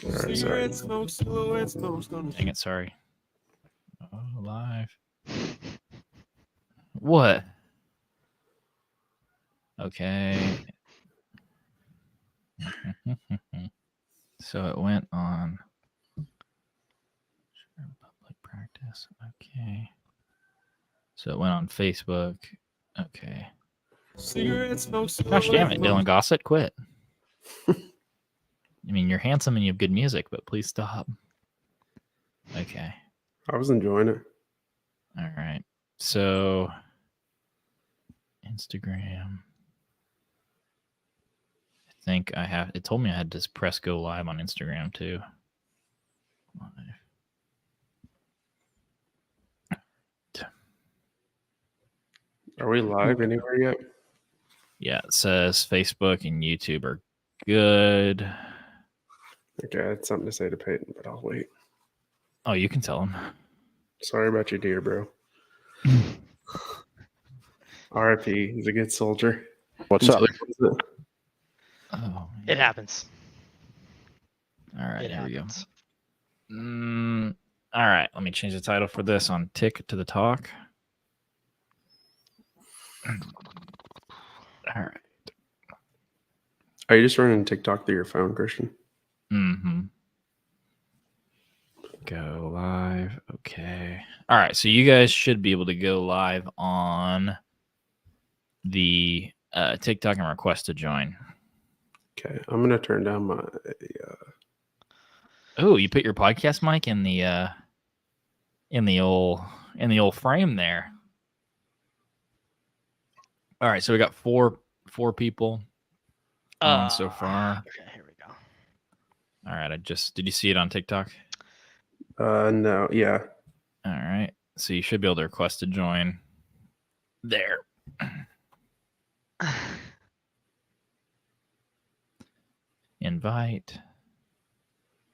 All right, sorry. Dang it, sorry. Oh, live. What? Okay. So it went on public practice. Okay. So it went on Facebook. Okay. Gosh damn it, Dylan Gossett, quit. I mean, you're handsome and you have good music, but please stop. Okay. I was enjoying it. All right. So Instagram. I think I have. It told me I had to press go live on Instagram too. Live. Are we live anywhere yet? Yeah, it says Facebook and YouTube are good. Okay, I had something to say to Peyton, but I'll wait. Oh, you can tell him. Sorry about your deer, bro. R.I.P. He's a good soldier. What's up? Oh, It happens. all right, It here happens. we go. All right, let me change the title for this on Tick to the Talk. All right. Are you just running TikTok through your phone, Christian? Mm-hmm. Go live. Okay. All right. So you guys should be able to go live on the TikTok and request to join. Okay, I'm gonna turn down my. Oh, you put your podcast mic in the old frame there. All right. So we got four people on so far. Okay, here we go. All right. Did you see it on TikTok? No, yeah. All right. So you should be able to request to join there. Invite.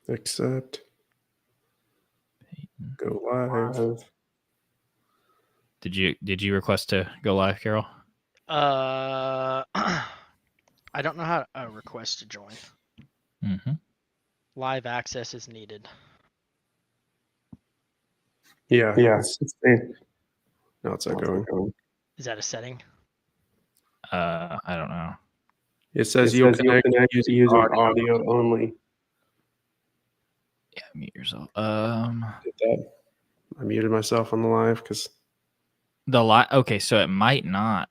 Accept. Peyton. Go live. Did you request to go live, Carol? I don't know how to request to join. Mm-hmm. Live access is needed. Yeah. It's no, it's not going. Is that a setting? I don't know. It says you'll connect using audio only. Yeah, mute yourself. Did that. I muted myself on the live because Okay, so it might not.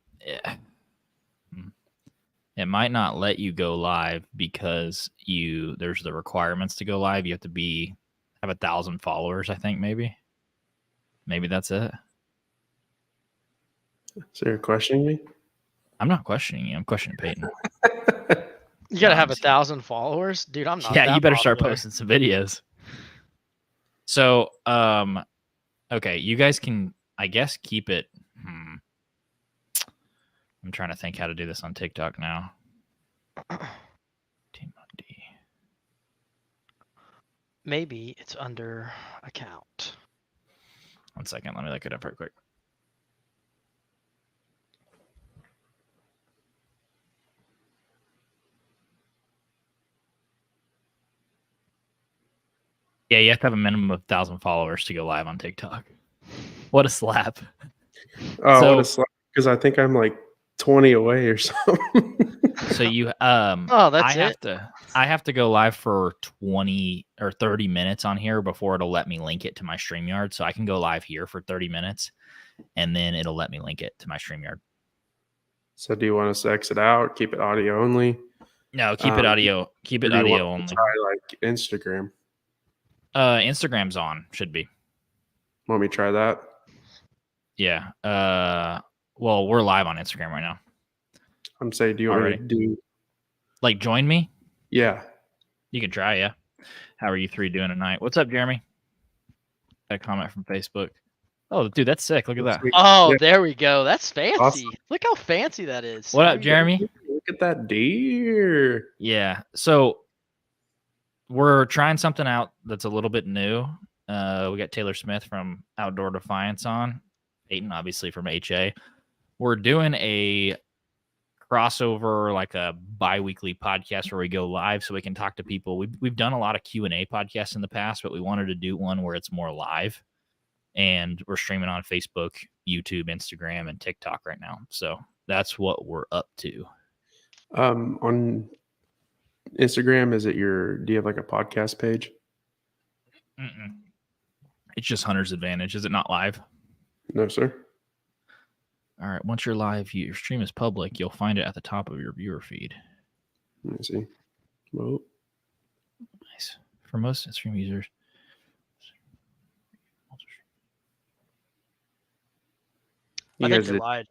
It might not let you go live because there's the requirements to go live. You have to have 1,000 followers, I think, maybe that's it. So you're questioning me? I'm not questioning you. I'm questioning Peyton. You gotta have 1,000 followers, dude. I'm not. Yeah, that you better start popular. posting some videos. So, okay, you guys can, I guess, keep it. I'm trying to think how to do this on TikTok now. Team ID. Maybe it's under account. 1 second. Let me look it up real quick. Yeah, you have to have a minimum of 1,000 followers to go live on TikTok. What a slap. Oh, what a slap. Because I think I'm like 20 away or something. So you Oh, that's I have to go live for 20 or 30 minutes on here before it'll let me link it to my StreamYard. So I can go live here for 30 minutes and then it'll let me link it to my StreamYard. So do you want us to exit out, keep it audio only? No, keep it audio. Keep it audio only. Try like Instagram. Instagram's on, should be. Want me to try that? Yeah. Well, we're live on Instagram right now. I'm saying, do you want me to do like join me? Yeah. You can try, yeah. How are you three doing tonight? What's up, Jeremy? That comment from Facebook. Oh, dude, that's sick. Look at that. Oh, Yeah. there we go. That's fancy. Awesome. Look how fancy that is. What up, Jeremy? Look at that deer. Yeah. So we're trying something out that's a little bit new. We got Taylor Smith from Outdoor Defiance on. Peyton, obviously, from HA. We're doing a crossover, like a biweekly podcast where we go live so we can talk to people. We've done a lot of Q&A podcasts in the past, but we wanted to do one where it's more live. And we're streaming on Facebook, YouTube, Instagram, and TikTok right now. So that's what we're up to. On Instagram, do you have like a podcast page? Mm-mm. It's just Hunter's Advantage. Is it not live? No, sir. All right. Once you're live, your stream is public. You'll find it at the top of your viewer feed. Let me see. Well, Nice. For most stream users. I think they lied.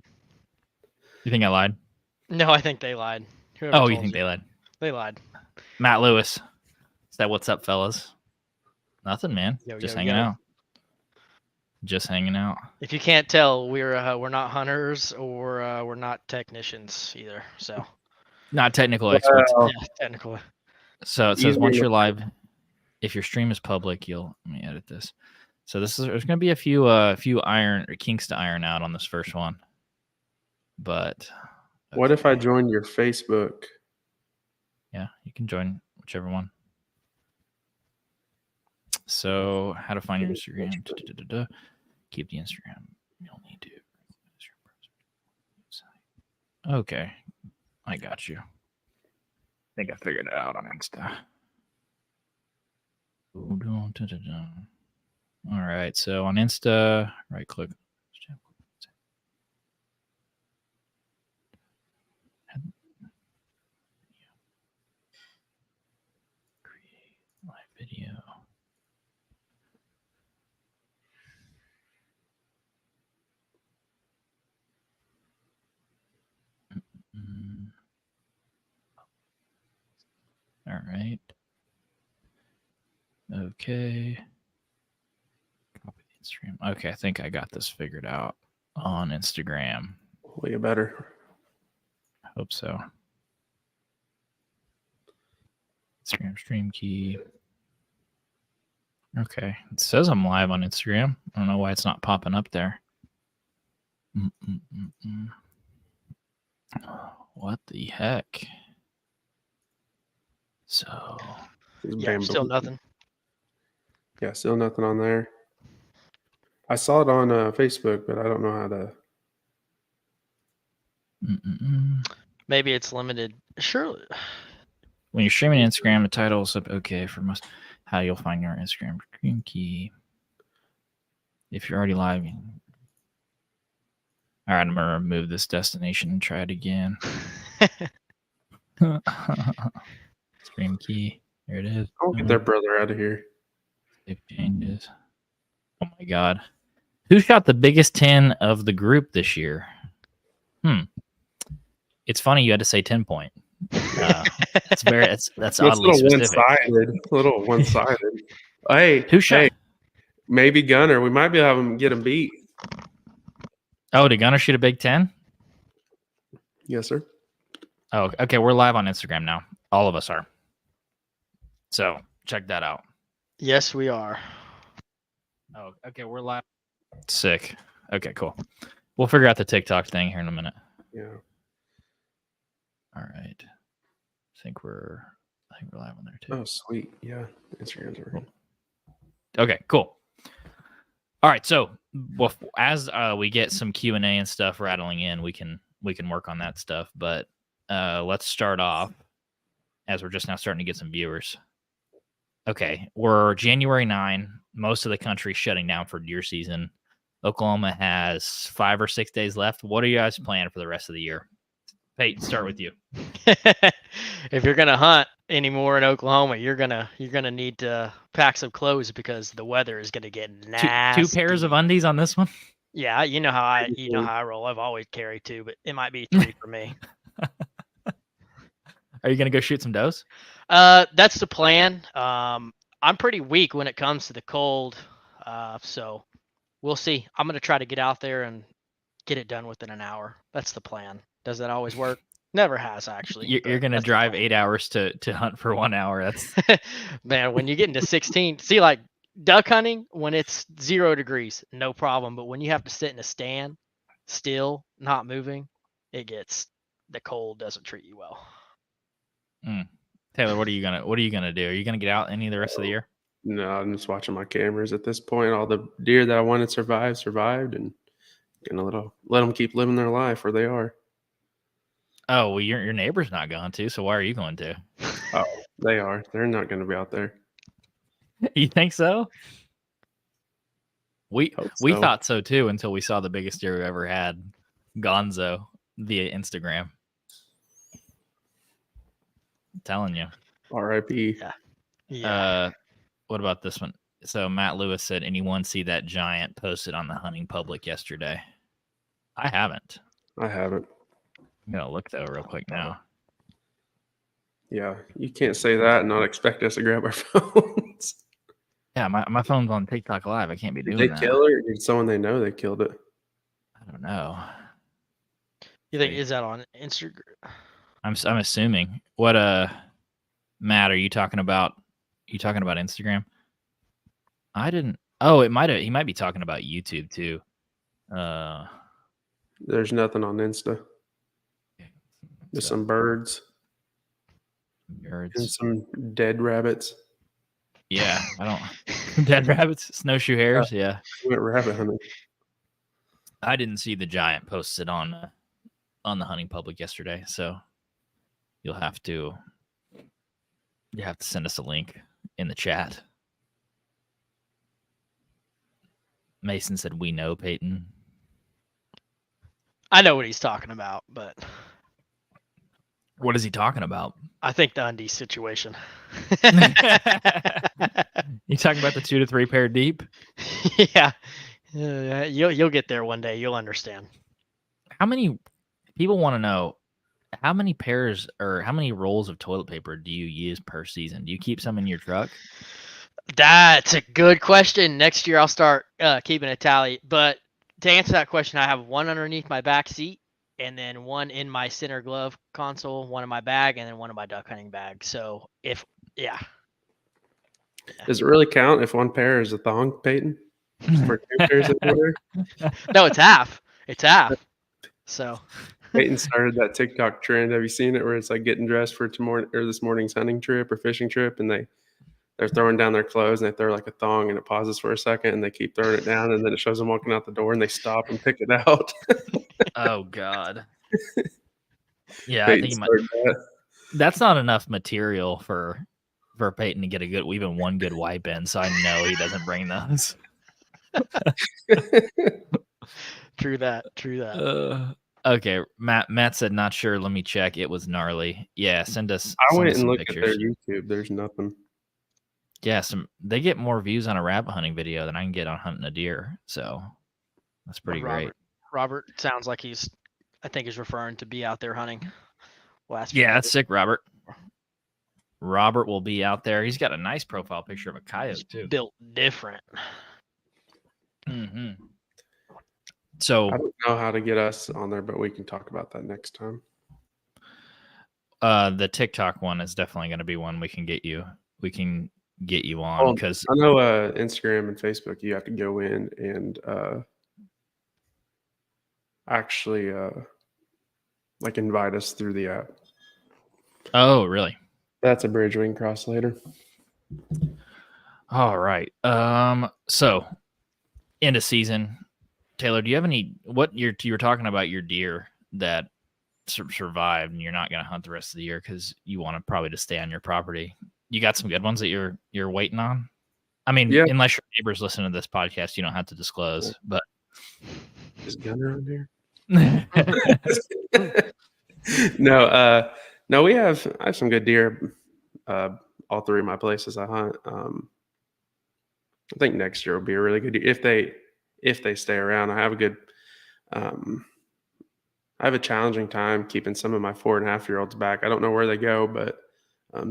You think I lied? No, I think they lied. Oh, you think they lied? They lied. Matt Lewis. Is that what's up, fellas? Nothing, man. Just hanging out. Just hanging out. If you can't tell, we're not hunters or we're not technicians either. So not technical experts. Yeah, technical. So it says once you're live, if your stream is public, let me edit this. So there's going to be a few kinks to iron out on this first one. But what if I join your Facebook? Yeah, you can join whichever one. So how to find your Instagram? Keep the Instagram. You'll need to. Okay, I got you. I think I figured it out on Insta. All right, so on Insta, right click. Create live video. All right. Okay. Copy the Instagram. Okay, I think I got this figured out on Instagram. Will you better? I hope so. Instagram stream key. Okay. It says I'm live on Instagram. I don't know why it's not popping up there. What the heck? So yeah, still nothing. Yeah, still nothing on there. I saw it on Facebook, but I don't know how to. Maybe it's limited. Surely. When you're streaming Instagram, the title is up. Okay, for most, how you'll find your Instagram stream key. If you're already live. All right, I'm gonna remove this destination and try it again. Stream key. Here it is. I'll get their brother out of here. Save changes. Oh my god. Who's got the biggest 10 of the group this year? It's funny you had to say 10 point. That's oddly specific. Little one-sided. Hey, who shot? Hey, maybe Gunner. We might be able to get him beat. Oh, did Gunner shoot a big 10? Yes, sir. Oh, okay. We're live on Instagram now. All of us are. So check that out. Yes, we are. Oh, okay. We're live. Sick. Okay, cool. We'll figure out the TikTok thing here in a minute. Yeah. All right. I think we're live on there too. Oh, sweet. Yeah. Instagram's working. Okay, cool. All right. So as we get some Q&A and stuff rattling in, we can work on that stuff. But let's start off as we're just now starting to get some viewers. Okay, we're January 9. Most of the country shutting down for deer season. Oklahoma has 5 or 6 days left. What are you guys planning for the rest of the year? Peyton, start with you. If you're gonna hunt anymore in Oklahoma, you're gonna need to pack some clothes because the weather is gonna get nasty. 2 pairs of undies on this one. Yeah, you know how I roll. I've always carried 2, but it might be 3 for me. Are you gonna go shoot some does? That's the plan. I'm pretty weak when it comes to the cold, so we'll see. I'm gonna try to get out there and get it done within an hour. That's the plan. Does that always work? Never has, actually. You're gonna drive 8 hours to hunt for 1 hour. That's man. When you get into 16, see, like duck hunting, when it's 0 degrees, no problem. But when you have to sit in a stand, still not moving, it gets the cold doesn't treat you well. Taylor, what are you gonna do? Are you gonna get out any of the rest of the year? No, I'm just watching my cameras at this point. All the deer that I wanted survived, and gonna let them keep living their life where they are. Oh, well, your neighbor's not going to, so why are you going to? Oh, they are. They're not going to be out there. You think so? We Hope we so. thought so too until we saw the biggest deer we ever had, Gonzo, via Instagram. I'm telling you. R.I.P. Yeah. What about this one? So Matt Lewis said, anyone see that giant posted on the hunting public yesterday? I haven't. I haven't. I'm gonna look though real quick now. Yeah, you can't say that and not expect us to grab our phones. Yeah, my phone's on TikTok Live. I can't be Did doing they that. kill her? Or did someone they know they killed it? I don't know. You think is that on Instagram? I'm assuming. What Matt, are you talking about? You talking about Instagram? I didn't. Oh, he might be talking about YouTube too. There's nothing on Insta. Just some birds and some dead rabbits. Yeah, I don't. Dead rabbits, snowshoe hares. Yeah, We went rabbit hunting. I didn't see the giant posted on the hunting public yesterday, so you'll have to send us a link in the chat. Mason said, "We know, Peyton." I know what he's talking about, but What is he talking about? I think the undies situation. You talking about the 2 to 3 pair deep? Yeah. You'll get there one day. You'll understand. How many people want to know? How many pairs or how many rolls of toilet paper do you use per season? Do you keep some in your truck? That's a good question. Next year I'll start keeping a tally. But to answer that question, I have one underneath my back seat, and then one in my center glove console, one in my bag, and then one in my duck hunting bag. So Does it really count if one pair is a thong, Peyton? For 2 pairs of underwear? No, it's half. It's half. So Peyton started that TikTok trend. Have you seen it where it's like getting dressed for this morning's hunting trip or fishing trip, and they're throwing down their clothes and they throw like a thong and it pauses for a second and they keep throwing it down and then it shows them walking out the door and they stop and pick it out. Oh God. Yeah, Peyton I think started that. that's not enough material for Peyton to get even one good wipe in. So I know he doesn't bring those. true that. Okay, Matt said not sure. Let me check. It was gnarly. Yeah, send us. I went and some looked pictures. at their YouTube. There's nothing. Yeah, they get more views on a rabbit hunting video than I can get on hunting a deer. So that's pretty great. Robert sounds like he's referring to be out there hunting. Yeah, that's sick, Robert. Robert will be out there. He's got a nice profile picture of a coyote too. Built different. Mm-hmm. So I don't know how to get us on there, but we can talk about that next time. The TikTok one is definitely going to be one we can get you. We can get you on because I know Instagram and Facebook you have to go in and actually like invite us through the app. Oh, really? That's a bridge we can cross later. All right. So end of season. Taylor, do you have any? You were talking about your deer that survived, and you're not going to hunt the rest of the year because you want to probably just stay on your property. You got some good ones that you're waiting on. I mean, yeah. Unless your neighbors listen to this podcast, you don't have to disclose. But is Gunner on here? No, I have some good deer. All 3 of my places I hunt. I think next year will be a really good year if they stay around. I have a good. I have a challenging time keeping some of my 4.5-year-olds back. I don't know where they go, but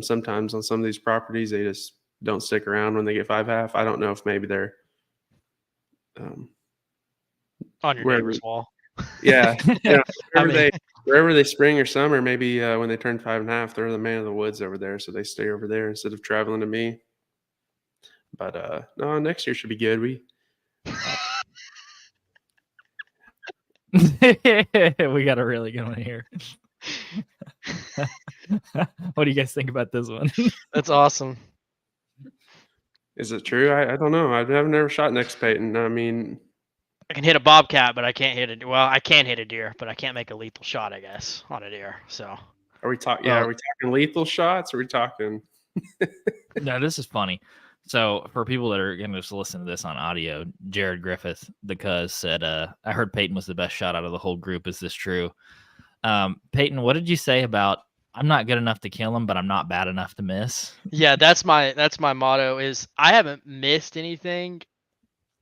sometimes on some of these properties they just don't stick around when they get 5.5. I don't know if maybe they're on your neighbor's wall. Yeah, wherever they spring or summer, maybe when they turn 5.5, they're the man of the woods over there, so they stay over there instead of traveling to me. But no, next year should be good. We we got a really good one here. What do you guys think about this one? That's awesome. Is it true? I don't know. I've never shot next Peyton. I mean, I can hit a bobcat, but I can't hit a. Well, I can hit a deer, but I can't make a lethal shot, I guess, on a deer. So are we talking? Well- Yeah, are we talking lethal shots? Or are we talking? No, this is funny. So for people that are going to just listen to this on audio, Jared Griffith, the cuz, said, I heard Peyton was the best shot out of the whole group. Is this true? Peyton, what did you say about I'm not good enough to kill him, but I'm not bad enough to miss? yeah, that's my motto. Is I haven't missed anything.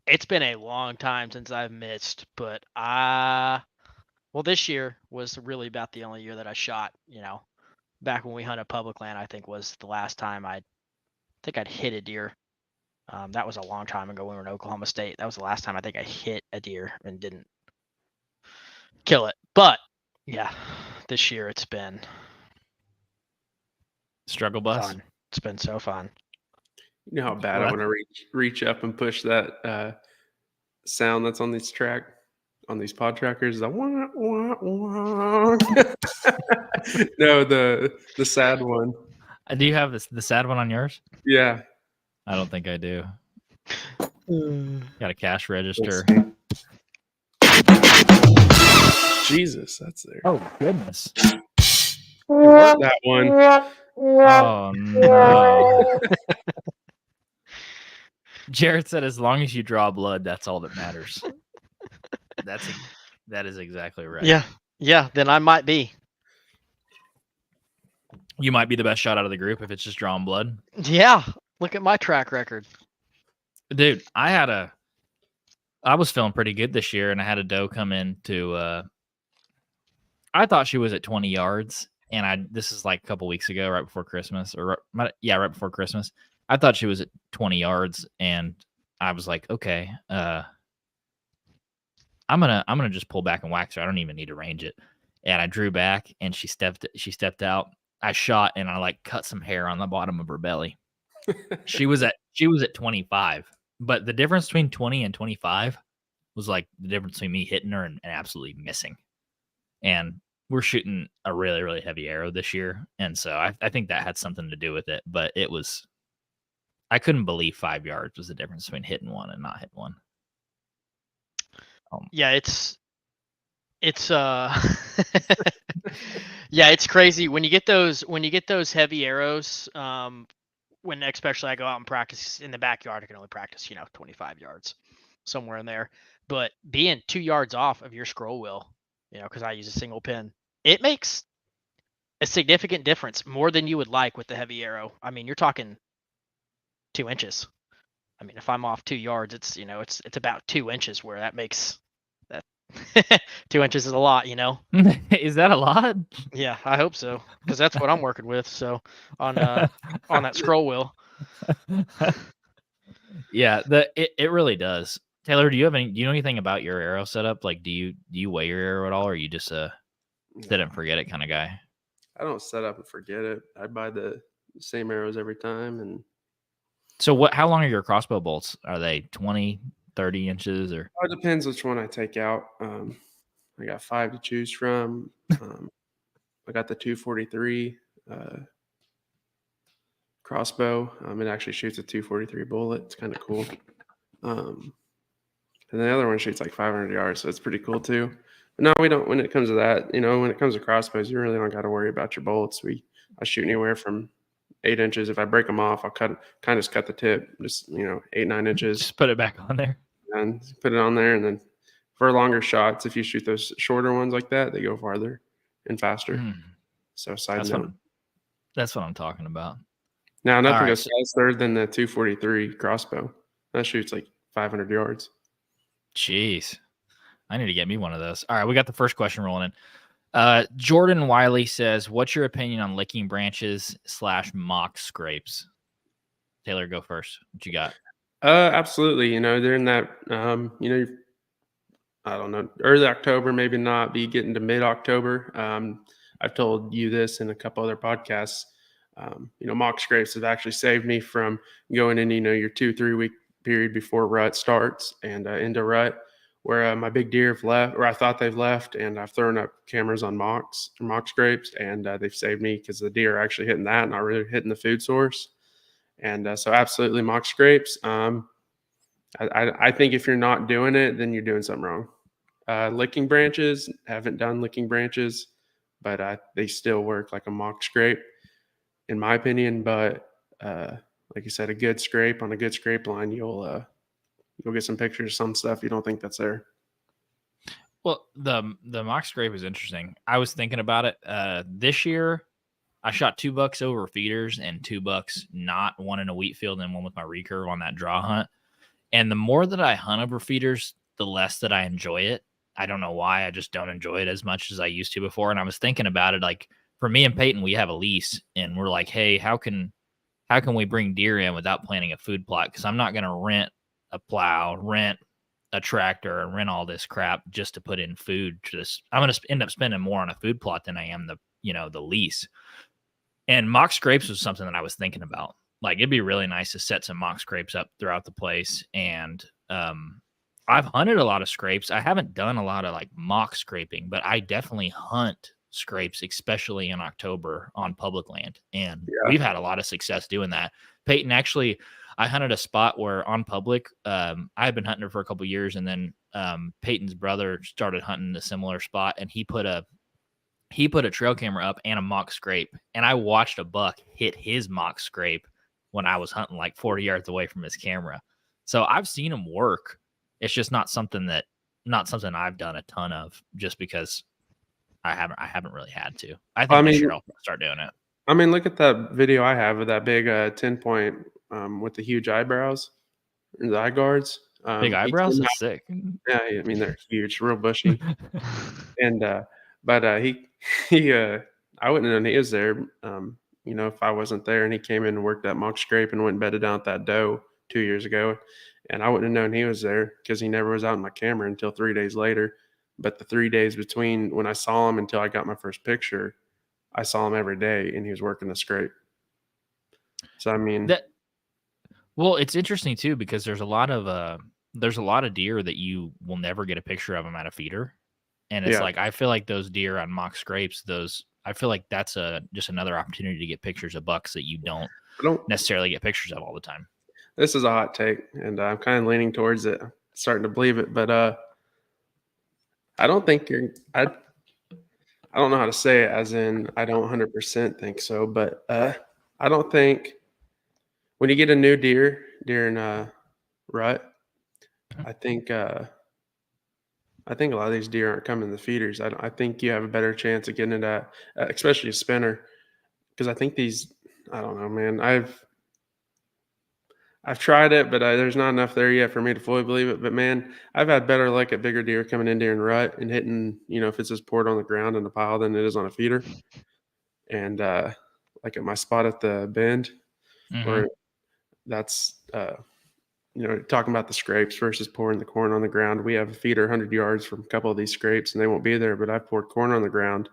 It's been a long time since I've missed, but well, this year was really about the only year that I shot. Back when we hunted public land, I think was the last time I'd hit a deer. That was a long time ago when we were in Oklahoma State. That was the last time I think I hit a deer and didn't kill it. But yeah, this year it's been Struggle bus. fun. It's been so fun. You know how bad I want to reach up and push that sound that's on these pod trackers. The wah, wah, wah. No, the sad one. Do you have the sad one on yours? Yeah. I don't think I do. Got a cash register. Jesus, that's there. Oh goodness. That one. Oh no. Jared said, "As long as you draw blood, that's all that matters." That is exactly right. Yeah. Then I might be. You might be the best shot out of the group if it's just drawing blood. Yeah. Look at my track record. Dude, I was feeling pretty good this year, and I had a doe come in to. I thought she was at 20 yards, and this is like a couple weeks ago, right before Christmas, right before Christmas. I thought she was at 20 yards, and I was like, okay, I'm gonna just pull back and wax her. I don't even need to range it. And I drew back, and she stepped out. I shot, and I like cut some hair on the bottom of her belly. She was at 25, but the difference between 20 and 25 was like the difference between me hitting her and absolutely missing. And we're shooting a really, really heavy arrow this year, and so I think that had something to do with it. But I couldn't believe 5 yards was the difference between hitting one and not hitting one. Yeah, it's yeah, it's crazy when you get those heavy arrows. When especially I go out and practice in the backyard, I can only practice 25 yards, somewhere in there. But being 2 yards off of your scroll wheel, because I use a single pin, it makes a significant difference, more than you would like with the heavy arrow. I mean, you're talking 2 inches. I mean, if I'm off 2 yards, it's it's about 2 inches where that makes that 2 inches is a lot, Is that a lot? Yeah, I hope so, because that's what I'm working with. So on that scroll wheel. Yeah, it really does. Taylor, do you know anything about your arrow setup? Like, do you weigh your arrow at all, or are you just set and forget it kind of guy? I don't set up and forget it. I buy the same arrows every time. And so how long are your crossbow bolts? Are they 20, 30 inches or? It depends which one I take out. I got 5 to choose from. I got the 243 crossbow. It actually shoots a 243 bullet. It's kind of cool. And the other one shoots like 500 yards, so it's pretty cool too. But no, we don't. When it comes to that, when it comes to crossbows, you really don't got to worry about your bolts. I shoot anywhere from 8 inches. If I break them off, I'll cut the tip, just 8, 9 inches. Just put it back on there and put it on there. And then for longer shots, if you shoot those shorter ones like that, they go farther and faster. So that's what I'm talking about. Now nothing goes faster than the 243 crossbow. That shoots like 500 yards. Jeez, I need to get me one of those. All right, we got the first question rolling in. Jordan Wiley says, "What's your opinion on licking branches / mock scrapes?" Taylor, go first. What you got? Absolutely. During that, I don't know, early October, maybe not, be getting to mid-October. I've told you this in a couple other podcasts. Mock scrapes have actually saved me from going in, your 2-3 week period before rut starts and into rut, where my big deer have left, or I thought they've left, and I've thrown up cameras on mock scrapes, and they've saved me because the deer are actually hitting that, not really hitting the food source. And so absolutely mock scrapes. I think if you're not doing it, then you're doing something wrong. Licking branches, haven't done licking branches, but they still work like a mock scrape, in my opinion. But like you said, a good scrape on a good scrape line, you'll get some pictures of some stuff you don't think that's there. Well, the mock scrape is interesting. I was thinking about it. This year, I shot 2 bucks over feeders and 2 bucks not, one in a wheat field and one with my recurve on that draw hunt. And the more that I hunt over feeders, the less that I enjoy it. I don't know why. I just don't enjoy it as much as I used to before. And I was thinking about it, like for me and Peyton, we have a lease, and we're like, hey, how can we bring deer in without planning a food plot? Because I'm not going to rent a plow, rent a tractor, and rent all this crap just to put in food to this. I'm going to end up spending more on a food plot than I am the lease. And mock scrapes was something that I was thinking about. Like, it'd be really nice to set some mock scrapes up throughout the place. And I've hunted a lot of scrapes. I haven't done a lot of like mock scraping, but I definitely hunt scrapes, especially in October on public land. And we've had a lot of success doing that. Peyton, actually, I hunted a spot where on public, I had been hunting for a couple of years, and then Peyton's brother started hunting a similar spot, and he put a trail camera up and a mock scrape, and I watched a buck hit his mock scrape when I was hunting like 40 yards away from his camera. So I've seen them work. It's just not something I've done a ton of, just because I haven't really had to. I think this year I'll start doing it. I mean, look at that video I have of that big 10-point with the huge eyebrows, the eye guards. Big eyebrows is sick. Yeah, I mean, they're huge, real bushy. And but I wouldn't have known he was there. If I wasn't there, and he came in and worked that mock scrape and went and bedded down at that doe 2 years ago, and I wouldn't have known he was there because he never was out in my camera until 3 days later. But the 3 days between when I saw him until I got my first picture, I saw him every day, and he was working the scrape. So I mean, well, it's interesting too, because there's a lot of deer that you will never get a picture of them at a feeder, and it's like, I feel like those deer on mock scrapes, I feel like that's just another opportunity to get pictures of bucks that you don't necessarily get pictures of all the time. This is a hot take, and I'm kind of leaning towards it, starting to believe it, but I don't think I don't know how to say it, as in I don't 100% think so, but I don't think when you get a new deer in rut, I think a lot of these deer aren't coming to the feeders. I think you have a better chance of getting into, especially a spinner, because I think these, I don't know, man. I've tried it, but there's not enough there yet for me to fully believe it. But man, I've had better luck at bigger deer coming in during rut and hitting, if it's just poured on the ground in a pile than it is on a feeder. And like at my spot at the bend, where that's talking about the scrapes versus pouring the corn on the ground. We have a feeder 100 yards from a couple of these scrapes, and they won't be there. But I've poured corn on the ground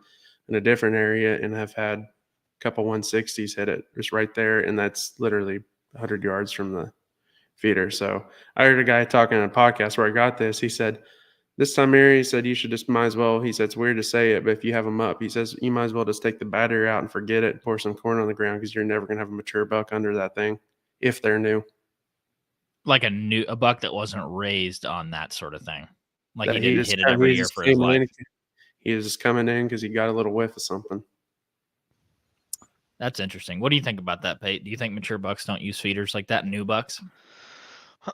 in a different area and have had a couple 160s hit it just right there, and that's literally 100 yards from the feeder. So I heard a guy talking on a podcast where I got this. He said, this time of year, he said, you should just might as well, he said, it's weird to say it, but if you have them up, he says, you might as well just take the battery out and forget it, pour some corn on the ground, because you're never going to have a mature buck under that thing if they're new. Like a buck that wasn't raised on that sort of thing. Like That he didn't hit it every year for his life. He was just coming in because he got a little whiff of something. That's interesting. What do you think about that, Pate? Do you think mature bucks don't use feeders like that, new bucks?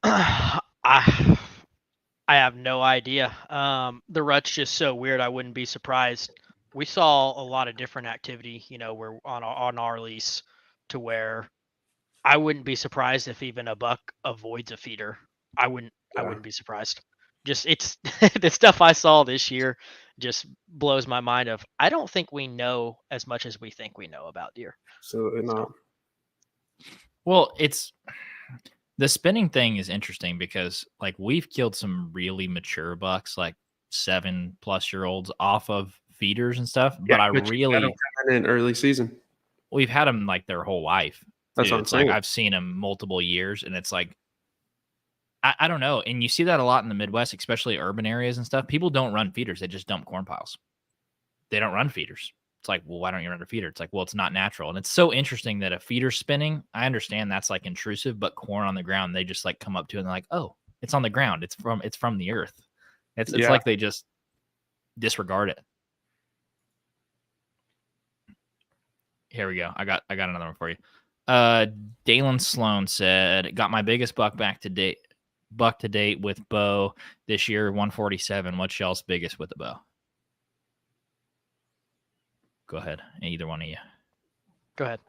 I have no idea. The rut's just so weird. I wouldn't be surprised. We saw a lot of different activity, we're on our lease, to where I wouldn't be surprised if even a buck avoids a feeder. I wouldn't be surprised. Just it's the stuff I saw this year just blows my mind. I don't think we know as much as we think we know about deer. Absolutely not. Well, the spinning thing is interesting because like we've killed some really mature bucks, like 7+ year olds off of feeders and stuff. But I really in early season. We've had them like their whole life. That's what I'm saying. Like I've seen them multiple years, and it's like I don't know. And you see that a lot in the Midwest, especially urban areas and stuff. People don't run feeders. They just dump corn piles. They don't run feeders. It's like, well, why don't you run a feeder? It's like, well, it's not natural. And it's so interesting that a feeder spinning, I understand that's like intrusive, but corn on the ground, they just like come up to it and they're like, oh, it's on the ground. It's from the earth. It's Yeah. like they just disregard it. Here we go. I got another one for you. Dalen Sloan said, got my biggest buck to date with bow this year, 147. What's y'all's biggest with the bow? Go ahead. Either one of you. Go ahead.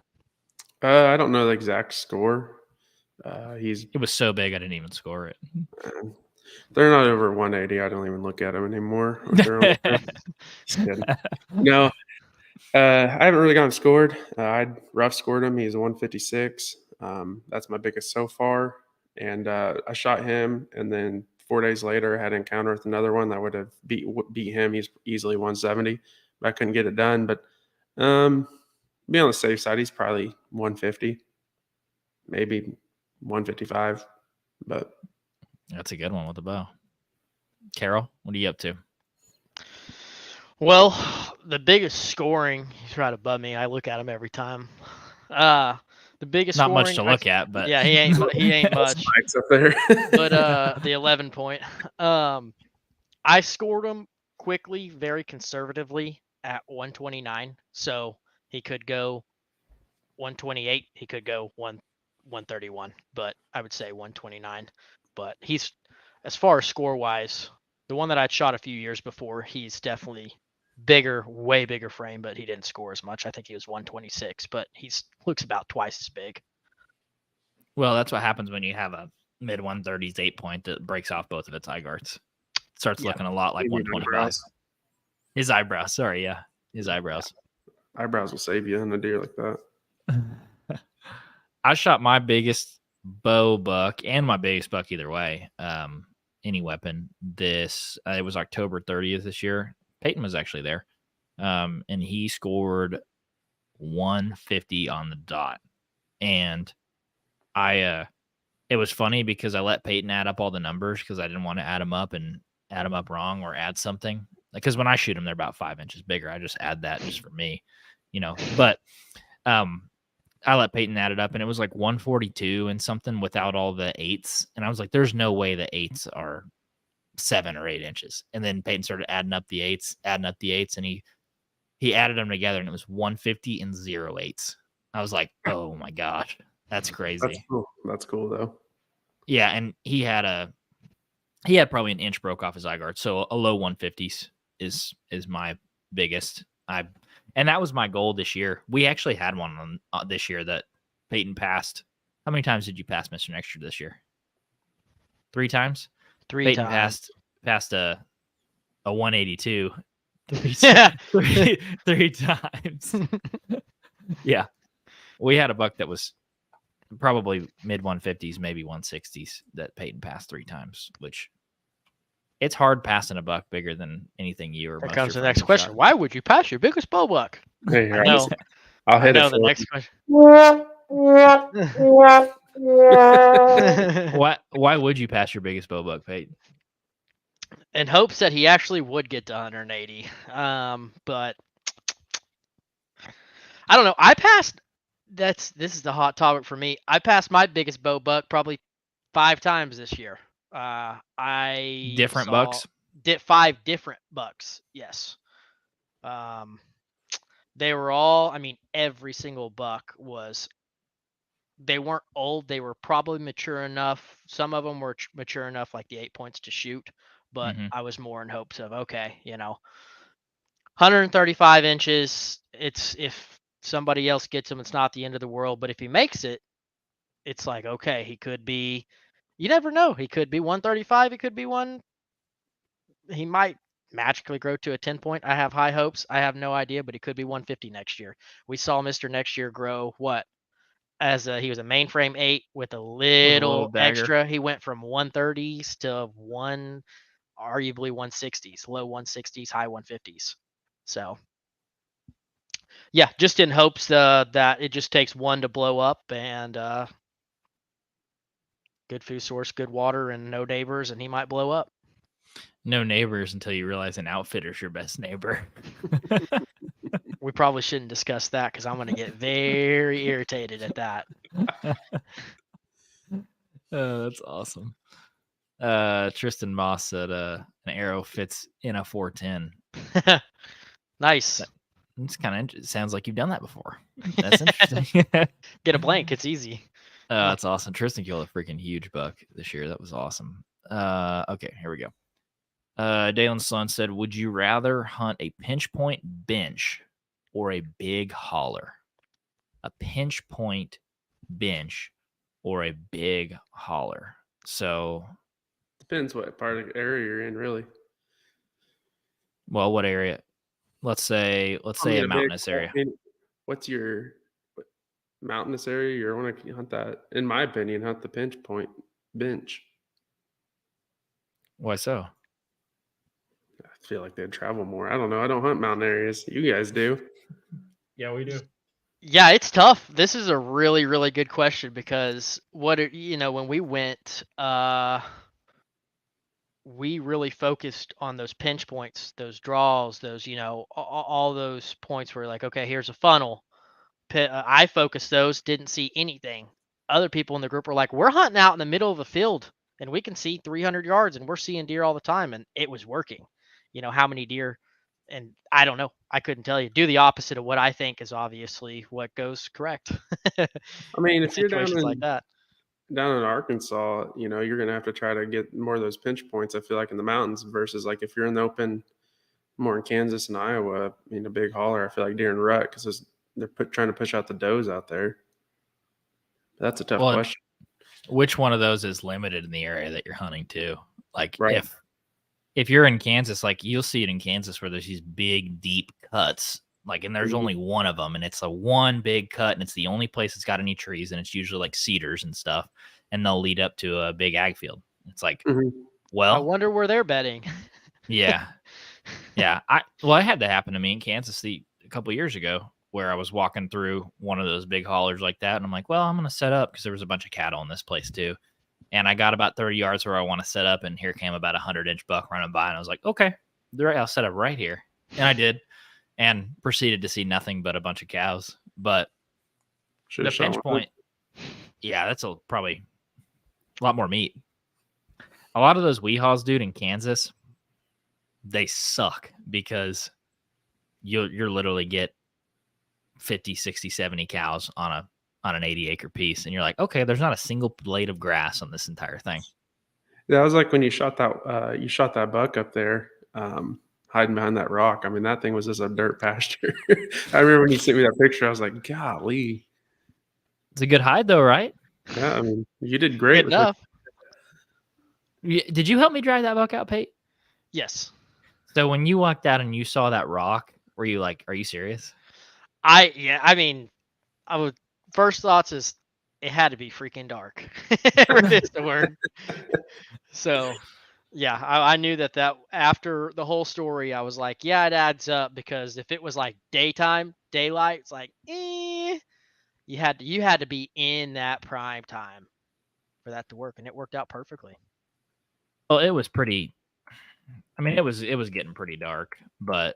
I don't know the exact score. It was so big I didn't even score it. They're not over 180. I don't even look at them anymore. Just kidding. No, I haven't really gotten scored. I'd rough scored him. He's a 156. That's my biggest so far. And I shot him, and then 4 days later, I had an encounter with another one that would have beat him. He's easily 170, but I couldn't get it done. But be on the safe side, he's probably 150, maybe 155. But that's a good one with the bow. Carol, what are you up to? Well, the biggest scoring, he's right above me. I look at him every time. The biggest not scoring, much to look at, but yeah, he ain't much. Mike's up there. But the 11 point, I scored him quickly, very conservatively at 129. So he could go 128. He could go 131, but I would say 129. But he's, as far as score wise, the one that I'd shot a few years before, he's definitely bigger, way bigger frame, but he didn't score as much. I think he was 126, but he's looks about twice as big. Well, that's what happens when you have a mid 130s 8-point that breaks off both of its eye guards. It starts looking a lot like 125. His eyebrows. Sorry, yeah. His eyebrows. Eyebrows will save you in a deer like that. I shot my biggest bow buck and my biggest buck either way. Any weapon. It was October 30th this year. Peyton was actually there. And he scored 150 on the dot. And it was funny because I let Peyton add up all the numbers because I didn't want to add them up wrong or add something. Because when I shoot them, they're about 5 inches bigger. I just add that just for me, But I let Peyton add it up, and it was like 142 and something without all the 8s. And I was like, there's no way the 8s are 7 or 8 inches. And then Peyton started adding up the 8s, and he added them together, and it was 150 and 0 8s. I was like, oh my gosh, that's crazy. That's cool though. Yeah, and he had probably an inch broke off his eye guard, so a low 150s is my biggest. And that was my goal this year. We actually had one on this year that Peyton passed. How many times did you pass Mr. Next Year this year? 3 times? Peyton passed a 182 three times. Yeah. We had a buck that was probably mid 150s, maybe 160s that Peyton passed 3 times, which it's hard passing a buck bigger than anything you or Here comes the next question. Shot. Why would you pass your biggest bow buck? Hey, I'll hit it. The next question. Why would you pass your biggest bow buck, Peyton? In hopes that he actually would get to 180. But I don't know. I passed. This is the hot topic for me. I passed my biggest bow buck probably 5 times this year. Different bucks? 5 different bucks. Yes. They were all, every single buck they weren't old. They were probably mature enough. Some of them were mature enough, like the 8 points to shoot, but I was more in hopes of, 135 inches. If somebody else gets him, it's not the end of the world, but if he makes it, it's like, okay, he could be, you never know. He could be 135. He could be he might magically grow to a 10 point. I have high hopes. I have no idea, but he could be 150 next year. We saw Mr. Next Year grow he was a mainframe 8 with a little extra. He went from 130s to arguably 160s, low 160s, high 150s. So yeah, just in hopes that it just takes one to blow up, and Good food source, good water, and no neighbors, and he might blow up. No neighbors until you realize an outfitter's your best neighbor. We probably shouldn't discuss that because I'm going to get very irritated at that. Oh, that's awesome. Tristan Moss said an arrow fits in a 410. Nice. It's kind of sounds like you've done that before. That's interesting. Get a blank. It's easy. That's awesome. Tristan killed a freaking huge buck this year. That was awesome. Okay, here we go. Dalen Sloan said, would you rather hunt a pinch point bench or a big holler? A pinch point bench or a big holler. So Depends what part of the area you're in, really. well, what area? Let's say a mountainous area. What's your mountainous area? You want to hunt that, in my opinion, hunt the pinch point bench. Why so? I feel like they'd travel more. I don't know. I don't hunt mountain areas. You guys do. Yeah, we do. Yeah, it's tough. This is a really, really good question because when we went, we really focused on those pinch points, those draws, those, all those points where like, okay, here's a funnel. I focused those, didn't see anything. Other people in the group were like, we're hunting out in the middle of a field and we can see 300 yards and we're seeing deer all the time. And it was working. How many deer? And I don't know. I couldn't tell you. Do the opposite of what I think is obviously what goes correct. I mean, if you're situations like that. down in Arkansas, you're going to have to try to get more of those pinch points, I feel like, in the mountains versus like if you're in the open more in Kansas and Iowa, a big holler, I feel like deer in rut because they're trying to push out the does out there. That's a tough question. Which one of those is limited in the area that you're hunting to? Like right. If you're in Kansas, like you'll see it in Kansas where there's these big, deep cuts, like, and there's only one of them and it's a one big cut and it's the only place that's got any trees and it's usually like cedars and stuff. And they'll lead up to a big ag field. It's like, well, I wonder where they're bedding. Yeah. Yeah. I had that happen to me in Kansas a couple of years ago where I was walking through one of those big hollers like that. And I'm like, well, I'm going to set up because there was a bunch of cattle in this place too. And I got about 30 yards where I want to set up. And here came about 100-inch buck running by. And I was like, okay, I'll set up right here. And I did. And proceeded to see nothing but a bunch of cows. But the pinch point, yeah, that's probably a lot more meat. A lot of those weehaws, dude, in Kansas, they suck because you're literally get 50, 60, 70 cows on an 80-acre piece. And you're like, okay, there's not a single blade of grass on this entire thing. That was like when you shot that buck up there, hiding behind that rock. I mean, that thing was just a dirt pasture. I remember when you sent me that picture, I was like, golly. It's a good hide though, right? Yeah, I mean, you did great. Good enough. Did you help me drive that buck out, Pate? Yes. So when you walked out and you saw that rock, were you like, are you serious? First thoughts is it had to be freaking dark. Is the word. So, yeah, I knew that after the whole story, I was like, yeah, it adds up because if it was like daylight, it's like, you had to be in that prime time for that to work, and it worked out perfectly. Well, it was pretty. I mean, it was getting pretty dark, but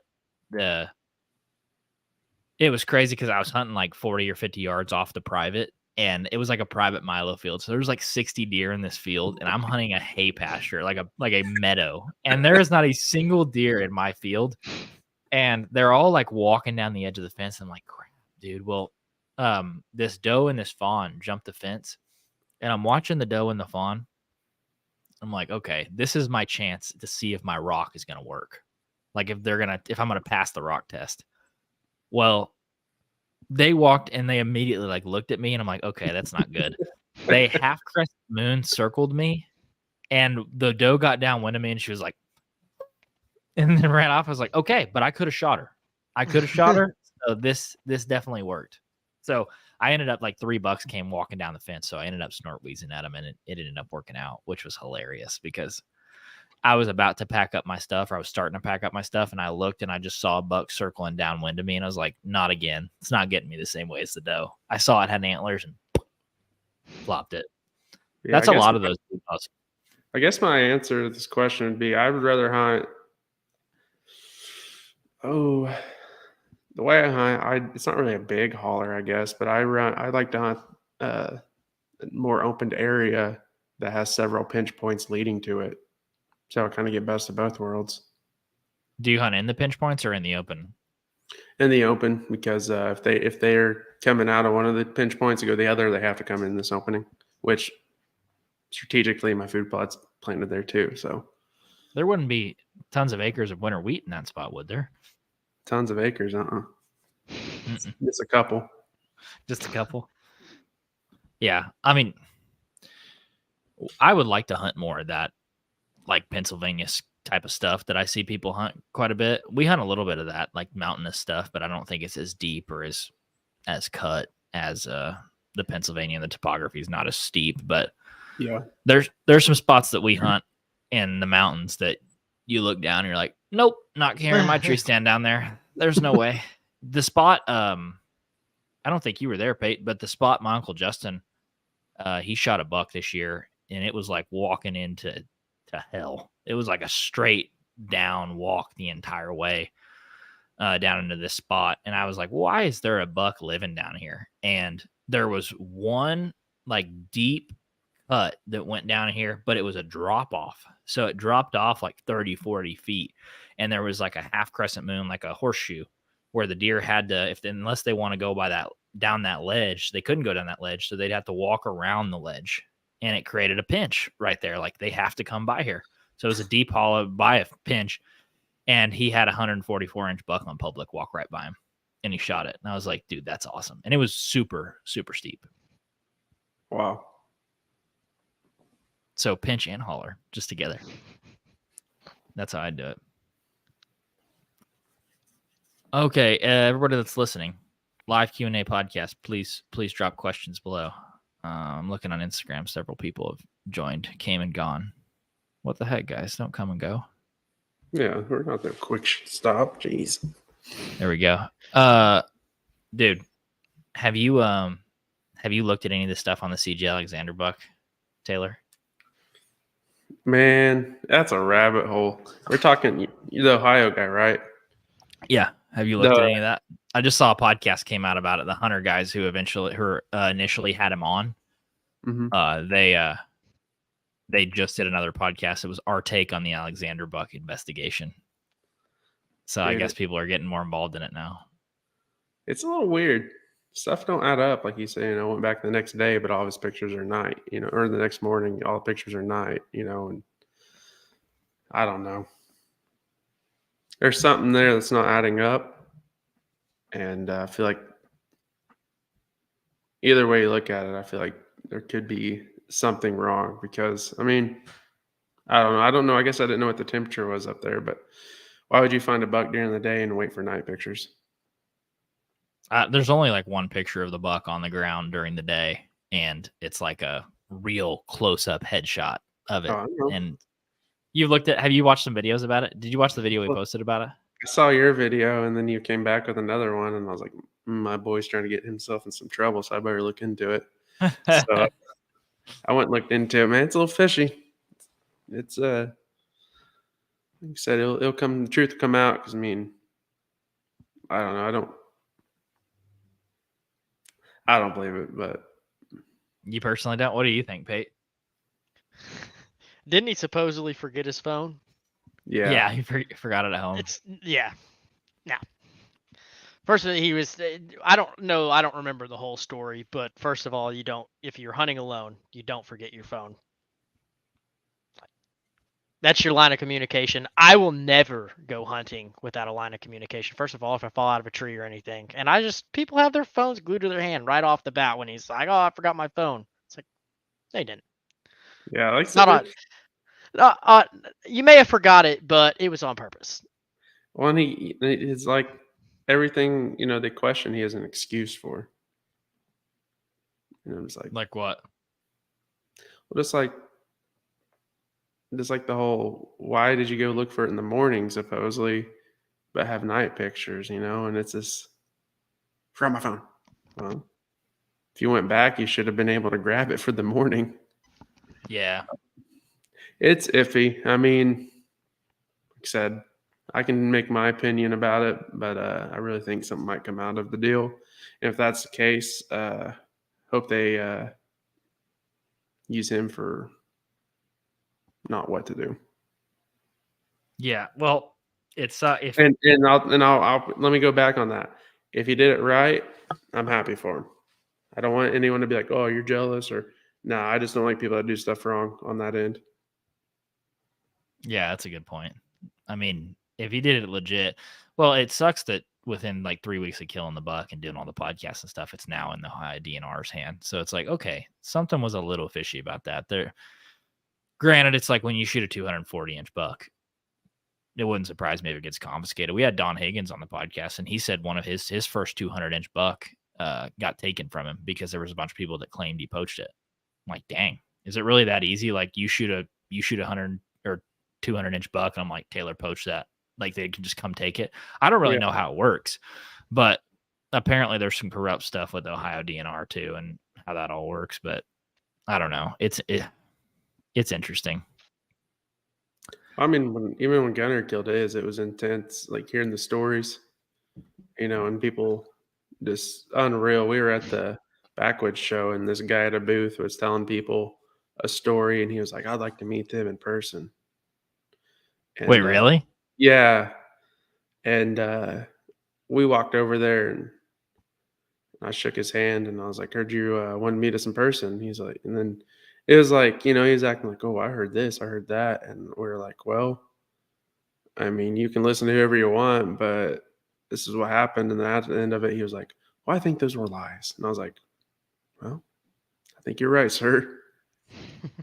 it was crazy because I was hunting like 40 or 50 yards off the private, and it was like a private Milo field. So there's like 60 deer in this field, and I'm hunting a hay pasture, like a meadow, and there is not a single deer in my field, and they're all like walking down the edge of the fence. I'm like, crap, dude. Well, this doe and this fawn jumped the fence, and I'm watching the doe and the fawn. I'm like, okay, this is my chance to see if my rock is going to work. Like if I'm going to pass the rock test. Well, they walked and they immediately like looked at me and I'm like, okay, that's not good. They half crescent moon circled me and the doe got downwind of me and she was like, and then ran off. I was like, okay, but I could have shot her. So this definitely worked. So I ended up like 3 bucks came walking down the fence. So I ended up snort wheezing at him and it ended up working out, which was hilarious because I was about to pack up my stuff, or I was starting to pack up my stuff, and I looked and I just saw a buck circling downwind of me, and I was like, not again. It's not getting me the same way as the doe. I saw it had antlers and flopped it. Yeah, That's a lot of those food plots. I guess my answer to this question would be I would rather hunt. Oh, the way I hunt, it's not really a big hauler, I guess, but I like to hunt a more opened area that has several pinch points leading to it. So I kind of get best of both worlds Do you hunt in the pinch points or in the open? in the open because if they're coming out of one of the pinch points to go the other, they have to come in this opening, which strategically my food plot's planted there too. So There wouldn't be tons of acres of winter wheat in that spot, would there? tons of acres, Mm-mm. just a couple. Just a couple. Yeah, I mean, I would like to hunt more of that, like Pennsylvania type of stuff that I see people hunt quite a bit. We hunt a little bit of that, like mountainous stuff, but I don't think it's as deep or as cut as the Pennsylvania. The topography is not as steep, but Yeah. there's some spots that we hunt in the mountains that you look down and you're like, nope, not carrying my tree stand down there. There's no way. The spot, I don't think you were there, Pate, but the spot my uncle Justin, he shot a buck this year, and it was like walking into hell. It was like a straight down walk the entire way down into this spot. And I was like, why is there a buck living down here? And there was one like deep cut that went down here, but it was a drop off. So it dropped off like 30, 40 feet. And there was like a half crescent moon, like a horseshoe, where the deer had to, unless they want to go by that down that ledge, they couldn't go down that ledge. So they'd have to walk around the ledge. And it created a pinch right there. Like they have to come by here. So it was a deep hollow by a pinch. And he had a 144-inch buck on public walk right by him. And he shot it. And I was like, dude, that's awesome. And it was super, super steep. Wow. So pinch and holler just together. That's how I do it. Okay, everybody that's listening, live Q&A podcast, please drop questions below. I'm looking on Instagram. Several people have joined, came and gone. What the heck, guys? Don't come and go. Yeah, we're not that quick stop. Jeez. There we go. Dude, have you looked at any of this stuff on the CJ Alexander buck, Taylor? Man, that's a rabbit hole. We're talking the Ohio guy, right? Yeah. Have you looked at any of that? I just saw a podcast came out about it. The hunter guys who initially had him on. Mm-hmm. They just did another podcast. It was our take on the Alexander buck investigation. So I guess people are getting more involved in it now. It's a little weird. Stuff don't add up. Like you say, I went back the next day, but all of his pictures are night, or the next morning, all the pictures are night, and I don't know. There's something there that's not adding up. And I feel like either way you look at it, I feel like there could be something wrong because, I mean, I don't know. I don't know. I guess I didn't know what the temperature was up there, but why would you find a buck during the day and wait for night pictures? There's only like one picture of the buck on the ground during the day, and it's like a real close-up headshot of it. And have you watched some videos about it? Did you watch the video we posted about it? I saw your video, and then you came back with another one, and I was like, my boy's trying to get himself in some trouble, so I better look into it. So I went and looked into it, man. It's a little fishy. It's like you said, it'll come. The truth will come out because I mean, I don't know. I don't believe it, but you personally don't. What do you think, Pate? Didn't he supposedly forget his phone? Yeah, he forgot it at home. No. First of all, he was. I don't know. I don't remember the whole story, but first of all, if you're hunting alone, you don't forget your phone. That's your line of communication. I will never go hunting without a line of communication. First of all, if I fall out of a tree or anything, and people have their phones glued to their hand right off the bat when he's like, "Oh, I forgot my phone." It's like, they didn't. Yeah, like you may have forgot it, but it was on purpose. Well, and it's like everything they question, he has an excuse for. It's like what? Well, just like the whole, why did you go look for it in the morning supposedly, but have night pictures, and it's this from my phone. Well, if you went back, you should have been able to grab it for the morning. Yeah. It's iffy. I mean, like I said, I can make my opinion about it, but I really think something might come out of the deal. And if that's the case, hope they use him for not what to do. Yeah. Well, it's if And I'll let me go back on that. If he did it right, I'm happy for him. I don't want anyone to be like, "Oh, you're jealous," or no. I just don't like people that do stuff wrong on that end. yeah, that's a good point. I mean, if he did it legit, well, it sucks that within like 3 weeks of killing the buck and doing all the podcasts and stuff, it's now in the Ohio DNR's hand. So it's like, okay, something was a little fishy about that. There, granted, it's like when you shoot a 240-inch buck, it wouldn't surprise me if it gets confiscated. We had Don Higgins on the podcast, and he said one of his first 200-inch buck got taken from him because there was a bunch of people that claimed he poached it. I'm like, dang, is it really that easy? Like you shoot a 100 or 200-inch buck, and I'm like, Taylor poached that. Like they can just come take it. I don't really know how it works, but apparently there's some corrupt stuff with the Ohio DNR too, and how that all works. But I don't know. It's interesting. I mean, even when Gunner killed his, it was intense. Like hearing the stories, and people just unreal. We were at the Backwoods show, and this guy at a booth was telling people a story, and he was like, "I'd like to meet them in person." And, Wait, really? Yeah. And we walked over there, and I shook his hand, and I was like, "Heard you want to meet us in person." He's like, and then it was like, he was acting like, "Oh, I heard this, I heard that," and we were like, "Well, I mean, you can listen to whoever you want, but this is what happened." And then at the end of it, he was like, "Well, I think those were lies." And I was like, "Well, I think you're right, sir."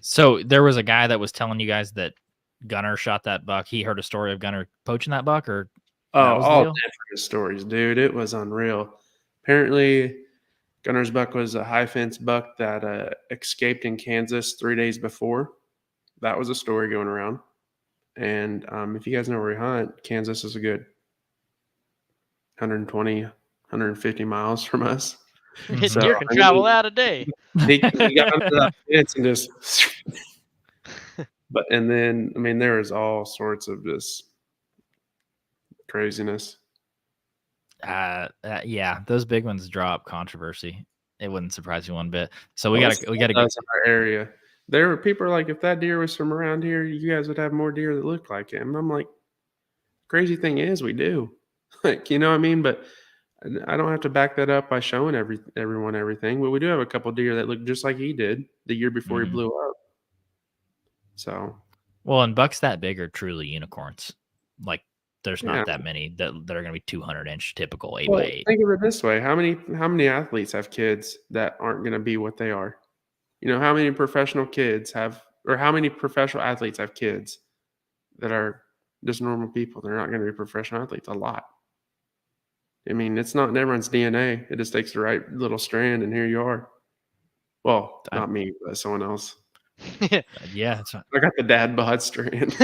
So there was a guy that was telling you guys that Gunner shot that buck. He heard a story of Gunner poaching that buck, or Oh, was the all deal? different stories, dude. It was unreal. Apparently, Gunner's buck was a high fence buck that escaped in Kansas 3 days before. That was a story going around. And if you guys know where we hunt, Kansas is a good 120, 150 miles from us. So, Deer can I travel mean, out a day. he got under that fence and just and then I mean there was all sorts of just craziness. Yeah, those big ones draw up controversy. It wouldn't surprise me one bit. So we Well, got to get us in our area. There were people like, if that deer was from around here, you guys would have more deer that look like him. I'm like, crazy thing is, we do. Like, you know what I mean? But I don't have to back that up by showing everyone everything. But we do have a couple deer that look just like he did the year before he blew up. So, well, and bucks that big are truly unicorns. Like, there's not that many that are going to be 200-inch typical 8x8. Think of it this way: how many athletes have kids that aren't going to be what they are? How many professional kids have, or how many professional athletes have kids that are just normal people? They're not going to be professional athletes. A lot. I mean, it's not in everyone's DNA. It just takes the right little strand, and here you are. Well, not me, but someone else. Yeah, I got the dad bod strand.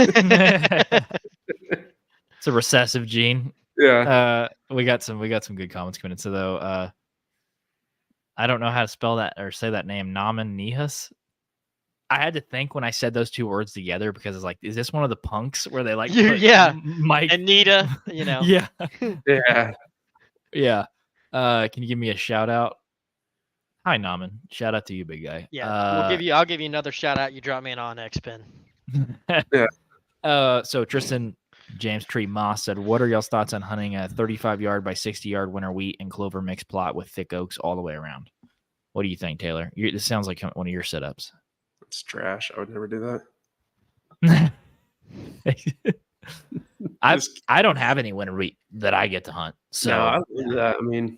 It's a recessive gene. Yeah. We got some good comments coming in. So though, I don't know how to spell that or say that name. Naman Nihas. I had to think when I said those two words together because it's like, is this one of the punks where they like, Mike, Anita, yeah, yeah. Can you give me a shout out? Hi, Naman. Shout out to you, big guy. Yeah, I'll give you another shout out. You drop me an Onyx pin. Yeah. So Tristan James Tree Moss said, "What are y'all's thoughts on hunting a 35-yard by 60-yard winter wheat and clover mixed plot with thick oaks all the way around?" What do you think, Taylor? This sounds like one of your setups. It's trash. I would never do that. I don't have any winter wheat that I get to hunt. So no, I would do that. I mean,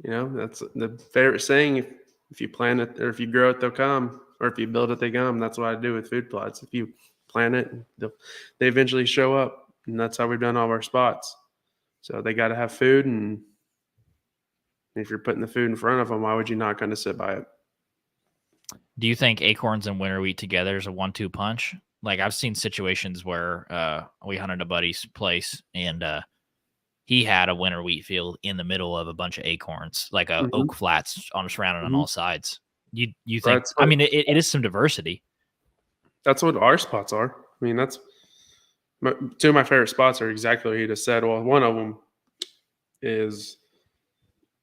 that's the favorite saying. If you plant it or if you grow it, they'll come. Or if you build it, they come. That's what I do with food plots. If you plant it, they eventually show up. And that's how we've done all of our spots. So they got to have food. And if you're putting the food in front of them, why would you not kind of sit by it? Do you think acorns and winter wheat together is a 1-2 punch? Like I've seen situations where we hunted a buddy's place and he had a winter wheat field in the middle of a bunch of acorns, like oak flats surrounded on all sides. You think? That's I what, mean, it is some diversity. that's what our spots are. I mean, two of my favorite spots are exactly what you just said. Well, one of them is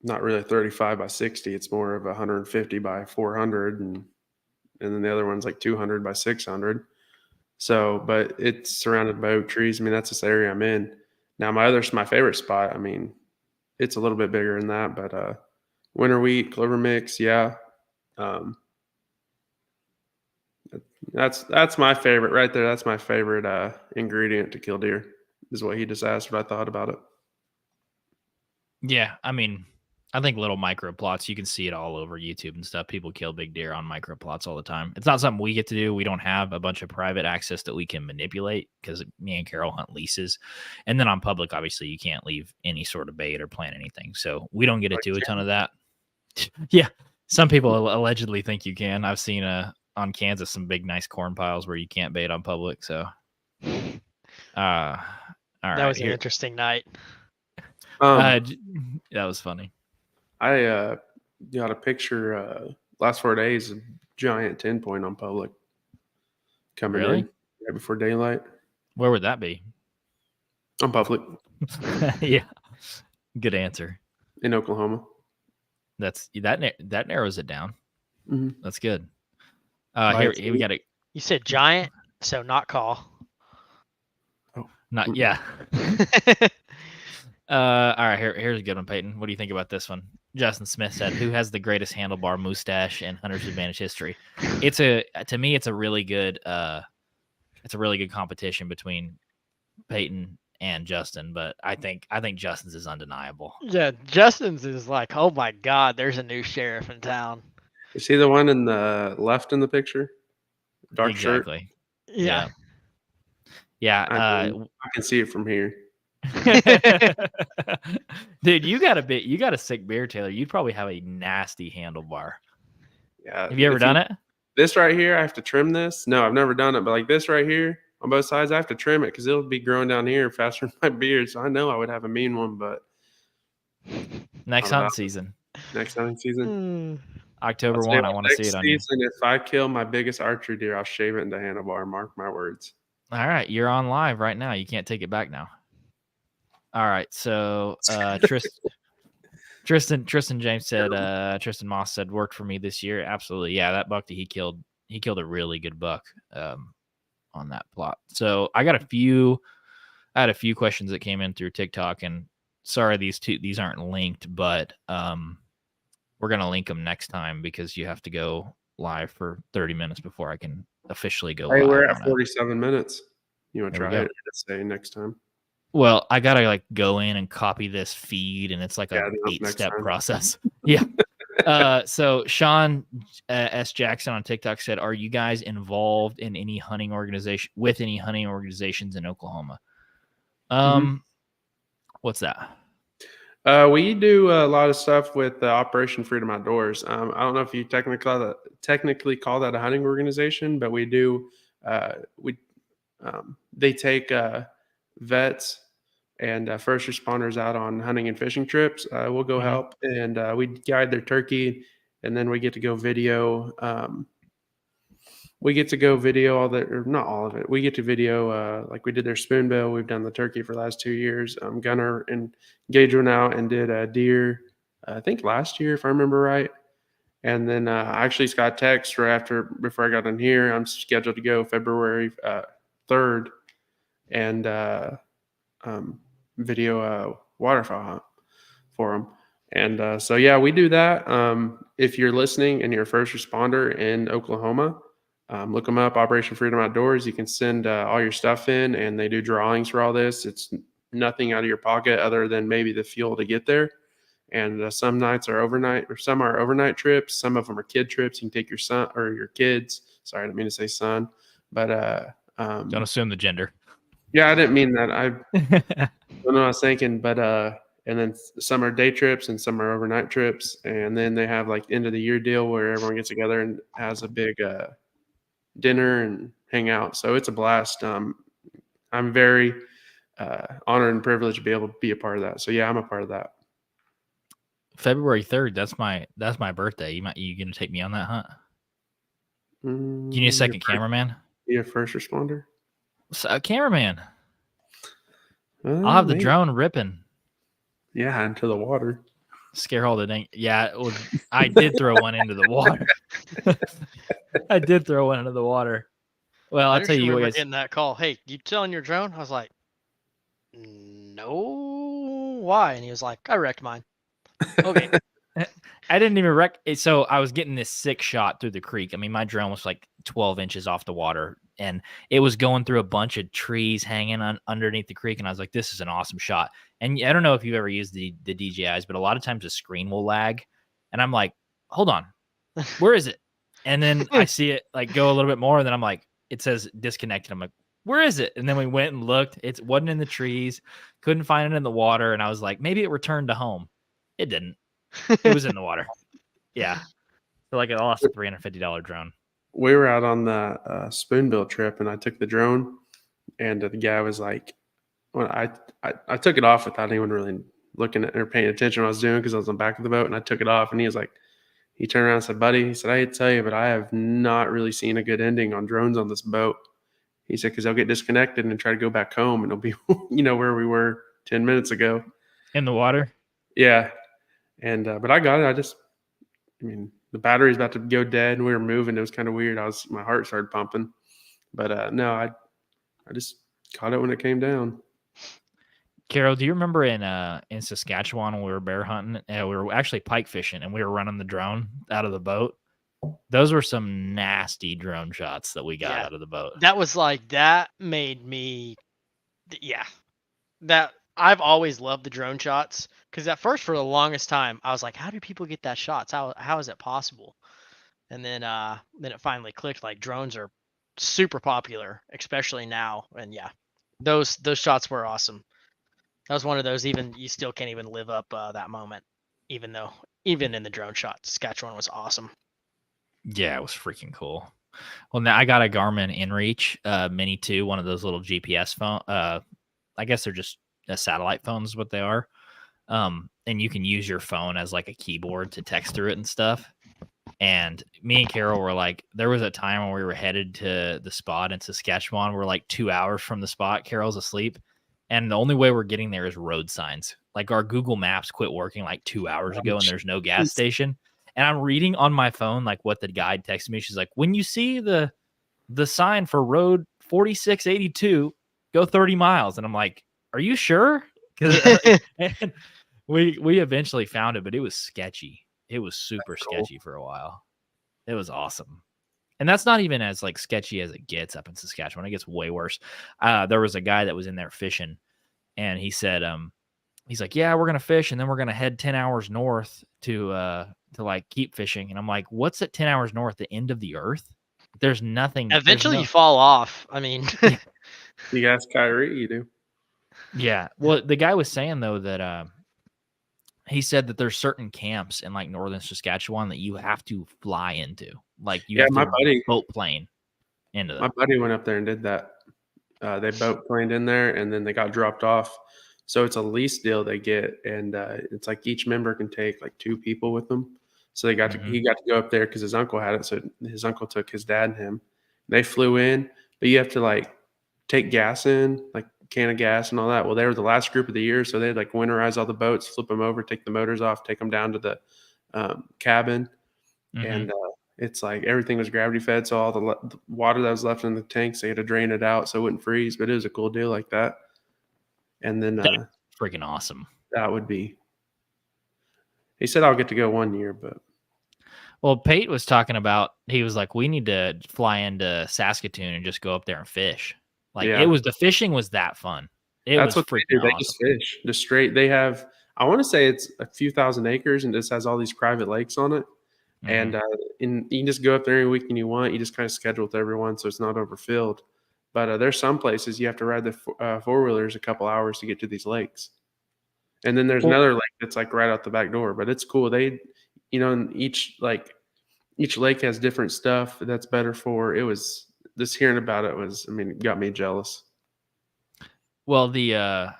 not really 35 by 60. It's more of 150 by 400, and then the other one's like 200 by 600. So, but it's surrounded by oak trees. I mean, that's this area I'm in. Now, my favorite spot, I mean, it's a little bit bigger than that, but winter wheat, clover mix, yeah. Um, that's my favorite right there. That's my favorite ingredient to kill deer, is what he just asked what I thought about it. Yeah, I mean, I think little micro plots, you can see it all over YouTube and stuff. People kill big deer on micro plots all the time. It's not something we get to do. We don't have a bunch of private access that we can manipulate because me and Carol hunt leases. And then on public, obviously, you can't leave any sort of bait or plant anything. So we don't get to do a ton of that. Yeah, some people allegedly think you can. I've seen on Kansas some big, nice corn piles where you can't bait on public. So, all That right, was an interesting night. that was funny. I got a picture last 4 days of giant 10 point on public coming Really? in right before daylight Where would that be? on public Yeah, good answer. in Oklahoma. That narrows it down. Mhm. That's good. Right. Here we got it. You said giant, so not call. Not yeah. All right. Here's a good one, Peyton. What do you think about this one? Justin Smith said, "Who has the greatest handlebar mustache in Hunter's Advantage history?" To me, it's a really good competition between Peyton and Justin, but I think Justin's is undeniable. Yeah, Justin's is like, oh my God, there's a new sheriff in town. You see the one in the left in the picture? Dark shirt. Exactly. Yeah. Yeah. I can see it from here. Dude, you got a sick beard, Taylor. You'd probably have a nasty handlebar. Yeah. Have you ever done it? This right here, I have to trim this. No, I've never done it, but like this right here on both sides, I have to trim it because it'll be growing down here faster than my beard. So I know I would have a mean one, but Next hunting season. Next hunting season. October 1, I want to see it on you. If I kill my biggest archery deer, I'll shave it into handlebar. Mark my words. All right, you're on live right now. You can't take it back now. All right, so Tristan James said, Tristan Moss said, worked for me this year. Absolutely, yeah. That buck that he killed a really good buck on that plot. So I had a few questions that came in through TikTok, and sorry these aren't linked, but we're gonna link them next time because you have to go live for 30 minutes before I can officially go live. We're at 47 minutes. You want to try it? Say next time. Well, I gotta like go in and copy this feed, and it's like a 8-step process. Yeah. So Sean S. Jackson on TikTok said, "Are you guys involved in any hunting organization in Oklahoma?" What's that? We do a lot of stuff with Operation Freedom Outdoors. I don't know if you technically call that a hunting organization, but we do. They take vets and first responders out on hunting and fishing trips. We'll go help, and we guide their turkey, and then we get to go video. We get to go video all that, or not all of it. We get to video like we did their spoonbill. We've done the turkey for the last 2 years. Gunner and Gage went out and did a deer, I think last year, if I remember right. And then I actually just got a text before I got in here. I'm scheduled to go February 3rd and video a waterfowl hunt for them. And so, yeah, we do that. If you're listening and you're a first responder in Oklahoma, look them up, Operation Freedom Outdoors. You can send all your stuff in, and they do drawings for all this. It's nothing out of your pocket other than maybe the fuel to get there. And some nights are overnight, or some are overnight trips. Some of them are kid trips. You can take your son or your kids. Sorry, I didn't mean to say son, but don't assume the gender. Yeah, I didn't mean that. I don't know what I was thinking, but and then some are day trips and some are overnight trips, and then they have like end of the year deal where everyone gets together and has a big dinner and hang out. So it's a blast. I'm very honored and privileged to be able to be a part of that. So yeah, I'm a part of that. February 3rd. That's my birthday. You gonna take me on that hunt? Do you need a second cameraman? You a first responder? Cameraman. I'll have the Maybe. drone ripping. Yeah, into the water. Scare all the dang. Yeah, well, I did throw one into the water. I did throw one into the water. Well, I'll I tell you what, remember guys. getting that call. Hey, you selling your drone? I was like, no. Why? And he was like, I wrecked mine. Okay. I didn't even wreck it. So I was getting this sick shot through the creek. I mean, my drone was like 12 inches off the water, and it was going through a bunch of trees hanging underneath the creek. And I was like, this is an awesome shot. And I don't know if you've ever used the DJIs, but a lot of times the screen will lag. And I'm like, hold on, where is it? And then I see it like go a little bit more. And then I'm like, it says disconnected. I'm like, where is it? And then we went and looked. It wasn't in the trees. Couldn't find it in the water. And I was like, maybe it returned to home. It didn't. It was in the water. Yeah. So like I lost a $350 drone. We were out on the spoonbill trip, and I took the drone, and the guy was like, well, I took it off without anyone really looking at or paying attention to what I was doing because I was on the back of the boat, and I took it off, and he was like, he turned around and said, buddy, he said, I hate to tell you, but I have not really seen a good ending on drones on this boat. He said, because they'll get disconnected and try to go back home, and it'll be, where we were 10 minutes ago. In the water? Yeah. And, but I got it. The battery's about to go dead, and we were moving. It was kind of weird. My heart started pumping, but no, I just caught it when it came down. Carol, do you remember in Saskatchewan when we were bear hunting? We were actually pike fishing, and we were running the drone out of the boat. Those were some nasty drone shots that we got out of the boat. That was like, that made me, that I've always loved the drone shots, because at first, for the longest time, I was like, how do people get that shots? How is it possible? And then it finally clicked. Like, drones are super popular, especially now. And yeah, those shots were awesome. That was one of those, even you still can't even live up that moment, even in the drone shot, Saskatchewan was awesome. Yeah, it was freaking cool. Well, now I got a Garmin InReach Mini 2, one of those little GPS phone. I guess they're just satellite phones, is what they are. And you can use your phone as like a keyboard to text through it and stuff. And me and Carol were like, there was a time when we were headed to the spot in Saskatchewan. We're like 2 hours from the spot. Carol's asleep. And the only way we're getting there is road signs. Like, our Google Maps quit working like 2 hours ago, and there's no gas station. And I'm reading on my phone like what the guide texted me. She's like, when you see the sign for road 4682, go 30 miles. And I'm like, are you sure? And we eventually found it, but it was sketchy. It was super sketchy for a while. It was awesome. And that's not even as like sketchy as it gets up in Saskatchewan. It gets way worse. There was a guy that was in there fishing, and he said, he's like, yeah, we're going to fish, and then we're going to head 10 hours north to like keep fishing. And I'm like, what's at 10 hours north? The end of the earth? There's nothing. Eventually you fall off. I mean, You guys, Kyrie, you do. Yeah. Well, the guy was saying though that he said that there's certain camps in like northern Saskatchewan that you have to fly into. Like, you have to boat plane into them. My buddy went up there and did that. They boat planed in there, and then they got dropped off. So it's a lease deal they get, and it's like each member can take like 2 people with them. So he got to go up there because his uncle had it. So his uncle took his dad and him. They flew in, but you have to like take gas in, like can of gas and all that. Well, they were the last group of the year, so they'd like winterize all the boats, flip them over, take the motors off, take them down to the cabin, and it's like everything was gravity fed. So all the water that was left in the tanks, they had to drain it out so it wouldn't freeze. But it was a cool deal like that. And then freaking awesome. That would be. He said I'll get to go 1 year, but. Well, Pate was talking about, he was like, we need to fly into Saskatoon and just go up there and fish. Like, the fishing was that fun. That's what freaking awesome. They just fish just straight. They have, I want to say it's a few thousand acres and just has all these private lakes on it. And you can just go up there any weekend you want. You just kind of schedule with everyone so it's not overfilled. But there's some places you have to ride the four-wheelers a couple hours to get to these lakes. And then there's another lake that's like right out the back door. But it's cool. They, each lake has different stuff that's better for. It was just hearing about it was, it got me jealous. Well, the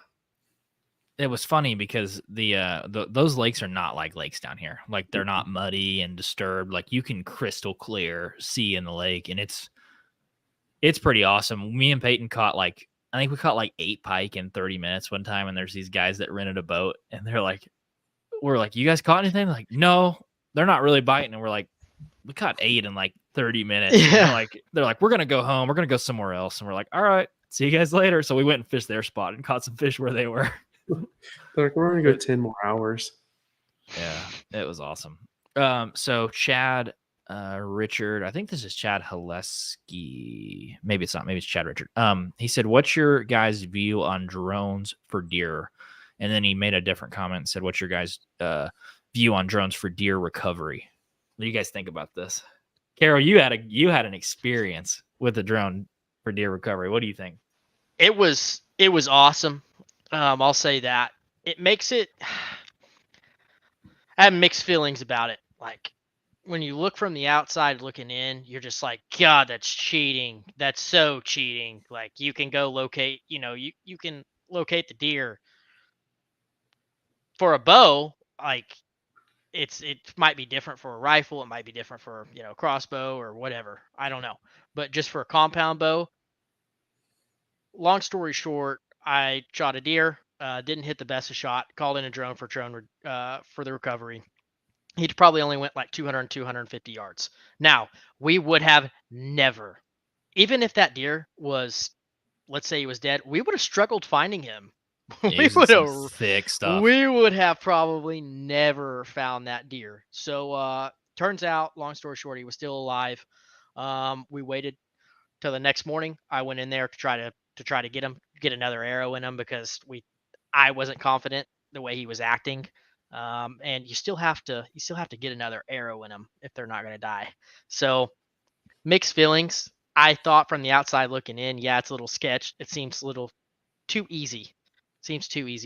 it was funny because those lakes are not like lakes down here. Like they're not muddy and disturbed. Like you can crystal clear see in the lake, and it's pretty awesome. Me and Peyton caught I think we caught 8 pike in 30 minutes one time, and there's these guys that rented a boat, and we're like, you guys caught anything? Like, no, they're not really biting, and we're like, we caught 8 in 30 minutes. Yeah. They're like, we're gonna go home. We're gonna go somewhere else, and we're like, all right, see you guys later. So we went and fished their spot and caught some fish where they were. They're like, we're gonna go 10 more hours. Yeah, it was awesome. So Chad, Richard, I think this is Chad Haleski. Maybe it's not. Maybe it's Chad Richard. He said, "What's your guys' view on drones for deer?" And then he made a different comment and said, "What's your guys' view on drones for deer recovery?" What do you guys think about this? Carol, you had an experience with a drone for deer recovery. What do you think? It was awesome. I'll say that. It makes it. I have mixed feelings about it. Like when you look from the outside looking in, you're just like, God, that's cheating. That's so cheating. Like you can go locate, you can locate the deer for a bow. Like it might be different for a rifle. It might be different for, crossbow or whatever. I don't know. But just for a compound bow, long story short, I shot a deer, didn't hit the best of shot, called in a drone for the recovery. He probably only went 200, 250 yards. Now, we would have never, even if that deer was, let's say he was dead, we would have struggled finding him. Yeah, thick stuff. We would have probably never found that deer. So turns out, long story short, he was still alive. We waited till the next morning. I went in there to try to get another arrow in him because I wasn't confident the way he was acting. And you still have to get another arrow in them if they're not going to die. So mixed feelings. I thought from the outside looking in, yeah, it's a little sketch. It seems a little too easy.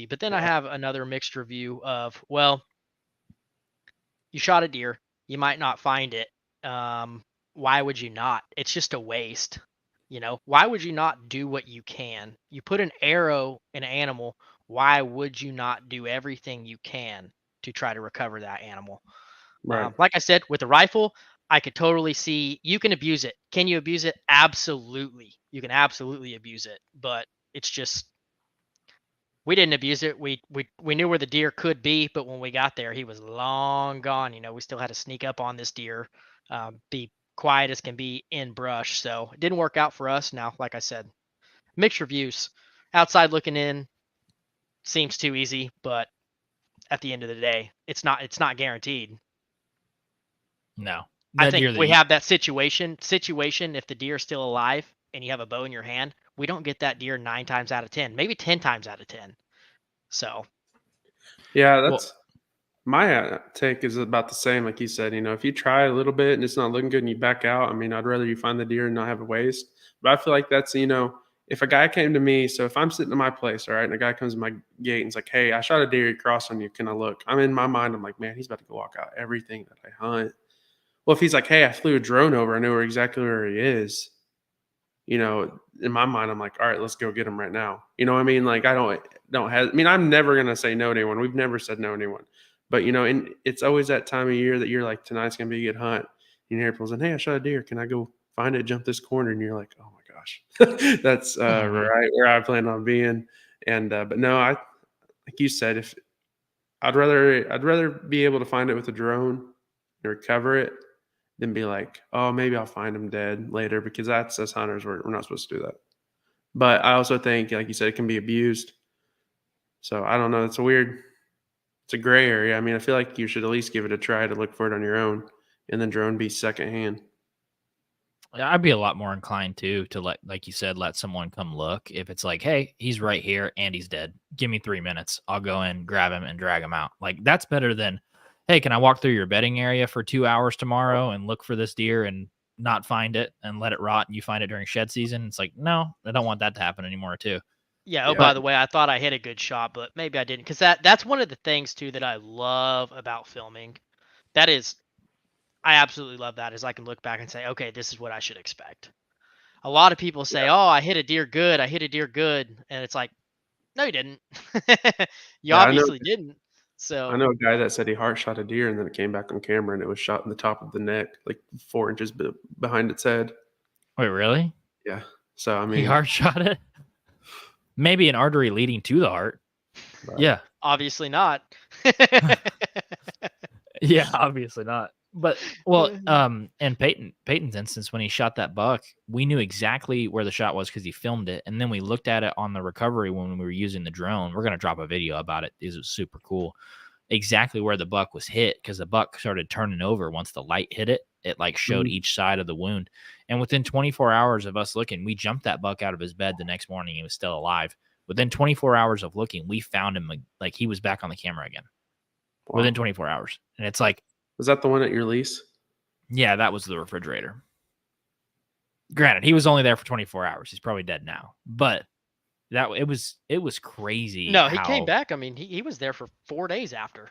But then I have another mixed review of, well, you shot a deer, you might not find it. Why would you not? It's just a waste. Why would you not do what you can? You put an arrow in an animal. Why would you not do everything you can to try to recover that animal? Right. Like I said, with a rifle, I could totally see you can abuse it. Can you abuse it? Absolutely. You can absolutely abuse it, but it's just we didn't abuse it. We knew where the deer could be, but when we got there, he was long gone. We still had to sneak up on this deer, be quiet as can be in brush. So it didn't work out for us. Now, like I said, mixed reviews. Outside looking in seems too easy, but at the end of the day, it's not guaranteed. No. I think we have that situation. If the deer is still alive and you have a bow in your hand, we don't get that deer 9 times out of 10, maybe 10 times out of 10. So, yeah, that's my take is about the same. Like you said, if you try a little bit and it's not looking good and you back out, I mean, I'd rather you find the deer and not have a waste. But I feel like that's, if a guy came to me, so if I'm sitting in my place, all right, and a guy comes to my gate and it's like, hey, I shot a deer across on you. Can I look? I'm in my mind. I'm like, man, he's about to go walk out everything that I hunt. Well, if he's like, hey, I flew a drone over, I know exactly where he is. In my mind, I'm like, all right, let's go get him right now. You know what I mean? Like, I don't have, I mean, I'm never going to say no to anyone. We've never said no to anyone. But, and it's always that time of year that you're like, tonight's going to be a good hunt. And your people's like, hey, I shot a deer. Can I go find it, jump this corner? And you're like, oh my gosh, that's right where I plan on being. And, but no, like you said, if I'd rather be able to find it with a drone and recover it than be like, oh, maybe I'll find him dead later, because that's, as hunters, we're not supposed to do that. But I also think, like you said, it can be abused. So I don't know. It's a gray area. I mean, I feel like you should at least give it a try to look for it on your own, and then drone be secondhand. I'd be a lot more inclined to like you said, let someone come look. If it's like, hey, he's right here and he's dead, give me 3 minutes. I'll go in, grab him, and drag him out. Like, that's better than, hey, can I walk through your bedding area for 2 hours tomorrow and look for this deer and not find it and let it rot and you find it during shed season? It's like, no, I don't want that to happen anymore too. Yeah. Oh, by the way, I thought I hit a good shot, but maybe I didn't. Because that's one of the things too that I love about filming. That is, I absolutely love that, is I can look back and say, okay, this is what I should expect. A lot of people say, oh, I hit a deer good. And it's like, No, you didn't. You Yeah, I know. obviously didn't. So I know a guy that said he heart shot a deer and then it came back on camera and it was shot in the top of the neck, like 4 inches behind its head. Wait, really? Yeah. So I He mean, heart shot it? Maybe an artery leading to the heart. but Yeah. obviously not. Yeah, obviously not. But in Peyton's instance, when he shot that buck, we knew exactly where the shot was because he filmed it, and then we looked at it on the recovery when we were using the drone. We're gonna drop a video about it. It was super cool. Exactly where the buck was hit because the buck started turning over once the light hit it. It like showed each side of the wound, and within 24 hours of us looking, we jumped that buck out of his bed the next morning. He was still alive. Within 24 hours of looking, we found him like he was back on the camera again. wow. Within 24 hours, and it's like. Was that the one at your lease? Yeah, that was the refrigerator. Granted, he was only there for 24 hours. He's probably dead now. But it was crazy. No, he came back. I mean, he was there for 4 days after.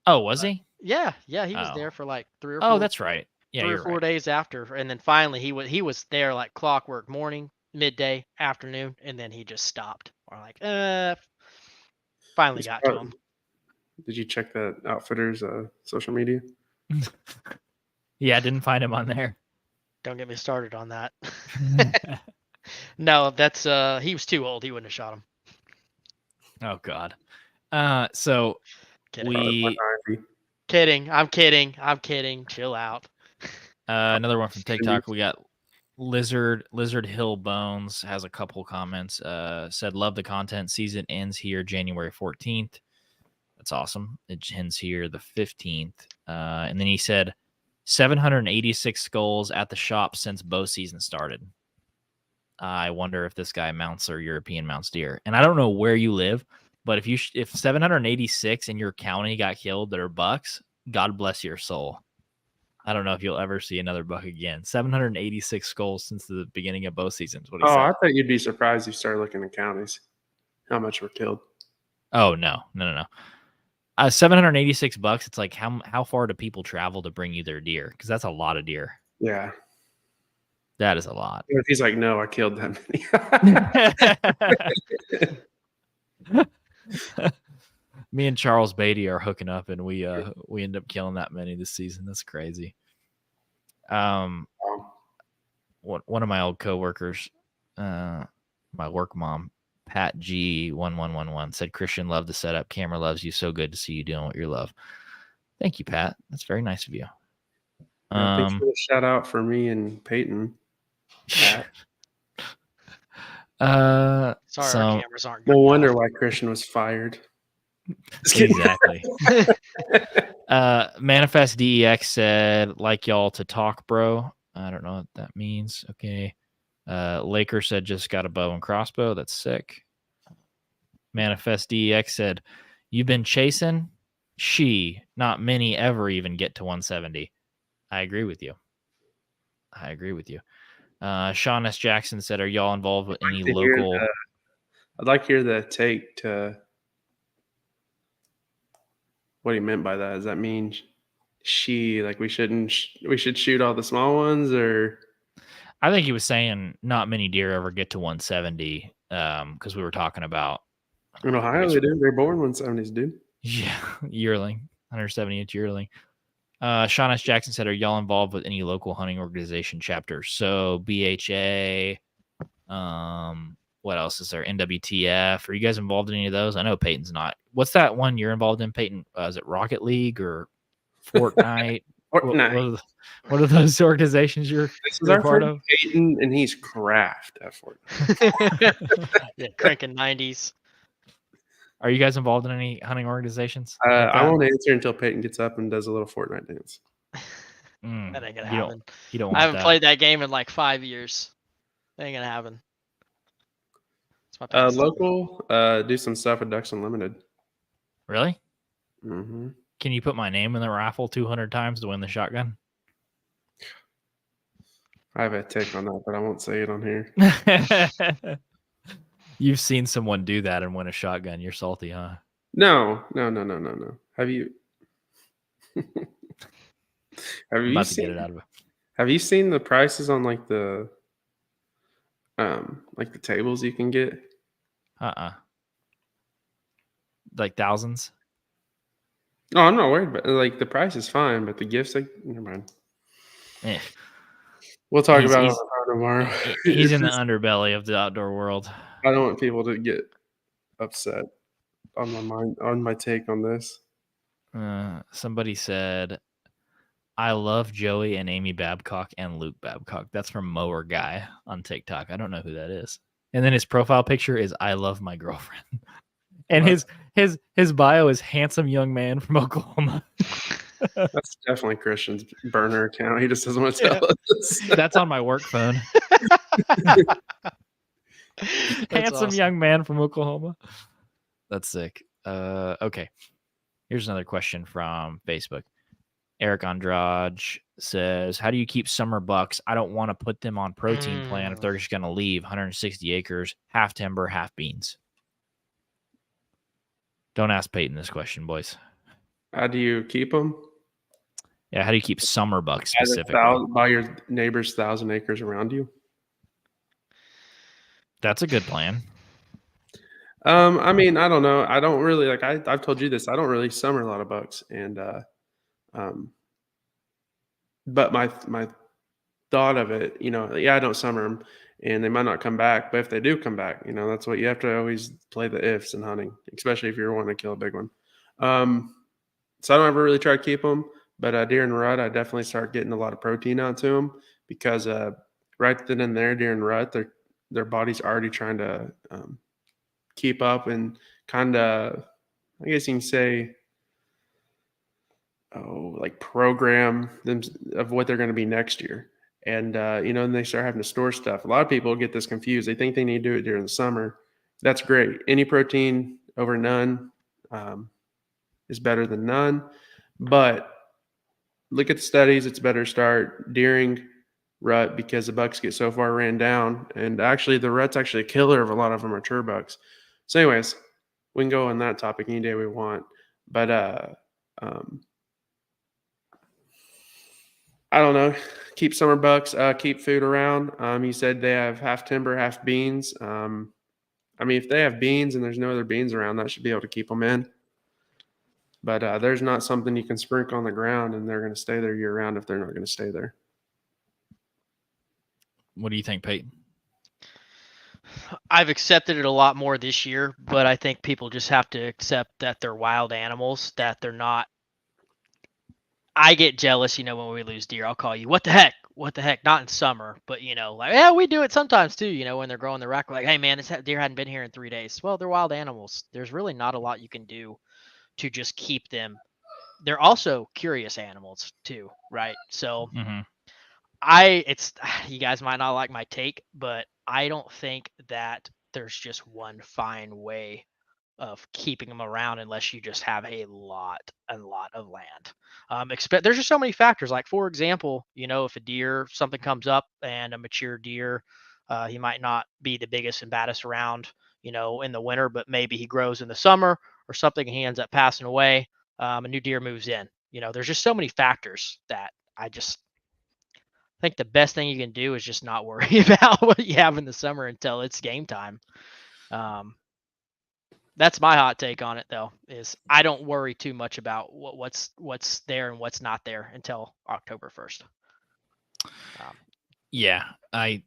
Oh, was he? Yeah, he was Oh. there for like 3 or 4. Oh, that's right. Yeah, 3 or you're 4 right. days after, and then finally he was there like clockwork, morning, midday, afternoon, and then he just stopped. We're like, finally He's got to probably- him. Did you check that outfitter's social media? Yeah, I didn't find him on there. Don't get me started on that. No, that's he was too old. He wouldn't have shot him. Oh God. So Kidding. we I'm kidding. Chill out. another one from TikTok. We got Lizard Hill Bones has a couple comments. Said love the content. Season ends here January 14th. That's awesome. It ends here the 15th. And then he said 786 skulls at the shop since bow season started. I wonder if this guy mounts or European mounts deer. And I don't know where you live, but if 786 in your county got killed that are bucks, God bless your soul. I don't know if you'll ever see another buck again. 786 skulls since the beginning of bow season is what he said. I thought you'd be surprised if you started looking at counties. How much were killed? Oh, no. 786 bucks. It's like how far do people travel to bring you their deer? Because that's a lot of deer. Yeah. That is a lot. If he's like, no, I killed that many. Me and Charles Beatty are hooking up, and we end up killing that many this season. That's crazy. One of my old coworkers, my work mom, Pat G1111 said, Christian, love the setup. Camera loves you. So good to see you doing what you love. Thank you, Pat. That's very nice of you. Thanks for the shout out for me and Peyton. Pat. Sorry, our cameras aren't good. No wonder why Christian was fired. Exactly. Manifest DEX said, like y'all to talk, bro. I don't know what that means. Okay. Laker said, just got a bow and crossbow. That's sick. Manifest DEX said, you've been chasing? Not many ever even get to 170. I agree with you. Sean S. Jackson said, are y'all involved with any local? I'd like to hear the take to what he meant by that. Does that mean like we should shoot all the small ones, or? I think he was saying not many deer ever get to 170 because we were talking about. In Ohio, they do. They're born 170s, dude. Yeah, yearling, 170-inch yearling. Sean S. Jackson said, are y'all involved with any local hunting organization chapters? So BHA, what else is there? NWTF. Are you guys involved in any of those? I know Peyton's not. What's that one you're involved in, Peyton? Is it Rocket League or Fortnite? Fortnite. What are those organizations you're our part of? Peyton, and he's craft at Fortnite. Yeah, cranking 90s. Are you guys involved in any hunting organizations? I won't answer until Peyton gets up and does a little Fortnite dance. That ain't gonna happen. You don't want I haven't played that game in like 5 years. That ain't gonna happen. It's my pastime. Local, do some stuff with Ducks Unlimited. Really? Mm-hmm. Can you put my name in the raffle 200 times to win the shotgun? I have a take on that, but I won't say it on here. You've seen someone do that and win a shotgun. You're salty, huh? No. Have you? Have you seen the prices on like the tables you can get? like thousands? No, I'm not worried about like the price is fine, but the gifts, like, never mind. Eh. We'll talk He's- about it he's- on the phone tomorrow. He's It's in the just- underbelly of the outdoor world. I don't want people to get upset on my take on this. Somebody said, I love Joey and Amy Babcock and Luke Babcock. That's from Mower Guy on TikTok. I don't know who that is. And then his profile picture is I love my girlfriend. And What? his bio is handsome young man from Oklahoma. That's definitely Christian's burner account. He just doesn't want to tell us. That's on my work phone. Handsome awesome. young man from Oklahoma. That's sick. Okay. Here's another question from Facebook. Eric Andrade says, how do you keep summer bucks? I don't want to put them on protein plan if they're just going to leave 160 acres, half timber, half beans. Don't ask Peyton this question, boys. How do you keep them? Yeah, how do you keep summer bucks specifically? By your neighbor's 1,000 acres around you. That's a good plan. I mean, I don't know. I don't really like. I've told you this. I don't really summer a lot of bucks, and but my thought of it, I don't summer them, and they might not come back. But if they do come back, that's what you have to always play the ifs in hunting, especially if you're wanting to kill a big one. So I don't ever really try to keep them, but deer and rut, I definitely start getting a lot of protein out to them because right then and there, deer and rut, their body's already trying to keep up and kind of, I guess you can say, like program them of what they're going to be next year. And, and they start having to store stuff. A lot of people get this confused. They think they need to do it during the summer. That's great. Any protein over none is better than none. But look at the studies. It's better to start during rut because the bucks get so far ran down. And actually, the rut's actually a killer of a lot of them mature bucks. So anyways, we can go on that topic any day we want. But I don't know. Keep summer bucks, keep food around. You said they have half timber, half beans. I mean, if they have beans and there's no other beans around, that should be able to keep them in. But there's not something you can sprinkle on the ground and they're going to stay there year round if they're not going to stay there. What do you think, Peyton? I've accepted it a lot more this year, but I think people just have to accept that they're wild animals, that they're not. I get jealous, when we lose deer. I'll call you, what the heck? What the heck? Not in summer, but like, yeah, we do it sometimes too. When they're growing the rack, we're like, hey man, this deer hadn't been here in 3 days. Well, they're wild animals. There's really not a lot you can do to just keep them. They're also curious animals too, right? So you guys might not like my take, but I don't think that there's just one fine way of keeping them around unless you just have a lot of land. There's just so many factors. Like, for example, if a deer, something comes up and a mature deer, he might not be the biggest and baddest around, in the winter, but maybe he grows in the summer or something and he ends up passing away. A new deer moves in. There's just so many factors that I think the best thing you can do is just not worry about what you have in the summer until it's game time. That's my hot take on it, though, is I don't worry too much about what's there and what's not there until October 1st. Yeah, I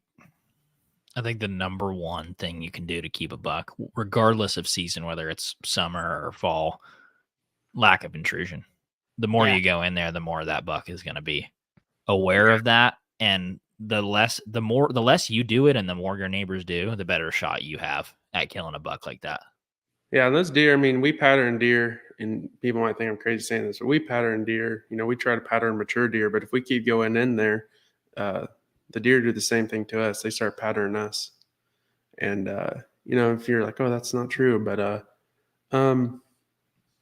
think the number one thing you can do to keep a buck, regardless of season, whether it's summer or fall, lack of intrusion. The more you go in there, the more that buck is going to be aware of that, and the less you do it, and the more your neighbors do, the better shot you have at killing a buck like that. Yeah, and those deer, I mean, we pattern deer, and people might think I'm crazy saying this, but we pattern deer. We try to pattern mature deer, but if we keep going in there, the deer do the same thing to us. They start patterning us. And, if you're like, oh, that's not true, but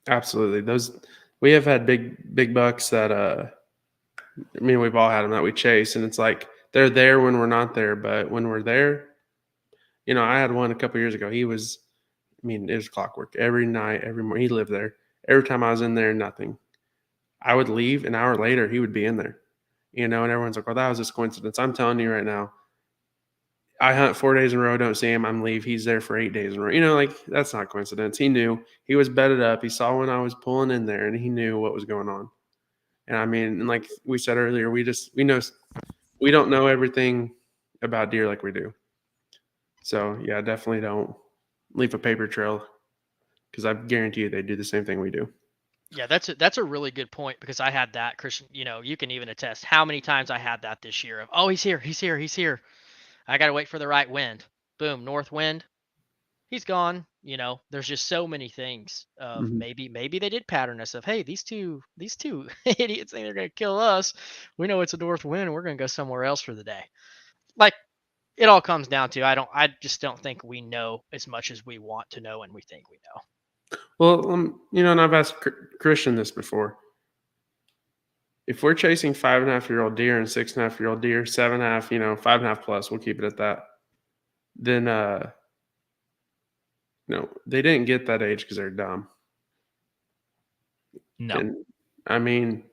absolutely. We have had big bucks that, we've all had them that we chase, and it's like they're there when we're not there, but when we're there, I had one a couple years ago. He was, it was clockwork every night, every morning. He lived there. Every time I was in there, nothing. I would leave an hour later, he would be in there, and everyone's like, well, that was just coincidence. I'm telling you right now, I hunt 4 days in a row, don't see him, I'm leave. He's there for 8 days in a row. You know, like that's not coincidence. He knew he was bedded up. He saw when I was pulling in there, and he knew what was going on. And I mean, and like we said earlier, we don't know everything about deer like we do. So yeah, definitely don't leave a paper trail because I guarantee you they do the same thing we do. Yeah, that's a really good point because I had that, Christian. You know, you can even attest how many times I had that this year of, oh, he's here, he's here, he's here. I got to wait for the right wind. Boom, north wind. He's gone. You know, there's just so many things of Mhm. maybe they did pattern us of, hey, these two idiots think they're gonna kill us. We know it's a north wind and we're gonna go somewhere else for the day. Like it all comes down to I just don't think we know as much as we want to know and we think we know. Well, you know, and I've asked Christian this before. If we're chasing 5.5-year-old deer and 6.5-year-old deer, 7.5, 5.5 plus, we'll keep it at that. Then, they didn't get that age because they're dumb. No. And I mean,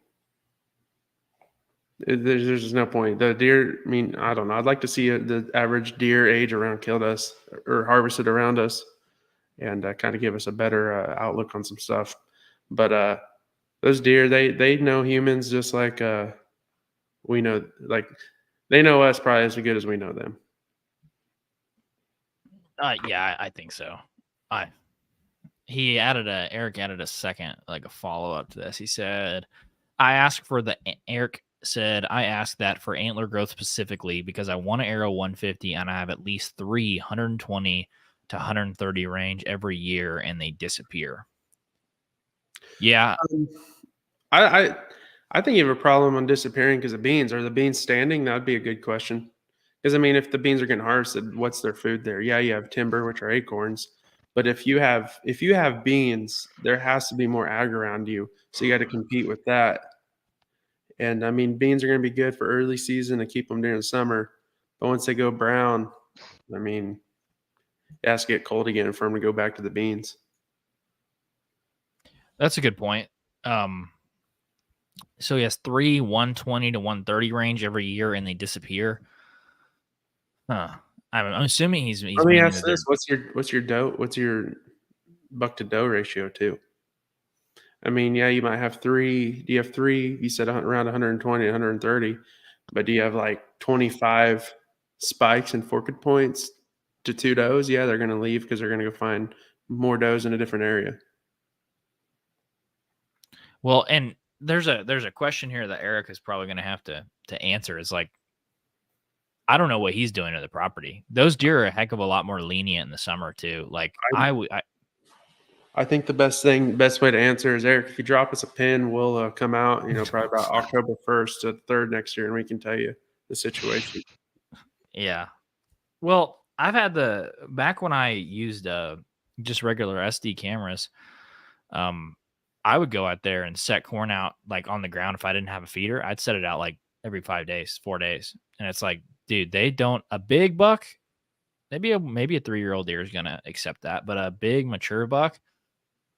there's no point. The deer, I mean, I don't know. I'd like to see the average deer age around killed us or harvested around us and kind of give us a better outlook on some stuff. But those deer, they know humans just like we know, like they know us probably as good as we know them. Yeah, I think so. Eric added a second, like a follow up to this. He said, Eric said, I asked that for antler growth specifically because I want to arrow 150 and I have at least 120 to 130 range every year and they disappear. Yeah. I think you have a problem on disappearing because of beans. Are the beans standing? That would be a good question. Because I mean, if the beans are getting harvested, what's their food there? Yeah, you have timber, which are acorns. But if you have beans, there has to be more ag around you. So you got to compete with that. And I mean, beans are going to be good for early season to keep them during summer. But once they go brown, I mean, it has to get cold again for them to go back to the beans. That's a good point. So he has 120 to 130 range every year and they disappear. Huh. I'm assuming he's Let me meaning ask that they're this: what's your buck to doe ratio too? I mean, yeah, you might have 3. Do you have 3? You said around 120, 130, but do you have like 25 spikes and forked points to 2 does? Yeah, they're going to leave because they're going to go find more does in a different area. Well, and there's a question here that Eric is probably going to have to answer. Is like, I don't know what he's doing to the property. Those deer are a heck of a lot more lenient in the summer too. Like I think the best way to answer is, Eric, if you drop us a pin, we'll come out, probably about October 1st to 3rd next year, and we can tell you the situation. Yeah. Well, I've had back when I used just regular SD cameras, I would go out there and set corn out like on the ground. If I didn't have a feeder, I'd set it out like every 5 days, 4 days. And it's like, dude, a big buck, maybe a 3-year-old deer is going to accept that, but a big mature buck,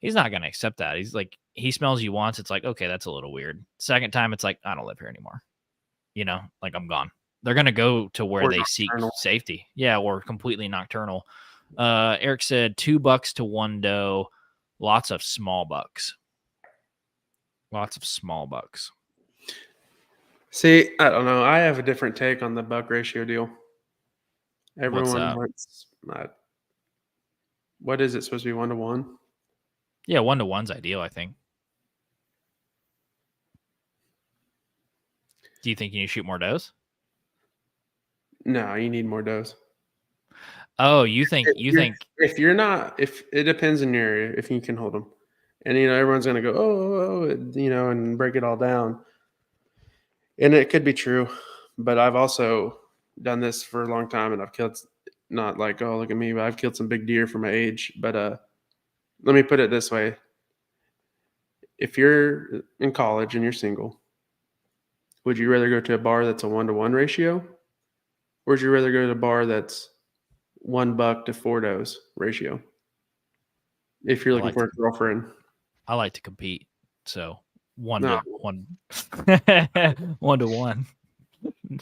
he's not going to accept that. He's like, he smells you once. It's like, okay, that's a little weird. Second time, it's like, I don't live here anymore. Like I'm gone. They're going to go to where they seek safety. Yeah. Or completely nocturnal. Eric said 2 bucks to 1 doe, lots of small bucks. See, I don't know. I have a different take on the buck ratio deal. Everyone wants what is it supposed to be 1 to 1? Yeah, 1 to 1's ideal, I think. Do you think you need to shoot more does? No, you need more does. Oh, you think if it depends on your area, if you can hold them. And everyone's gonna go, and break it all down. And it could be true, but I've also done this for a long time, and I've killed, not like, oh, look at me, but I've killed some big deer for my age. But let me put it this way: if you're in college and you're single, would you rather go to a bar that's a 1 to 1 ratio, or would you rather go to a bar that's 1 buck to 4 does ratio? If you're looking for a girlfriend, I like to compete, so 1 No. to 1, 1 to 1. No,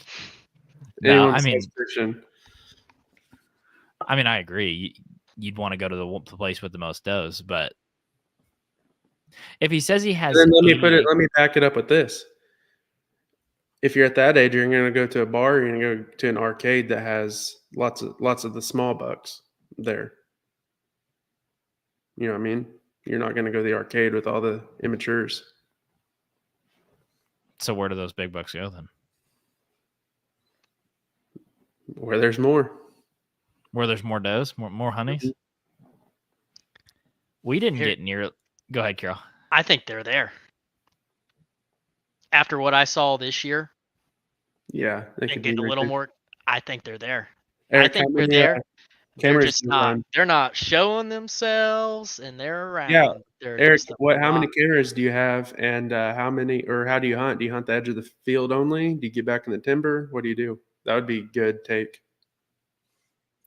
Anyone I mean, says Christian. I mean, I agree. You'd want to go to the place with the most does, but if he says he has, And then 80 let me back it up with this. If you're at that age, you're going to go to a bar, you're going to go to an arcade that has lots of the small bucks there. You know what I mean? You're not going to go to the arcade with all the immatures. So where do those big bucks go then? Where there's more. Where there's more does, more honeys. Mm-hmm. We didn't get near. Go ahead, Carol. I think they're there. After what I saw this year, Yeah, they and could get be a little too. more. I think they're there. Eric, I think how they're many, there. They're cameras just do you not. run? They're not showing themselves, and they're around. Yeah, They're Eric, just a how many lot. cameras do you have, and how do you hunt? Do you hunt the edge of the field only? Do you get back in the timber? What do you do? That would be good take.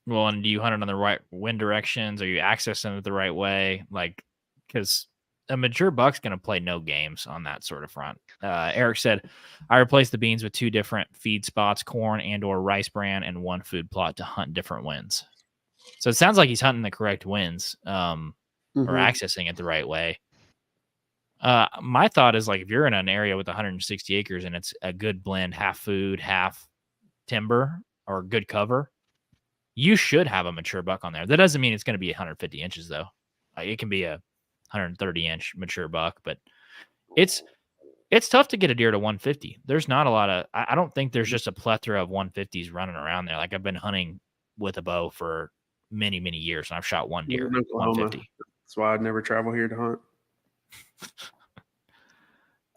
Well, and do you hunt it on the right wind directions? Are you accessing it the right way? Like, because a mature buck's going to play no games on that sort of front. Eric said, I replaced the beans with 2 different feed spots, corn and or rice bran, and 1 food plot to hunt different winds. So it sounds like he's hunting the correct winds or accessing it the right way. My thought is, like, if you're in an area with 160 acres and it's a good blend, half food, half timber, or good cover, you should have a mature buck on there. That doesn't mean it's going to be 150 inches, though. It can be a 130-inch mature buck, but it's tough to get a deer to 150. There's not a lot of. I don't think there's just a plethora of 150s running around there. Like, I've been hunting with a bow for many, many years, and I've shot one deer In Oklahoma. 150. That's why I'd never travel here to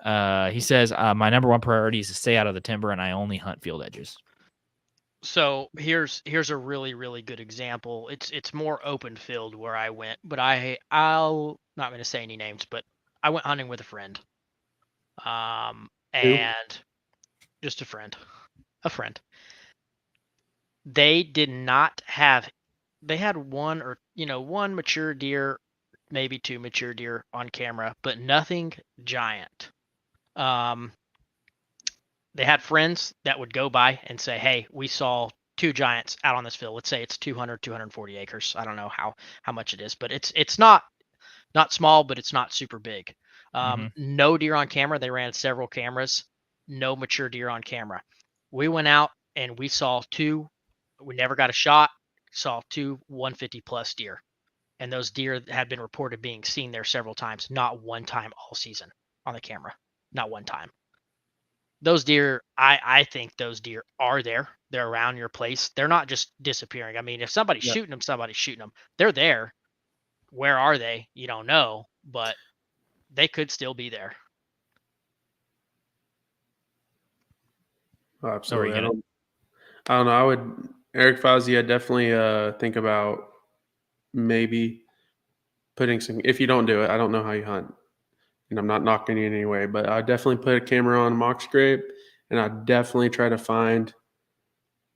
hunt. He says, my number one priority is to stay out of the timber, and I only hunt field edges. So here's a really, really good example. It's more open field where I went, but I'll not going to say any names, but I went hunting with a friend. And just a friend. They did not have. They had one mature deer, maybe 2 mature deer on camera, but nothing giant. They had friends that would go by and say, hey, we saw 2 giants out on this field. Let's say it's 240 acres. I don't know how much it is, but it's not small, but it's not super big. No deer on camera. They ran several cameras. No mature deer on camera. We went out and we saw 2. We never got a shot. Saw 2 150 plus deer. And those deer had been reported being seen there several times. Not one time all season on the camera. Not one time. Those deer, I think those deer are there. They're around your place. They're not just disappearing. I mean, if somebody's shooting them, somebody's shooting them. They're there. Where are they? You don't know, but they could still be there. Oh, absolutely. I don't know. Eric Fauzi, I'd definitely think about maybe putting some. If you don't do it, I don't know how you hunt. And I'm not knocking you in any way, but I definitely put a camera on a mock scrape, and I definitely try to find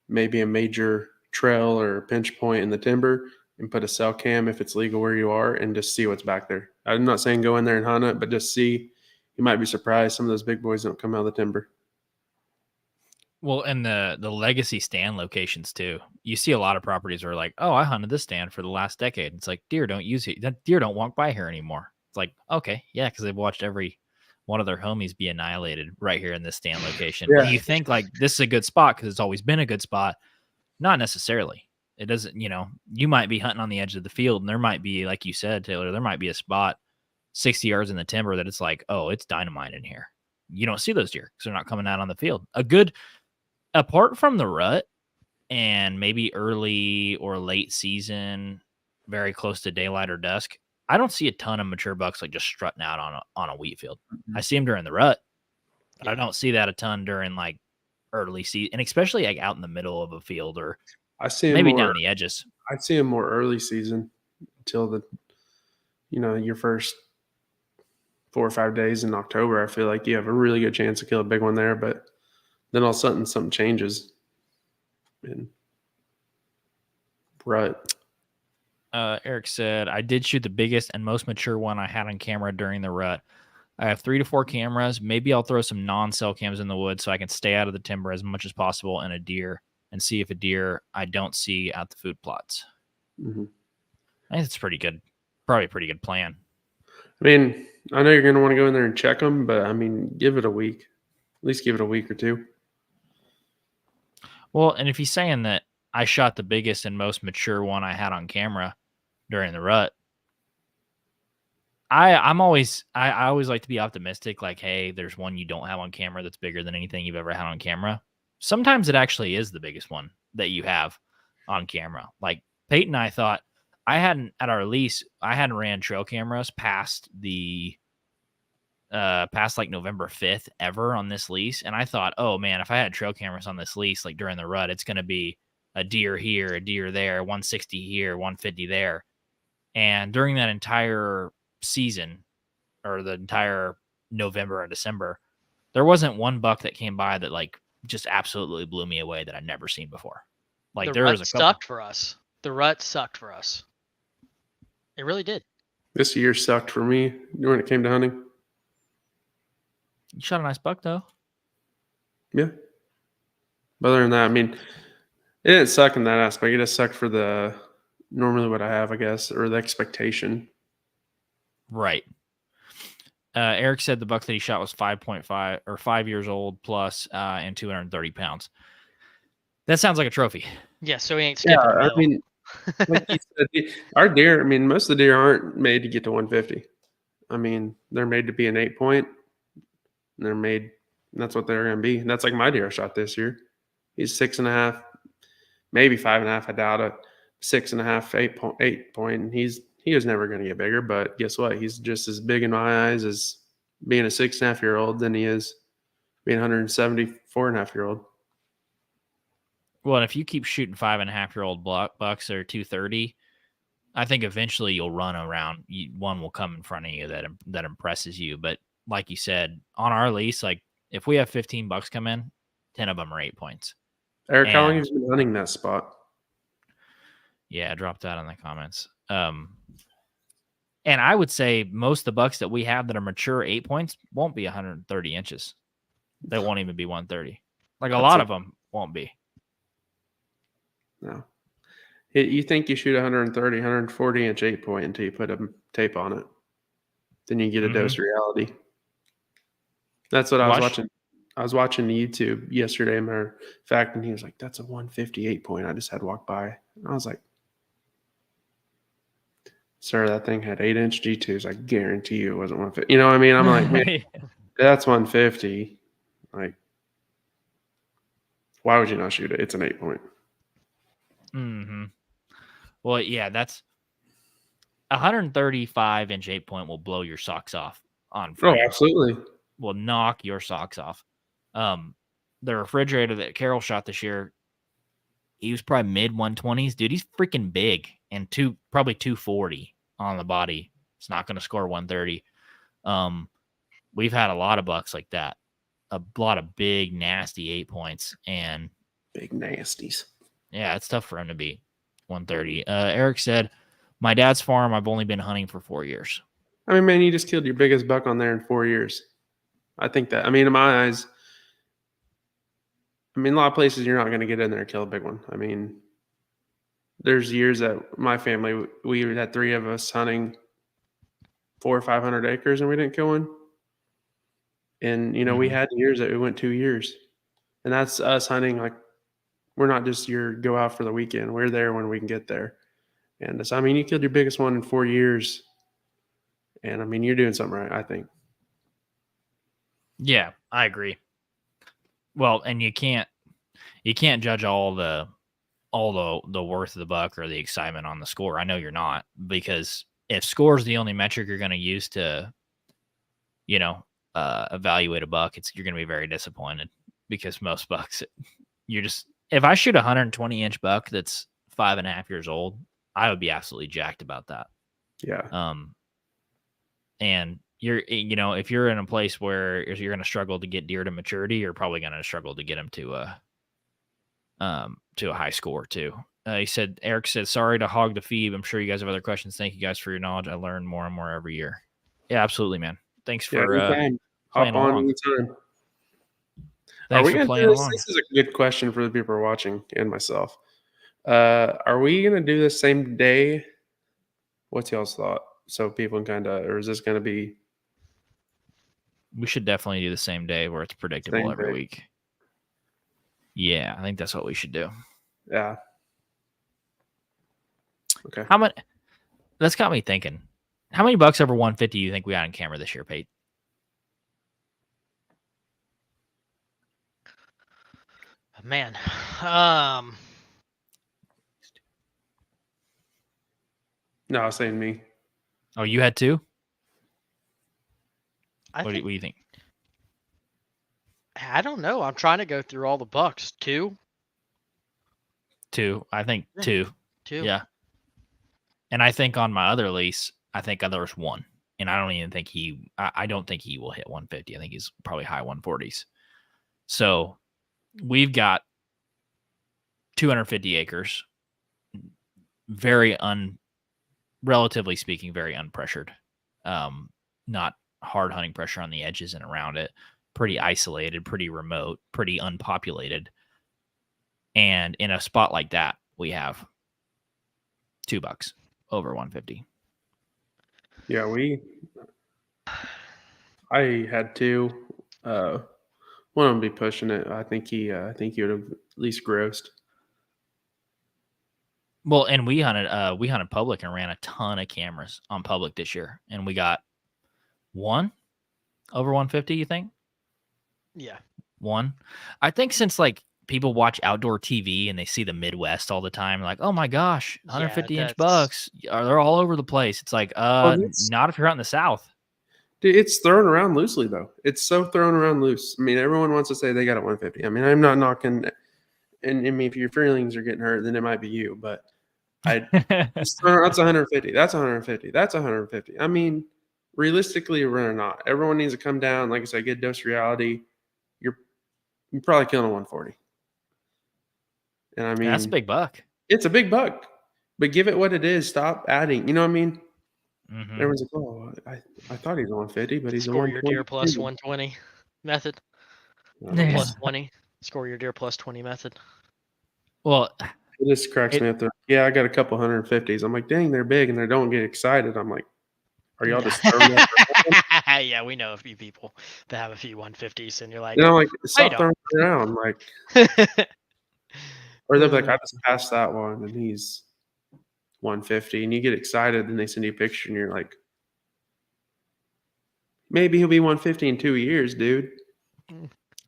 maybe a major trail or a pinch point in the timber and put a cell cam if it's legal where you are and just see what's back there. I'm not saying go in there and hunt it, but just see. You might be surprised some of those big boys don't come out of the timber. Well, and the legacy stand locations too. You see a lot of properties where like, oh, I hunted this stand for the last decade. It's like deer don't use it. Deer don't walk by here anymore. It's like, okay, yeah, because they've watched every one of their homies be annihilated right here in this stand location. Yeah. And you think like this is a good spot because it's always been a good spot. Not necessarily. It doesn't, you might be hunting on the edge of the field and there might be, like you said, Taylor, there might be a spot 60 yards in the timber that it's like, oh, it's dynamite in here. You don't see those deer because they're not coming out on the field. Apart from the rut and maybe early or late season, very close to daylight or dusk, I don't see a ton of mature bucks like just strutting out on a wheat field. I see them during the rut, but I don't see that a ton during like early season, and especially like out in the middle of a field or I see maybe down the edges. I see them more early season until your first 4 or 5 days in October. I feel like you have a really good chance to kill a big one there, but then all of a sudden something changes. And rut. Eric said, I did shoot the biggest and most mature one I had on camera during the rut. I have 3 to 4 cameras. Maybe I'll throw some non-cell cams in the woods so I can stay out of the timber as much as possible and see if a deer I don't see at the food plots. Mhm. I think it's pretty good. Probably a pretty good plan. I mean, I know you're going to want to go in there and check them, but I mean, give it a week. At least give it a week or two. Well, and if he's saying that I shot the biggest and most mature one I had on camera during the rut, I always like to be optimistic. Like, hey, there's one you don't have on camera that's bigger than anything you've ever had on camera. Sometimes it actually is the biggest one that you have on camera. Like Peyton and I thought I hadn't ran trail cameras past like November 5th ever on this lease. And I thought, oh man, if I had trail cameras on this lease, like during the rut, it's going to be a deer here, a deer there, 160 here, 150 there. And during that entire season, or the entire November and December, there wasn't one buck that came by that like just absolutely blew me away that I'd never seen before. Like The there rut was a couple. sucked for us. The rut sucked for us. It really did. This year sucked for me when it came to hunting. You shot a nice buck though. Yeah. But other than that, I mean, it didn't suck in that aspect. It just sucked for the normally what I have, I guess, or the expectation. Right. Eric said the buck that he shot was 5.5 or 5 years old plus and 230 pounds. That sounds like a trophy. Yeah, so he ain't skipping Yeah, a I meal. mean, like you said, our deer, I mean, most of the deer aren't made to get to 150. I mean, they're made to be an 8-point. They're made, that's what they're going to be. And that's like my deer I shot this year. He's 6.5, maybe 5.5. I doubt it. 6.5, 8 point. And he was never going to get bigger. But guess what? He's just as big in my eyes as being a 6.5-year-old than he is being 174.5-year-old. Well, and if you keep shooting 5.5-year-old bucks or 230, I think eventually you'll run around. One will come in front of you that impresses you. But like you said, on our lease, like if we have 15 bucks come in, 10 of them are 8 points. Eric, how long have you been hunting that spot? Yeah, drop that in the comments. And I would say most of the bucks that we have that are mature 8 points won't be 130 inches. They won't even be 130. Like a lot of them won't be. No. You think you shoot 130, 140-inch 8-point until you put a tape on it. Then you get a dose of reality. That's what I was watching. I was watching YouTube yesterday, matter of fact, and he was like, that's a 158 point. I just had walked by. And I was like, sir, that thing had 8-inch G2s. I guarantee you it wasn't 150. You know what I mean? I'm like, man, that's 150. Like, why would you not shoot it? It's an 8-point. Mm-hmm. Well, yeah, that's 135-inch 8-point will blow your socks off on frame. Oh, absolutely. Will knock your socks off. The refrigerator that Carroll shot this year, he was probably mid 120s. Dude, he's freaking big and probably 240 on the body. It's not going to score 130. We've had a lot of bucks like that. A lot of big, nasty 8 points and big nasties. Yeah, it's tough for him to beat 130. Eric said, my dad's farm, I've only been hunting for 4 years. I mean, man, you just killed your biggest buck on there in 4 years. I think that, I mean, in my eyes, I mean, a lot of places you're not going to get in there and kill a big one. I mean, there's years that my family, we had 3 of us hunting 400 or 500 acres and we didn't kill one. And, you know, we had years that we went 2 years. And that's us hunting. Like, we're not just your go out for the weekend. We're there when we can get there. And so, I mean, you killed your biggest one in 4 years. And, I mean, you're doing something right, I think. Yeah, I agree. Well, and you can't judge all the worth of the buck or the excitement on the score. I know you're not, because if score is the only metric you're going to use to, you know, evaluate a buck, you're going to be very disappointed, because most bucks, if I shoot a 120-inch buck that's 5.5 years old, I would be absolutely jacked about that. Yeah. And if you're in a place where you're going to struggle to get deer to maturity, you're probably going to struggle to get them to a high score too. Eric said, sorry to hog the feed. I'm sure you guys have other questions. Thank you guys for your knowledge. I learn more and more every year. Yeah, absolutely, man. Thanks for playing along. Anytime. Thanks for playing along. This is a good question for the people who are watching and myself. Are we gonna do the same day? What's y'all's thought? So people can kind of, or is this gonna be We should definitely do the same day where it's predictable same every day? week. Yeah, I think that's what we should do. Yeah. Okay. How much? That's got me thinking. How many bucks over 150 do you think we got on camera this year, Pete? Man, No, I was saying me. Oh, you had two? I What think do you think? I don't know. I'm trying to go through all the bucks. Two. Two. I think Yeah. two. Two. Yeah. And I think on my other lease, I think there's one. And I don't even think I don't think he will hit 150. I think he's probably high 140s. So we've got 250 acres, relatively speaking, very unpressured. Not hard hunting pressure on the edges and around it. Pretty isolated, pretty remote, pretty unpopulated. And in a spot like that, we have $2 over 150. Yeah, I had two. One of them be pushing it. I think he would have at least grossed. Well, and we hunted public and ran a ton of cameras on public this year, and we got one over 150. You think? Yeah. One. I think since like people watch outdoor TV and they see the Midwest all the time, like, oh my gosh, 150-inch bucks, they're all over the place. It's like, not if you're out in the South. Dude, it's thrown around loosely though. It's so thrown around loose. I mean, everyone wants to say they got a 150. I mean, I'm not knocking. And I mean, if your feelings are getting hurt, then it might be you. But that's 150. That's 150. That's 150. I mean, realistically, we're not. Everyone needs to come down. Like I said, get dose reality. You're probably killing a 140. And I mean, that's a big buck. It's a big buck, but give it what it is. Stop adding. You know what I mean? Mm-hmm. Everyone's like, "Oh, I thought he was 150, but he's score your deer plus 120 method. Plus 20. Score your deer plus 20 method. Well, it just cracks me up there. Yeah, I got a couple 150s. I'm like, dang, they're big, and they don't get excited. I'm like, are y'all just throwing that? Yeah, we know a few people that have a few 150s, and you're like, you know, like stop throwing it around, like, or they're like, I just passed that one, and he's 150, and you get excited, and they send you a picture, and you're like, maybe he'll be 150 in 2 years, dude.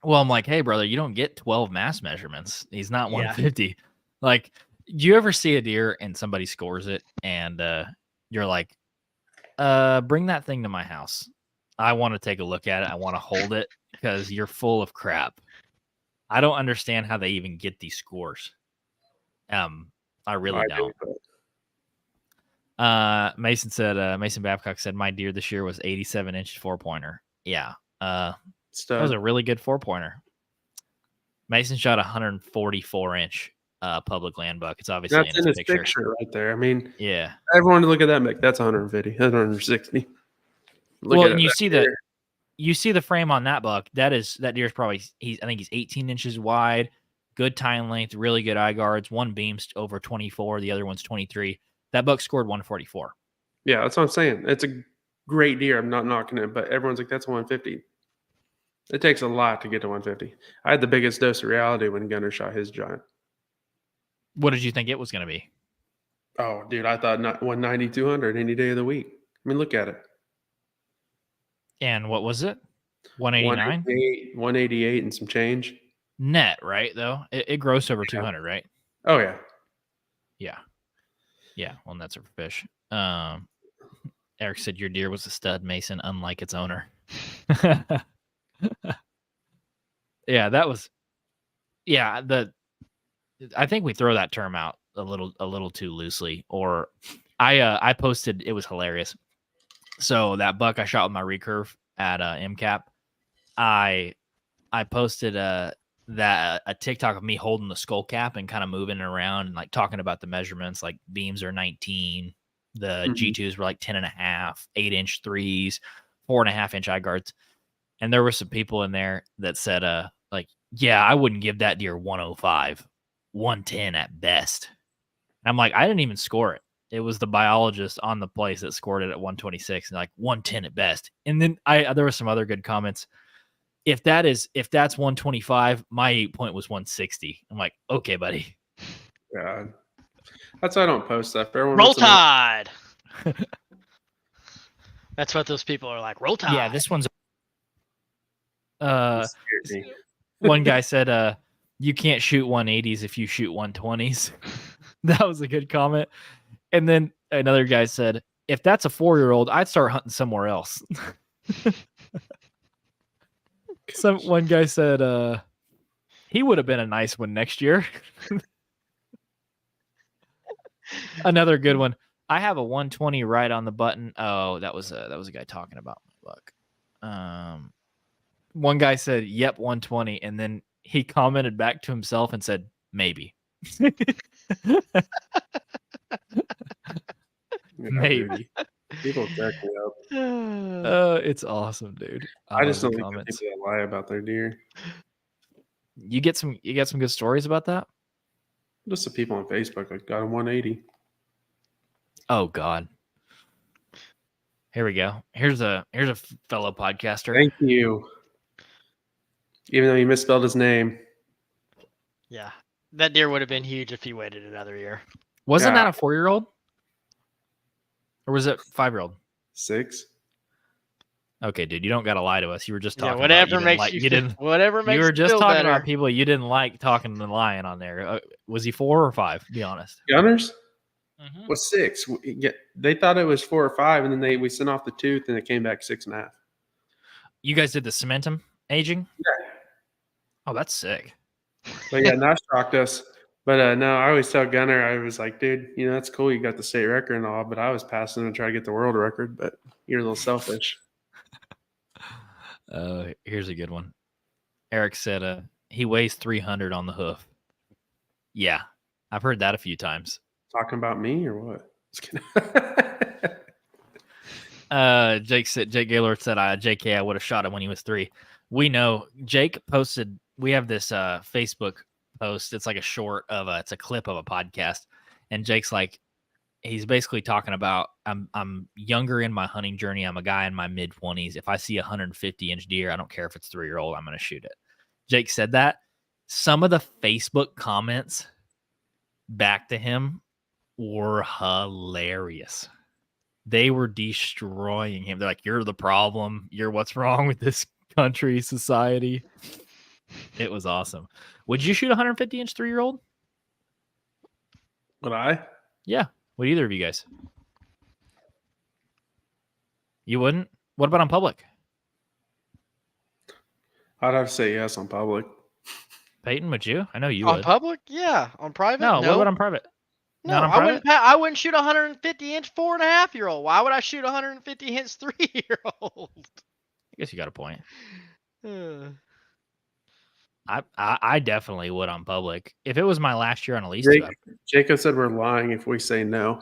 Well, I'm like, hey, brother, you don't get 12 mass measurements. He's not 150. Like, do you ever see a deer and somebody scores it, and you're like, bring that thing to my house. I want to take a look at it. I want to hold it because you're full of crap. I don't understand how they even get these scores. I really don't. Mason Babcock said my deer this year was 87 inch 4-pointer. Yeah. That was a really good 4-pointer. Mason shot 144-inch public land buck. It's obviously that's in his picture right there. I mean, yeah. Everyone to look at that. That's 150. That's 160. Well, and you see the frame on that buck. That deer's probably I think he's 18 inches wide. Good tine length, really good eye guards. One beam's over 24, the other one's 23. That buck scored 144. Yeah, that's what I'm saying. It's a great deer. I'm not knocking it, but everyone's like, that's 150. It takes a lot to get to 150. I had the biggest dose of reality when Gunner shot his giant. What did you think it was going to be? Oh, dude, I thought 190, 200 any day of the week. I mean, look at it. And what was it? 189? 188 and some change. Net, right, though? It grossed over 200, right? Oh, yeah. Yeah. Yeah, well, that's a fish. Eric said your deer was a stud, Mason, unlike its owner. Yeah, that was. Yeah, I think we throw that term out a little too loosely. Or I posted, it was hilarious. So that buck I shot with my recurve at MCAP, I posted a TikTok of me holding the skull cap and kind of moving it around and like talking about the measurements. Like beams are 19, the G2s were like 10.5, 8-inch 3s, 4.5-inch eye guards. And there were some people in there that said, like, yeah, I wouldn't give that deer 105, 110 at best. I'm like, I didn't even score it. It was the biologist on the place that scored it at 126 and like 110 at best. And then there were some other good comments. If that's 125, my 8-point was 160. I'm like, okay, buddy. God. That's why I don't post stuff. Everyone Roll wants to know- Tide. That's what those people are like. Roll Tide. Yeah, this one's. It scared me. One guy said, "You can't shoot 180s if you shoot 120s." That was a good comment. And then another guy said, "If that's a 4-year-old, I'd start hunting somewhere else." One guy said, "He would have been a nice one next year." Another good one. I have a 120 right on the button. Oh, that was a guy talking about my luck. One guy said, "Yep, 120," and then he commented back to himself and said, "Maybe." Maybe. People crack me up. It's awesome, dude. I just love don't the like the comments. people that lie about their deer. You get some good stories about that? Just the people on Facebook like got a 180. Oh God. Here we go. Here's a fellow podcaster. Thank you. Even though you misspelled his name. Yeah. That deer would have been huge if he waited another year. Wasn't Yeah. that a 4-year-old? Or was it 5-year-old? 6. Okay, dude, you don't gotta lie to us. You were just talking Whatever about makes you didn't whatever makes you were just feel talking better. about people you didn't like talking and lying on there. Was he 4 or 5? Be honest. Gunners Mm-hmm. was 6. They thought it was 4 or 5, and then we sent off the tooth, and it came back 6.5. You guys did the cementum aging? Yeah. Oh, that's sick. But yeah, that shocked us. But no, I always tell Gunner, I was like, dude, that's cool. You got the state record and all, but I was passing to try to get the world record. But you're a little selfish. Here's a good one. Eric said he weighs 300 on the hoof. Yeah, I've heard that a few times. Talking about me or what? Just kidding. Jake Gaylord said, JK, I would have shot him when he was 3. We know. Jake posted, we have this Facebook post. It's like a short of it's a clip of a podcast. And Jake's like, he's basically talking about, I'm younger in my hunting journey. I'm a guy in my mid-20s. If I see a 150-inch deer, I don't care if it's 3-year-old, I'm going to shoot it. Jake said that. Some of the Facebook comments back to him were hilarious. They were destroying him. They're like, you're the problem. You're what's wrong with this country, society. It was awesome. Would you shoot a 150-inch 3-year-old? Would I? Yeah. Would either of you guys? You wouldn't? What about on public? I'd have to say yes on public. Peyton, would you? I know you On would. public? Yeah. On private? No, what about on private? No, Not on I private? wouldn't. I wouldn't shoot a 150-inch 4.5-year-old. Why would I shoot a 150-inch 3-year-old? I guess you got a point. Uh, I definitely would on public. If it was my last year on a lease, Jacob said we're lying if we say no.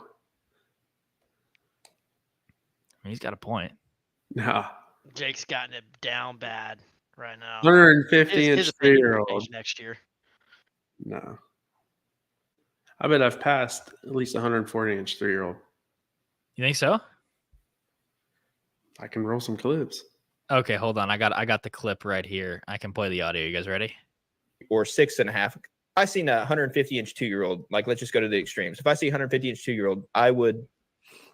he's got a point. Nah. Jake's gotten it down bad right now. 150-inch His opinion will 3-year-old. change next year. No. I bet I've passed at least 140-inch 3-year-old. You think so? I can roll some clips. Okay, hold on. I got the clip right here. I can play the audio. You guys ready? Or 6.5. I seen a 150-inch 2-year-old. Like, let's just go to the extremes. If I see a 150-inch 2-year-old, I would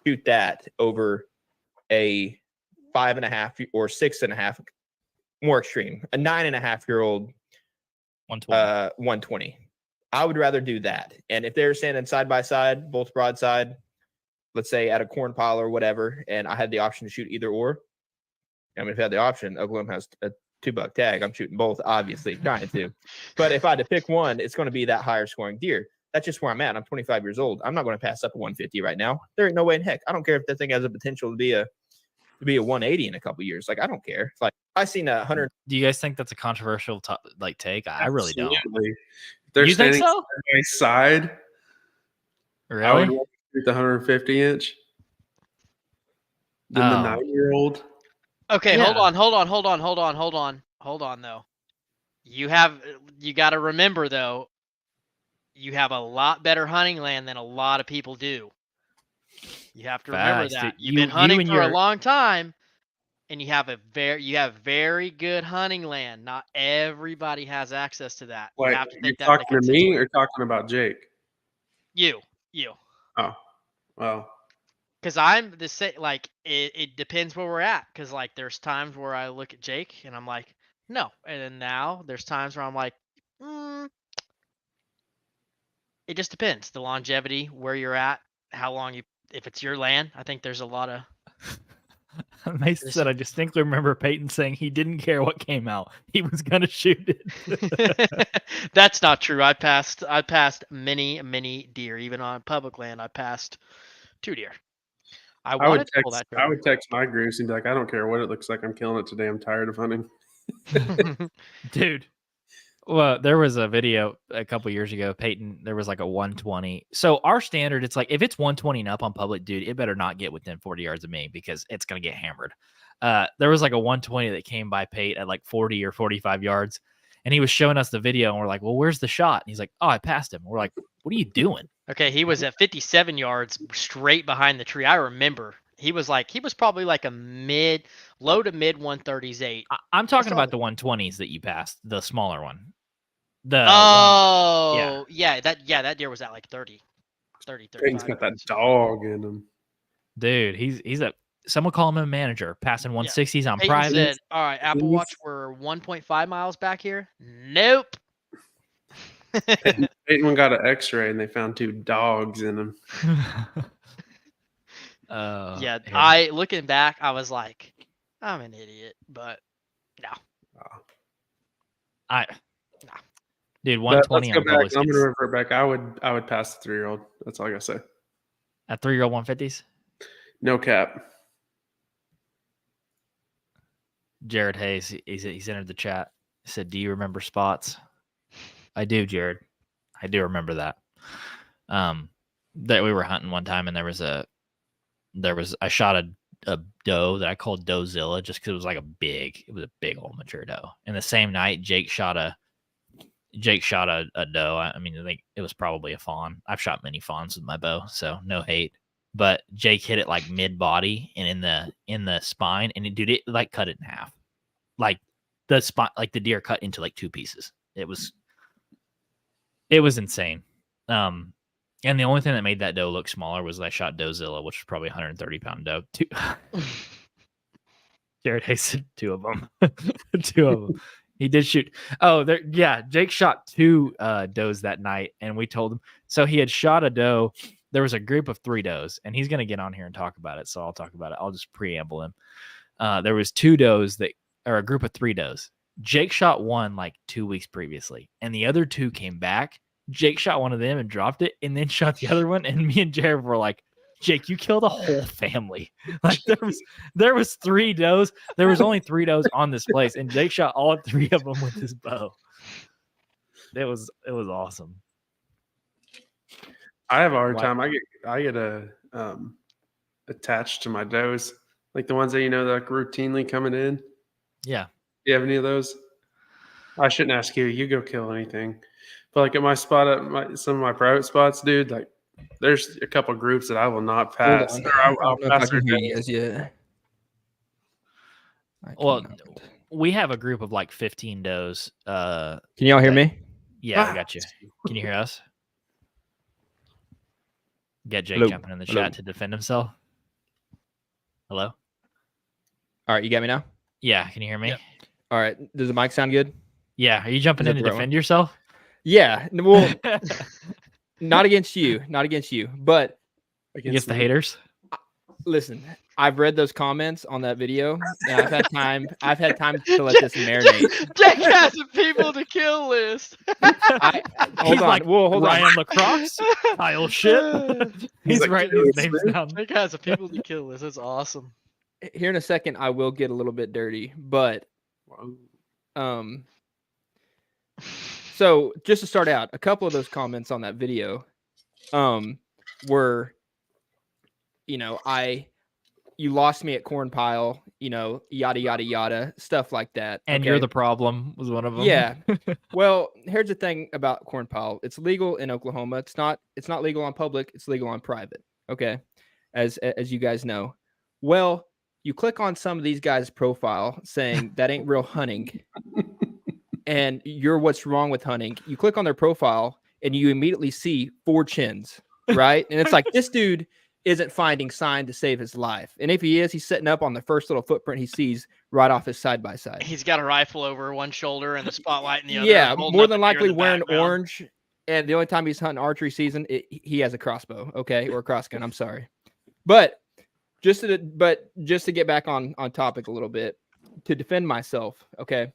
shoot that over a 5.5 or 6.5. More extreme, a 9.5-year-old 120. 120. I would rather do that. And if they're standing side by side, both broadside, let's say at a corn pile or whatever, and I had the option to shoot either or. I mean, if I had the option, Oklahoma has a $2 tag. I'm shooting both, obviously, trying to. But if I had to pick one, it's going to be that higher scoring deer. That's just where I'm at. I'm 25 years old. I'm not going to pass up a 150 right now. There ain't no way in heck. I don't care if that thing has a potential to be a 180 in a couple years. Like, I don't care. Like, I seen a 100. Do you guys think that's a controversial take? I really don't. Absolutely. If they're You think standing so? side by side, I would Really? rather shoot the 150-inch than the Oh. 9-year-old. Okay, Yeah. hold on though. You got to remember though, you have a lot better hunting land than a lot of people do. You have to remember Facts, that. dude. You've been You hunting and for a your- long time, and you have very good hunting land. Not everybody has access to that. You Wait, have to you're take that into talking to me consideration. or talking about Jake? You, Oh, well, because I'm the same. Like it depends where we're at. Because like there's times where I look at Jake and I'm like, no, and then now there's times where I'm like, it just depends. The longevity, where you're at, how long you. If it's your land, I think there's a lot of. Mason said, I distinctly remember Peyton saying he didn't care what came out. He was going to shoot it. That's not true. I passed many deer. Even on public land, I passed 2 deer. I wanted to pull that I trigger. would text my groups and be like, I don't care what it looks like. I'm killing it today. I'm tired of hunting. Dude. Well, there was a video a couple years ago, Peyton, there was like a 120. So our standard, it's like, if it's 120 and up on public, dude, it better not get within 40 yards of me because it's going to get hammered. There was like a 120 that came by Pate at like 40 or 45 yards. And he was showing us the video and we're like, well, where's the shot? And he's like, oh, I passed him. We're like, what are you doing? Okay, he was at 57 yards straight behind the tree. I remember. He was probably like a low to mid 130s 8. I'm talking about the 120s that you passed, the smaller one. Yeah, that deer was at like 30, 35. Peyton's got that dog in him. Dude, he's a someone call him a manager, passing 160s on Peyton private. said, all right, Apple Watch, we're 1.5 miles back here. Nope. Peyton got an X-ray and they found 2 dogs in him. Yeah, I looking back, I was like, I'm an idiot, but no. Dude, 120 Let's on go back. public. I'm gonna revert back. I would pass the 3-year-old. That's all I gotta say. At 3-year-old 150s. No cap. Jared Hayes, he's entered the chat. He said, "Do you remember spots?" I do, Jared. I do remember that. That we were hunting one time, and I shot a doe that I called Doezilla just because it was a big old mature doe. And the same night, Jake shot a doe. I mean, I think it was probably a fawn. I've shot many fawns with my bow, so no hate. But Jake hit it like mid body and in the spine, and it like cut it in half. Like the spine, like the deer cut into like 2 pieces. It was insane. And the only thing that made that doe look smaller was I shot Doezilla, which was probably a 130-pound doe. Jared Hayes said 2 of them. 2 of them. He did shoot. Oh, Jake shot 2 does that night, and we told him. So he had shot a doe. There was a group of 3 does, and he's going to get on here and talk about it. So I'll talk about it. I'll just preamble him. There was 2 does or a group of 3 does. Jake shot one like 2 weeks previously, and the other 2 came back. Jake shot one of them and dropped it, and then shot the other one. And me and Jared were like, Jake, you killed a whole family. Like there was 3 does. There was only 3 does on this place, and Jake shot all 3 of them with his bow. It was awesome. I have a hard time. I get attached to my does, like the ones that that are routinely coming in. Yeah. Do you have any of those? I shouldn't ask you. You go kill anything. But like at my spot, some of my private spots, dude, like there's a couple groups that I will not pass. I'll pass their days. Well, we have a group of like 15 does. Can y'all hear me? Yeah, we got you. Can you hear us? Get Jake jumping in the chat to defend himself. Hello? All right, you got me now? Yeah, can you hear me? Yep. All right. Does the mic sound good? Yeah, are you jumping in to defend yourself? Yeah. Well, not against you, but against the haters. Listen, I've read those comments on that video, and I've had time to let this marinate. Jake has a people to kill list. Hold on. Ryan LaCroix, Kyle Ship. He's writing these names down. Jake has a people to kill list. That's awesome. Here in a second, I will get a little bit dirty, but so just to start out, a couple of those comments on that video were, you lost me at corn pile, yada, yada, yada, stuff like that. And you're the problem was one of them. Yeah. Well, here's the thing about corn pile. It's legal in Oklahoma. It's not legal on public. It's legal on private. Okay. As you guys know. Well, you click on some of these guys' profile saying that ain't real hunting and you're what's wrong with hunting. You click on their profile and you immediately see 4 chins, right? And it's like, this dude isn't finding sign to save his life. And if he is, he's setting up on the first little footprint he sees right off his side by side. He's got a rifle over one shoulder and the spotlight in the other. Yeah, holding more up than a deer in likely the wearing background. orange. And the only time he's hunting archery season, he has a crossbow, okay, or a crossgun. I'm sorry, but just to get back on topic a little bit, to defend myself, okay.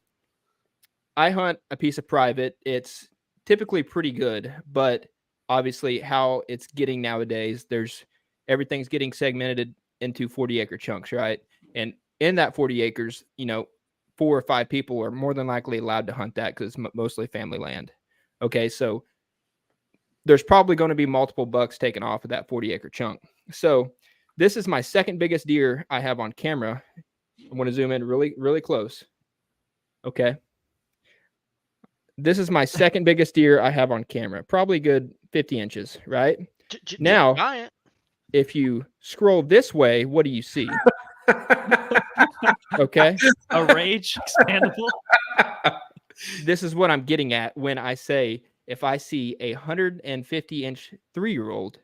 I hunt a piece of private. It's typically pretty good, but obviously how it's getting nowadays, everything's getting segmented into 40-acre chunks, right? And in that 40 acres, 4 or 5 people are more than likely allowed to hunt that because it's mostly family land. Okay, so there's probably going to be multiple bucks taken off of that 40-acre chunk. So this is my second biggest deer I have on camera. I'm going to zoom in really, really close. Okay. This is my second biggest deer I have on camera, probably good 50 inches, right? Now, giant. If you scroll this way, what do you see? Okay. A rage expandable. This is what I'm getting at when I say if I see a 150-inch 3-year-old,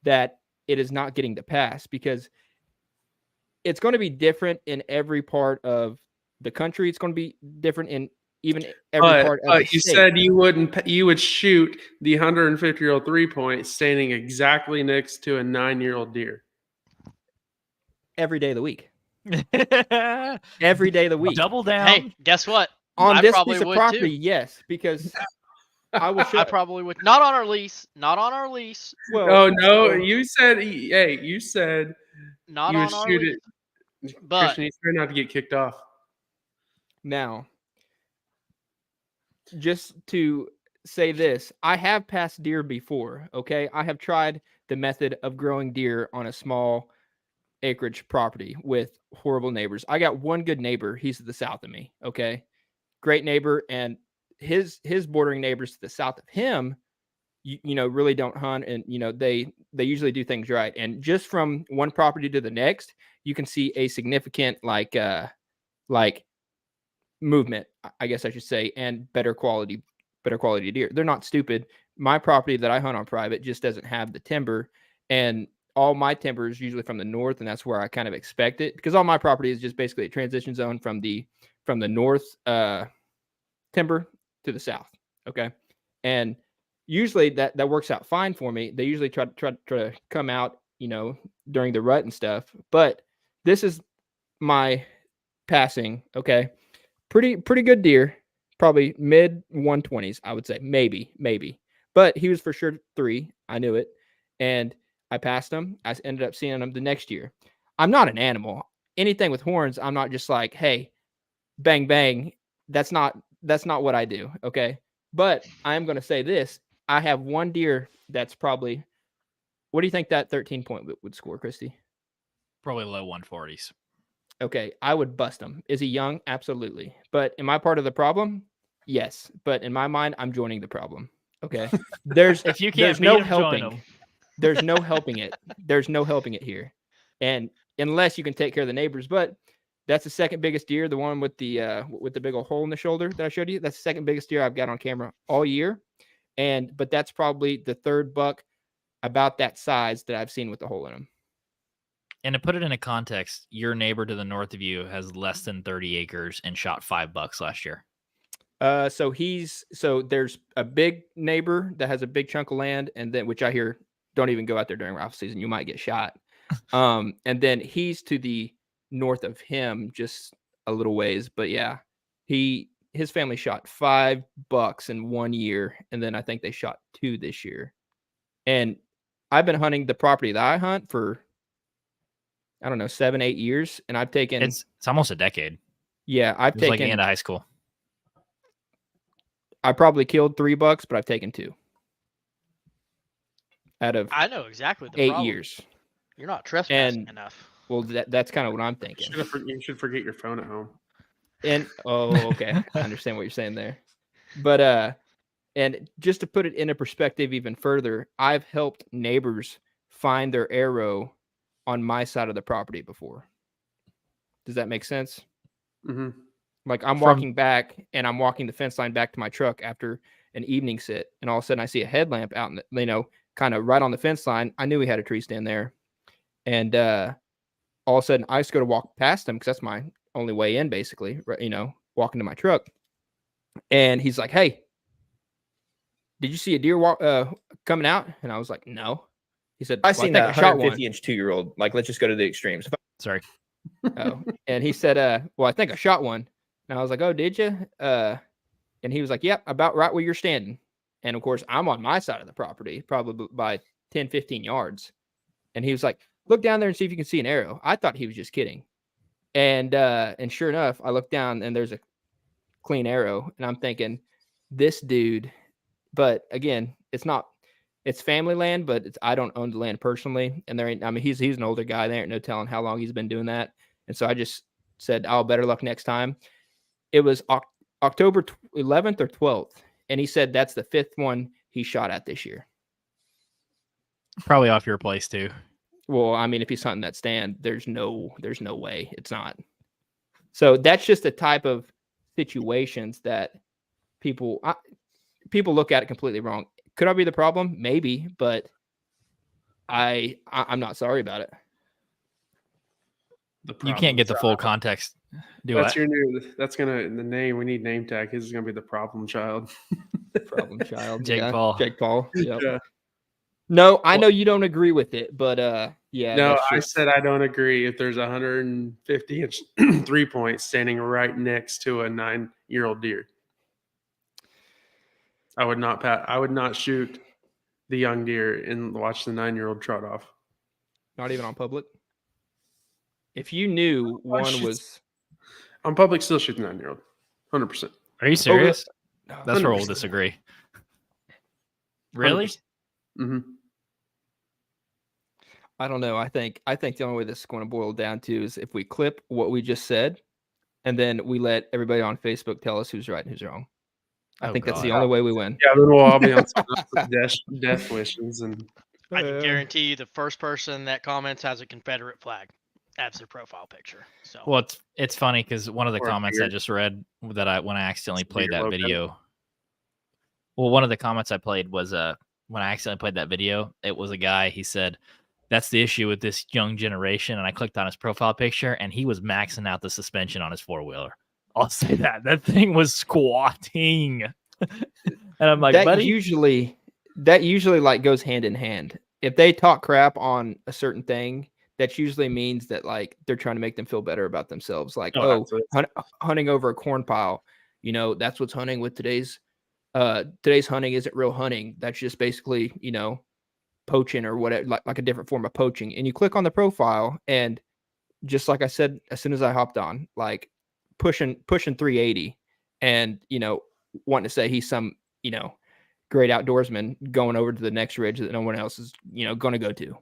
that it is not getting to pass, because it's going to be different in every part of the country. It's going to be different in even every part of the you state. said you would shoot the 150-year-old 3-point standing exactly next to a 9-year-old deer every day of the week. Every day of the week. Double down. Hey, guess what? On I this probably piece of would property, too. yes, because I will show. I probably would. Not on our lease. Not on our lease. Well, Oh no! You said you said Not you on would our shoot lease. it. But Christian, he's trying not to get kicked off. now, just to say this, I have passed deer before. Okay, I have tried the method of growing deer on a small acreage property with horrible neighbors. I got one good neighbor. He's to the south of me. Okay, great neighbor, and his bordering neighbors to the south of him, really don't hunt, and they usually do things right. And just from one property to the next, you can see a significant like movement, I guess I should say, and better quality deer. They're not stupid. My property that I hunt on private just doesn't have the timber, and all my timber is usually from the north, and that's where I kind of expect it, because all my property is just basically a transition zone from the north timber to the south. Okay, and usually that works out fine for me. They usually try to come out, during the rut and stuff. But this is my passing. Okay, pretty good deer, probably mid 120s, I would say, maybe. But he was for sure 3. I knew it, and I passed him. I ended up seeing him the next year. I'm not an animal. Anything with horns, I'm not just like, hey, bang bang. That's not what I do. Okay, but I am going to say this: I have one deer that's probably. What do you think that 13-point would score, Christy? Probably low 140s. Okay, I would bust him. Is he young? Absolutely. But am I part of the problem? Yes. But in my mind, I'm joining the problem. Okay. If you can't there's no beat him, join helping. him. There's no helping it. There's no helping it here. And unless you can take care of the neighbors, but that's the second biggest deer, the one with the big old hole in the shoulder that I showed you. That's the second biggest deer I've got on camera all year. But that's probably the third buck about that size that I've seen with the hole in him. And to put it into context, your neighbor to the north of you has less than 30 acres and shot 5 bucks last year. So there's a big neighbor that has a big chunk of land, and then, which I hear, don't even go out there during rifle season. You might get shot. And then he's to the north of him, just a little ways. But yeah, his family shot 5 bucks in 1 year, and then I think they shot 2 this year. And I've been hunting the property that I hunt for, I don't know, 7-8 years, and I've taken It's almost a decade. Yeah, I've It was like taken. the end of high school. I probably killed 3 bucks, but I've taken 2 out of I know exactly the 8 problem. years. You're not trespassing And- enough. Well, that's kind of what I'm thinking. You should forget your phone at home. And okay, I understand what you're saying there. But and just to put it into perspective even further, I've helped neighbors find their arrow on my side of the property before. Does that make sense? Mm-hmm. Like I'm From- walking back and I'm walking the fence line back to my truck after an evening sit, and all of a sudden I see a headlamp out in the, kind of right on the fence line. I knew he had a tree stand there, and all of a sudden I just go to walk past him because that's my only way in, basically. Right, walking to my truck, and he's like, "Hey, did you see a deer coming out?" And I was like, "No." He said, I "Well, seen think that I shot 150-inch 2-year-old. Like, let's just go to the extremes. Sorry. Oh, and he said, "Well, I think I shot one." And I was like, "Oh, did you?" And he was like, "Yep, about right where you're standing." And of course, I'm on my side of the property, probably by 10, 15 yards. And he was like, "Look down there and see if you can see an arrow." I thought he was just kidding. And sure enough, I looked down and there's a clean arrow. And I'm thinking, this dude, but again, it's family land, but I don't own the land personally. And he's an older guy. There ain't no telling how long he's been doing that. And so I just said, "Oh, better luck next time." It was October 11th or 12th. And he said that's the 5th one he shot at this year. Probably off your place too. Well, I mean, if he's hunting that stand, there's no way it's not. So that's just the type of situations that people look at it completely wrong. Could I be the problem? Maybe, but I'm not sorry about it. You can't get the full context. That's the name. We need name tag. His is gonna be the problem child. Problem child. Jake Paul. Jake Paul. Yep. Yeah. No, I know you don't agree with it, but yeah. No, I said I don't agree. If there's 150-inch 3-point standing right next to a 9-year-old deer, I would not shoot the young deer and watch the 9-year-old trot off. Not even on public. If you knew one was on public, still shoot the 9-year-old, 100%. Are you serious? No, That's where we'll 100%. disagree. Really? Mm-hmm. I don't know. I think the only way this is going to boil down to is if we clip what we just said, and then we let everybody on Facebook tell us who's right and who's wrong. I think that's the only way we win. Yeah, then we'll all be on some death wishes, and I can guarantee you the first person that comments has a Confederate flag as their profile picture. So Well, it's funny because one of the Or a comments I beard. just read when I accidentally Just played beard that logo. video. Well, one of the comments I played was when I accidentally played that video, it was a guy. He said, "That's the issue with this young generation." And I clicked on his profile picture, and he was maxing out the suspension on his 4-wheeler. I'll say that thing was squatting, and I'm like, that buddy, usually like goes hand in hand. If they talk crap on a certain thing, that usually means that like they're trying to make them feel better about themselves. Like, hunting over a corn pile, that's what's hunting with today's hunting isn't real hunting. That's just basically, poaching or whatever, like a different form of poaching. And you click on the profile, and just like I said, as soon as I hopped on, like pushing 380, and wanting to say he's some great outdoorsman going over to the next ridge that no one else is going to go to.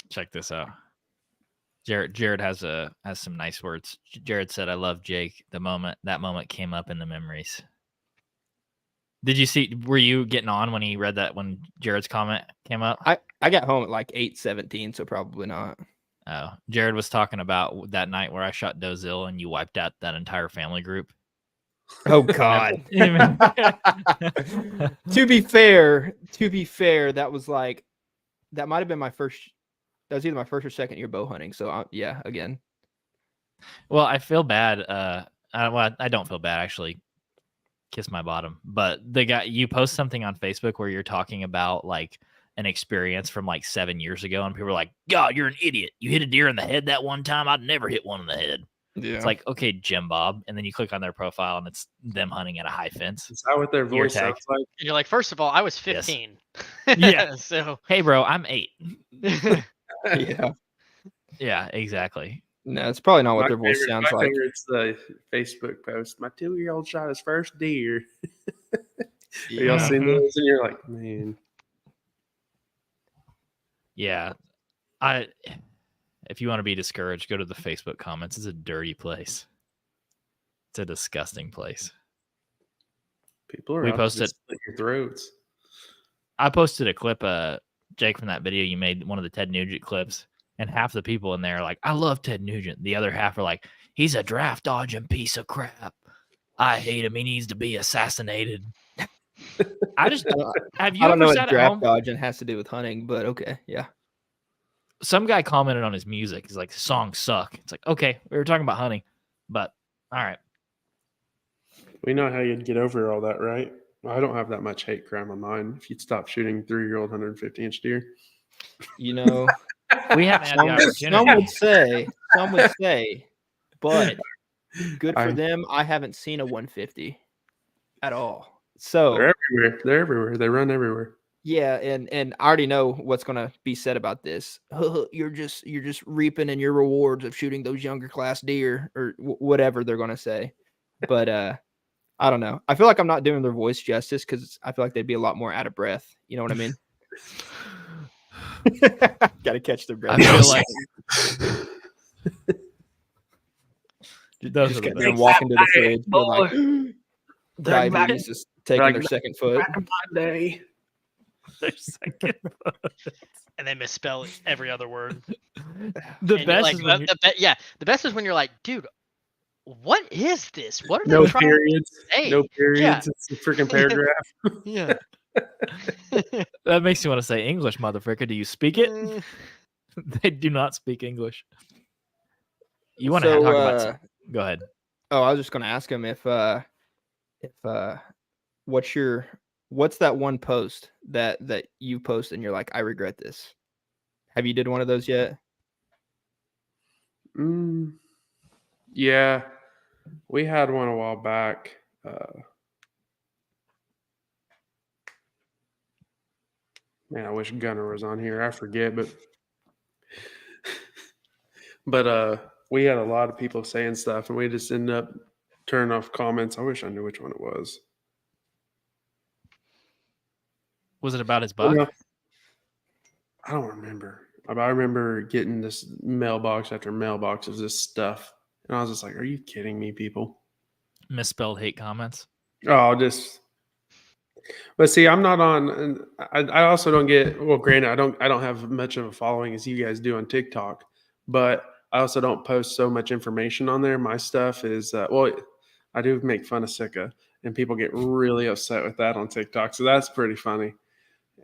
check this out. Jared has some nice words. Jared said, "I love Jake. That moment came up in the memories." Did you see? Were you getting on when he read that when Jared's comment came up? I got home at like 8:17, so probably not. Oh, Jared was talking about that night where I shot Dozil and you wiped out that entire family group. Oh God. To be fair, that was like that might have been my first. That was either my first or second year bow hunting. So yeah, again. Well, I feel bad. I don't feel bad actually. Kiss my bottom. But the guy, you post something on Facebook where you're talking about like an experience from like 7 years ago, and people are like, "God, you're an idiot. You hit a deer in the head that one time. I'd never hit one in the head." Yeah. It's like, okay, Jim Bob, and then you click on their profile and it's them hunting at a high fence. is that what their voice tag. sounds like? and you're like, first of all, I was Yes. 15. Yeah. So Hey, bro, I'm 8. Yeah. Yeah, exactly. No, it's probably not what My their voice favorite- sounds my like. favorite's the Facebook post. My 2-year-old shot his first deer. Y'all seen Mhm. those? And you're like, man. Yeah. If you want to be discouraged, go to the Facebook comments. It's a dirty place. It's a disgusting place. People are We out to posted- just slit your throats. I posted a clip, Jake, from that video you made, one of the Ted Nugent clips, and half the people in there are like, I love Ted Nugent. The other half are like, he's a draft dodging piece of crap. I hate him. He needs to be assassinated. I just have you I don't know ever what sat at draft home? dodging has to do with hunting, but okay, yeah. Some guy commented on his music. He's like, the songs suck. It's like, okay, we were talking about hunting, but all right. We know how you'd get over all that, right? I don't have that much hate crime on mine. If you'd stop shooting 3-year-old 150-inch deer. You know, We haven't had the some opportunity. would say, but good for I- them. I haven't seen a 150 at all. So They're everywhere. They're everywhere. They run everywhere. yeah, and I already know what's gonna be said about this. You're just reaping in your rewards of shooting those younger class deer or whatever they're gonna say. But I don't know. I feel like I'm not doing their voice justice because I feel like they'd be a lot more out of breath. You know what I mean? Got to catch their breath. I feel like those just are the getting them best. walking to the fridge, they're like diabetes is taking like their second foot. Day. Their second And they misspell every other word. The And you're best like, is when the best is when you're like, dude, what is this? What are No they trying periods. to say? No periods. It's a freaking paragraph. Yeah. that makes you want to say English, motherfucker. Do you speak it? They do not speak English. You want to So, talk about? Go ahead. Oh, I was just gonna ask him if what's that one post that you post and you're like, I regret this. Have you did one of those yet? Yeah, we had one a while back. Man, I wish Gunner was on here. I forget, but we had a lot of people saying stuff, and we just ended up turning off comments. I wish I knew which one it was. Was it about his buck? No, I don't remember. But I remember getting this mailbox after mailbox of this stuff, and I was just like, "Are you kidding me, people?" Misspelled hate comments. Oh, just. But see, I'm not on. And I also don't get. Well, granted, I don't have much of a following as you guys do on TikTok, but I also don't post so much information on there. My stuff is I do make fun of Sika, and people get really upset with that on TikTok, so that's pretty funny.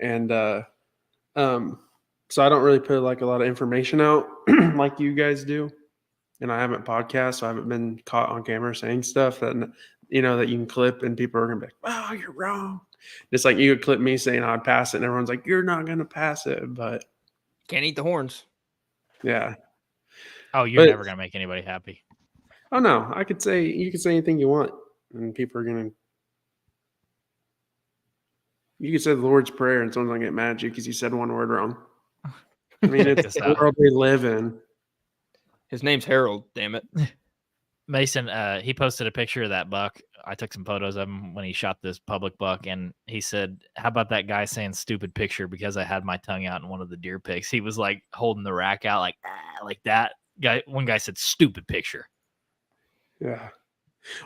And so I don't really put like a lot of information out like you guys do. And I haven't podcast, so I haven't been caught on camera saying stuff that that you can clip, and people are gonna be like, "Oh, you're wrong." It's like you could clip me saying I'd pass it, and everyone's like, "You're not gonna pass it." But Can't eat the horns. yeah. Oh, you're But- never gonna make anybody happy. Oh no, you could say anything you want, and people are gonna. You could say the Lord's Prayer, and someone's gonna get mad at you because you said one word wrong. I mean, Check it's this the out. world we live in. His name's Harold, damn it. Mason, he posted a picture of that buck. I took some photos of him when he shot this public buck, and he said, "How about that guy saying stupid picture because I had my tongue out in one of the deer pics?" He was like holding the rack out like that. One guy said stupid picture. Yeah.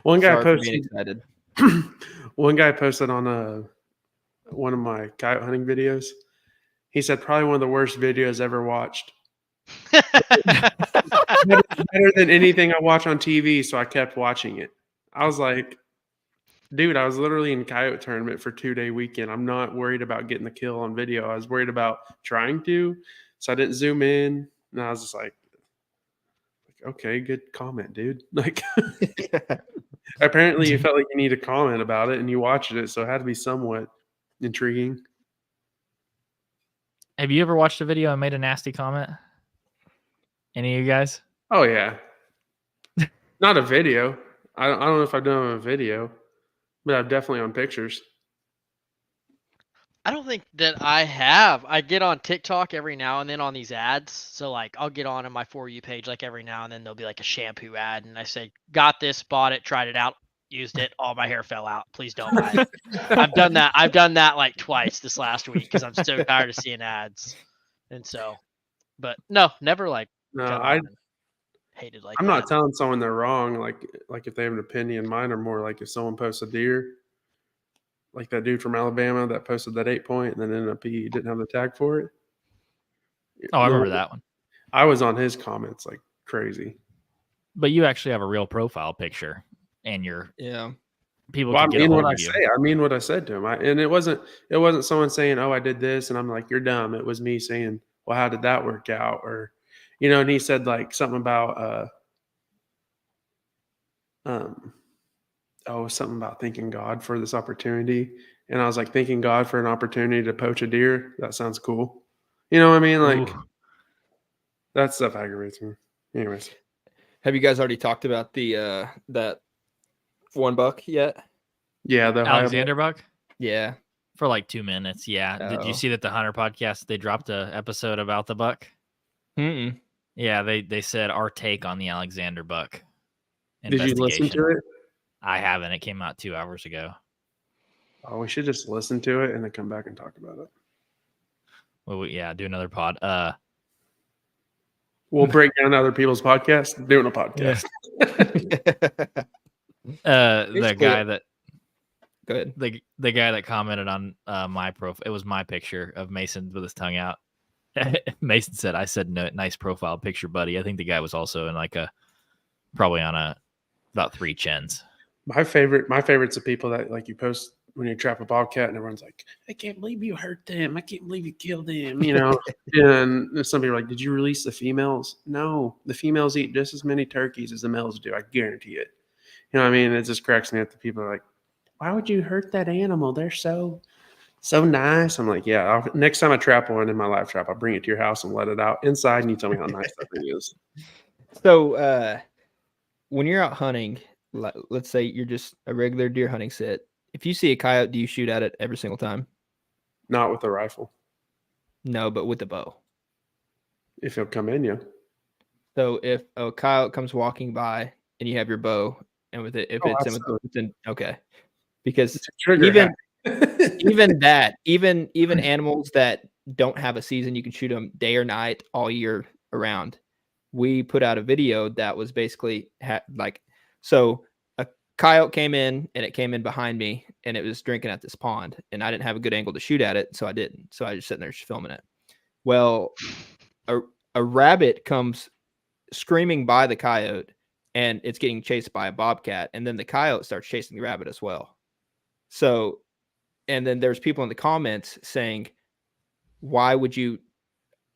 One guy Sorry for being posted. excited. One guy posted on one of my coyote hunting videos. He said probably one of the worst videos ever watched. Better than anything I watch on TV, so I kept watching it. I was like, dude, I was literally in coyote tournament for 2-day weekend. I'm not worried about getting the kill on video. I was worried about trying to, so I didn't zoom in. And I was just like, okay, good comment, dude. Like, apparently you felt like you need to comment about it, and you watched it, so it had to be somewhat intriguing. Have you ever watched a video and made a nasty comment? Any of you guys? Oh yeah, not a video. I don't know if I've done a video, but I've definitely on pictures. I don't think that I have. I get on TikTok every now and then on these ads. So like I'll get on my For You page like every now and then there'll be like a shampoo ad and I say, got this, bought it, tried it out, used it, all my hair fell out. Please don't buy it. I've done that. I've done that like twice this last week because I'm so tired of seeing ads. And so But no, never like No, got on and hated like I'm that. not telling someone they're wrong. Like if they have an opinion, mine are more like if someone posts a deer, like that dude from Alabama that posted that 8-point and then ended up he didn't have the tag for it. Oh, I The remember one- that one. I was on his comments like crazy. But you actually have a real profile picture, and your Yeah. people Well, I can get a mean hold what I of you. say. I mean what I said to him. And it wasn't someone saying, "Oh, I did this," and I'm like, "You're dumb." It was me saying, "Well, how did that work out?" Or, and he said like something about um something about thanking God for this opportunity. And I was like, thanking God for an opportunity to poach a deer. That sounds cool. You know what I mean? Like Ooh. that stuff aggravates me. Anyways, Have you guys already talked about the that $1 yet? yeah, the Alexander buck Yeah. for like 2 minutes. Yeah. Did you Oh. see that the Hunter podcast, they dropped a episode about the buck? Mm-mm. Yeah, they said our take on the Alexander buck. Did you listen to investigation. it? I haven't. It came out 2 hours ago. Oh, we should just listen to it and then come back and talk about it. Well, yeah, do another pod. We'll break down other people's podcasts, doing a podcast. The guy that Go ahead. the guy that commented on my profile, it was my picture of Mason with his tongue out. Mason said, "I said no, nice profile picture, buddy." I think the guy was also in like probably on about 3 chins. My favorite's the people that like you post when you trap a bobcat and everyone's like, I can't believe you hurt them. I can't believe you killed them, And some people are like, did you release the females? No, the females eat just as many turkeys as the males do. I guarantee it. You know what I mean? It just cracks me up that people are like, why would you hurt that animal? They're so nice. I'm like, yeah, next time I trap one in my live trap, I'll bring it to your house and let it out inside and you tell me how nice that thing is. So when you're out hunting, let's say you're just a regular deer hunting set. If you see a coyote, do you shoot at it every single time? Not with a rifle. No, but with a bow. If he'll come in, yeah. So if a coyote comes walking by and you have your bow, and with it, if it's in, okay, because It's a trigger even hack. even animals that don't have a season, you can shoot them day or night all year around. We put out a video that was basically so a coyote came in and it came in behind me and it was drinking at this pond and I didn't have a good angle to shoot at it, so I didn't. So I just sitting there just filming it. Well, a rabbit comes screaming by the coyote and it's getting chased by a bobcat, and then the coyote starts chasing the rabbit as well. So, and then there's people in the comments saying, why would you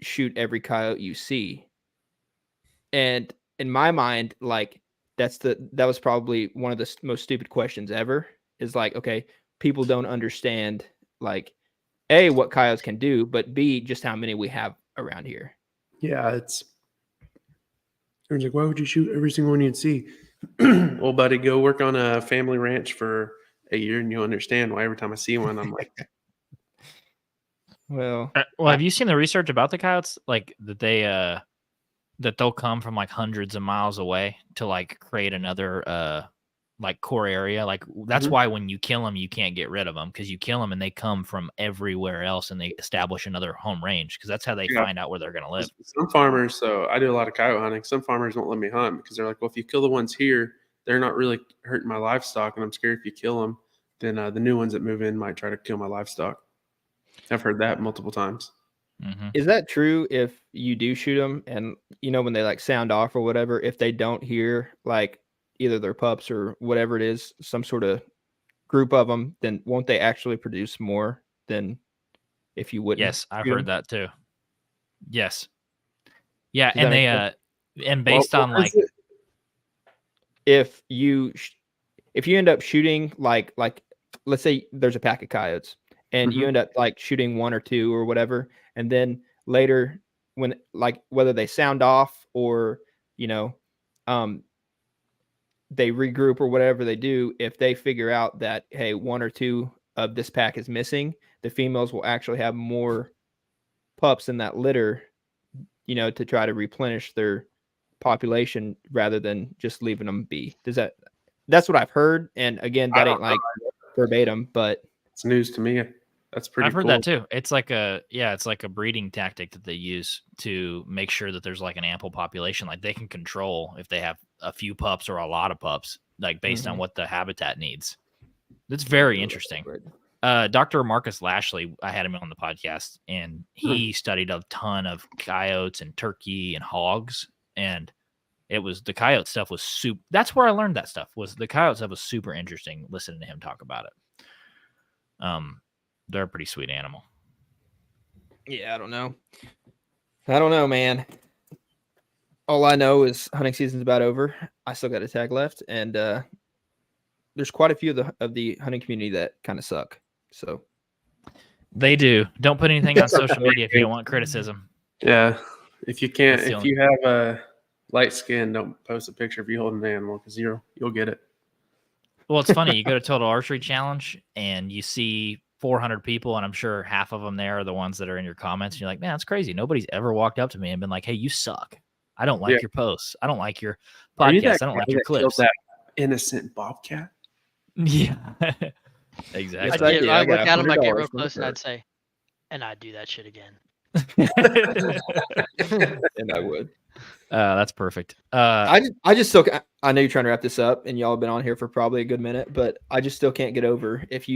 shoot every coyote you see? And in my mind, like that was probably one of the most stupid questions ever. Is like, okay, people don't understand like A, what coyotes can do, but B, just how many we have around here. Yeah, everyone's like, why would you shoot every single one you'd see? Well, buddy, go work on a family ranch for a year and you'll understand why every time I see one, I'm like, Well, have you seen the research about the coyotes? Like that they'll come from like hundreds of miles away to like create another like core area. Like that's Mhm. why when you kill them, you can't get rid of them, because you kill them and they come from everywhere else and they establish another home range, because that's how they Yeah. find out where they're going to live. Some farmers, so I do a lot of coyote hunting. Some farmers won't let me hunt because they're like, well, if you kill the ones here, they're not really hurting my livestock. And I'm scared if you kill them, then the new ones that move in might try to kill my livestock. I've heard that multiple times. Mm-hmm. is that true if you do shoot them and when they like sound off or whatever, if they don't hear like either their pups or whatever it is, some sort of group of them, then won't they actually produce more than if you wouldn't? Yes, I've shoot 'em? heard that too. Yes. Yeah, Does that and make they sense? and based on like If you end up shooting like let's say there's a pack of coyotes and you Mhm. end up like shooting one or two or whatever, and then later when like whether they sound off or um they regroup or whatever they do, if they figure out that hey, one or two of this pack is missing, the females will actually have more pups in that litter, to try to replenish their population rather than just leaving them be. That's what I've heard. And again, I that don't ain't like verbatim, but It's news to me. That's pretty I've heard cool. that too. It's like it's like a breeding tactic that they use to make sure that there's like an ample population. Like they can control if they have a few pups or a lot of pups, like based on what the habitat needs. That's very interesting. Dr. Marcus Lashley, I had him on the podcast, and he studied a ton of coyotes and turkey and hogs, and the coyote stuff was super. That's where I learned that stuff. Was the coyote stuff was super interesting listening to him talk about it. They're a pretty sweet animal. Yeah, I don't know, man. All I know is hunting season's about over. I still got a tag left, and there's quite a few of the hunting community that kind of suck. So they do. Don't put anything on social media if you don't want criticism. Yeah, if you can't, That's the if you have a light skin, don't post a picture of you holding an animal because you'll get it. Well, it's funny. You go to Total Archery Challenge and you see 400 people, and I'm sure half of them there are the ones that are in your comments. And you're like, man, that's crazy. Nobody's ever walked up to me and been like, hey, you suck. I don't like your posts. I don't like your podcast. I don't like your clips. That innocent bobcat. Yeah, exactly. I'd look at him, I'd get real close, and I'd say, and I'd do that shit again. And I would. That's perfect. I just still. I know you're trying to wrap this up, and y'all have been on here for probably a good minute, but I just still can't get over if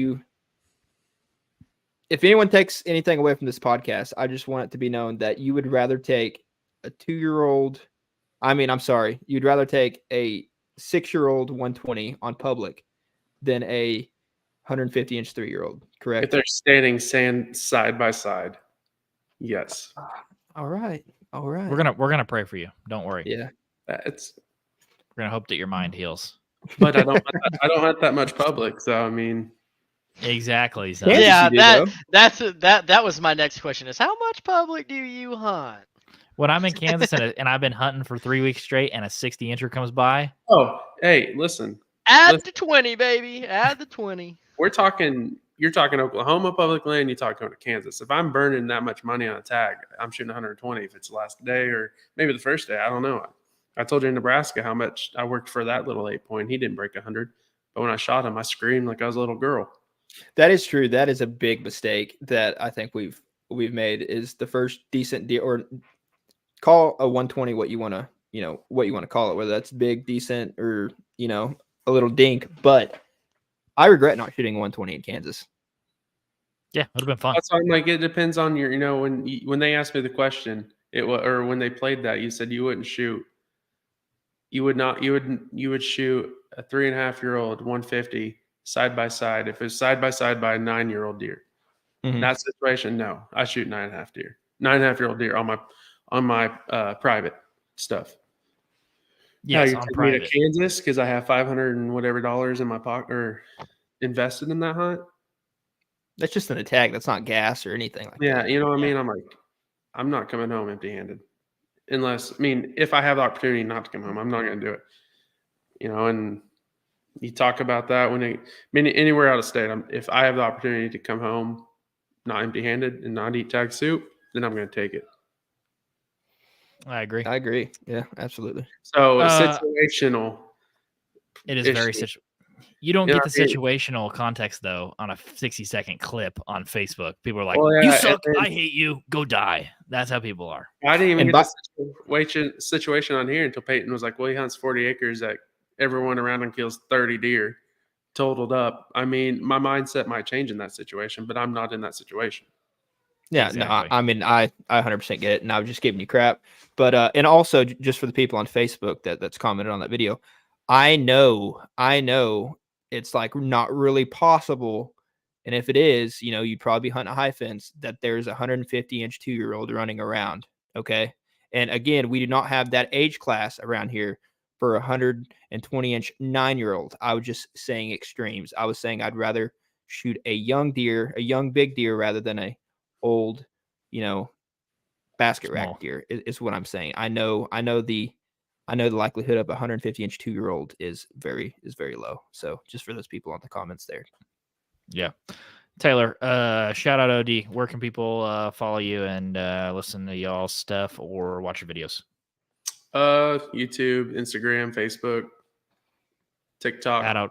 anyone takes anything away from this podcast, I just want it to be known that you would rather take a 2-year-old. I mean, I'm sorry, you'd rather take a 6-year-old 120 on public than a 150-inch 3-year-old. Correct? If they're standing side by side, yes. All right. We're gonna pray for you. Don't worry. Yeah. We're gonna hope that your mind heals. But I don't have that much public, so I mean. Exactly. So. Yeah, that was my next question: is how much public do you hunt? When I'm in Kansas and I've been hunting for 3 weeks straight, and a 60-incher comes by. Oh, hey, listen. Add the 20, baby. Add the 20. You're talking Oklahoma public land. You talking to Kansas. If I'm burning that much money on a tag, I'm shooting 120. If it's the last day or maybe the first day, I don't know. I told you in Nebraska how much I worked for that little 8-point. He didn't break 100, but when I shot him, I screamed like I was a little girl. That is true. That is a big mistake that I think we've made. Is the first decent deer, or call a 120 what you want to call it, whether that's big, decent, or a little dink. But I regret not shooting 120 in Kansas. Yeah, it would have been fun. That's why I'm like, it depends on your, when they asked me the question, or when they played that, you said you wouldn't shoot. You would shoot a 3.5-year-old 150 side by side if it's side by side by a 9-year-old deer. In that situation, no, I shoot 9.5-year-old deer on my private stuff. Yes, now, on you're private. Me to Kansas because I have $500 and whatever dollars in my pocket or invested in that hunt. That's just an attack. That's not gas or anything like that. Yeah, you know what I mean? I'm like, I'm not coming home empty-handed. Unless, if I have the opportunity not to come home, I'm not going to do it. And you talk about that anywhere out of state, if I have the opportunity to come home not empty-handed and not eat tag soup, then I'm going to take it. I agree. Yeah, absolutely. So situational. It is very situational. You don't get the situational context, though, on a 60-second clip on Facebook. People are like, you suck. I hate you. Go die. That's how people are. I didn't even get the situation on here until Peyton was like, well, he hunts 40 acres that everyone around him kills 30 deer totaled up. My mindset might change in that situation, but I'm not in that situation. Yeah, exactly. No, I 100% get it, and I was just giving you crap. But and also just for the people on Facebook that's commented on that video, I know it's like not really possible, and if it is, you'd probably hunt a high fence that there's a 150-inch 2-year-old running around. Okay, and again, we do not have that age class around here for a 120-inch 9-year-old. I was just saying extremes. I was saying I'd rather shoot a young big deer rather than a old, basket rack deer is what I'm saying. I know the likelihood of a 150-inch 2-year-old is very low. So just for those people on the comments there. Yeah. Taylor, shout out OD. Where can people follow you and listen to y'all's stuff or watch your videos? YouTube, Instagram, Facebook, TikTok.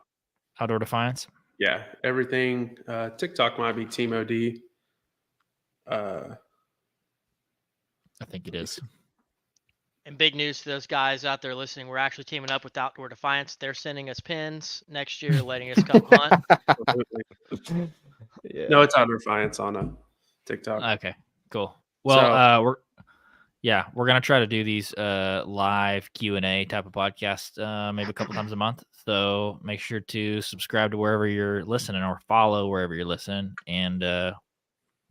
Outdoor Defiance. Yeah, everything. TikTok might be Team OD. I think it is. And big news to those guys out there listening. We're actually teaming up with Outdoor Defiance. They're sending us pins next year, letting us come hunt. Yeah. No, it's Outdoor Defiance on TikTok. Okay, cool. Well, So- we're gonna try to do these live Q&A type of podcast maybe a couple times a month. So make sure to subscribe to wherever you're listening or follow wherever you're listening, and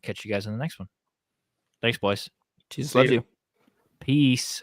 catch you guys in the next one. Thanks, boys. Jesus See loves ya. you. Peace.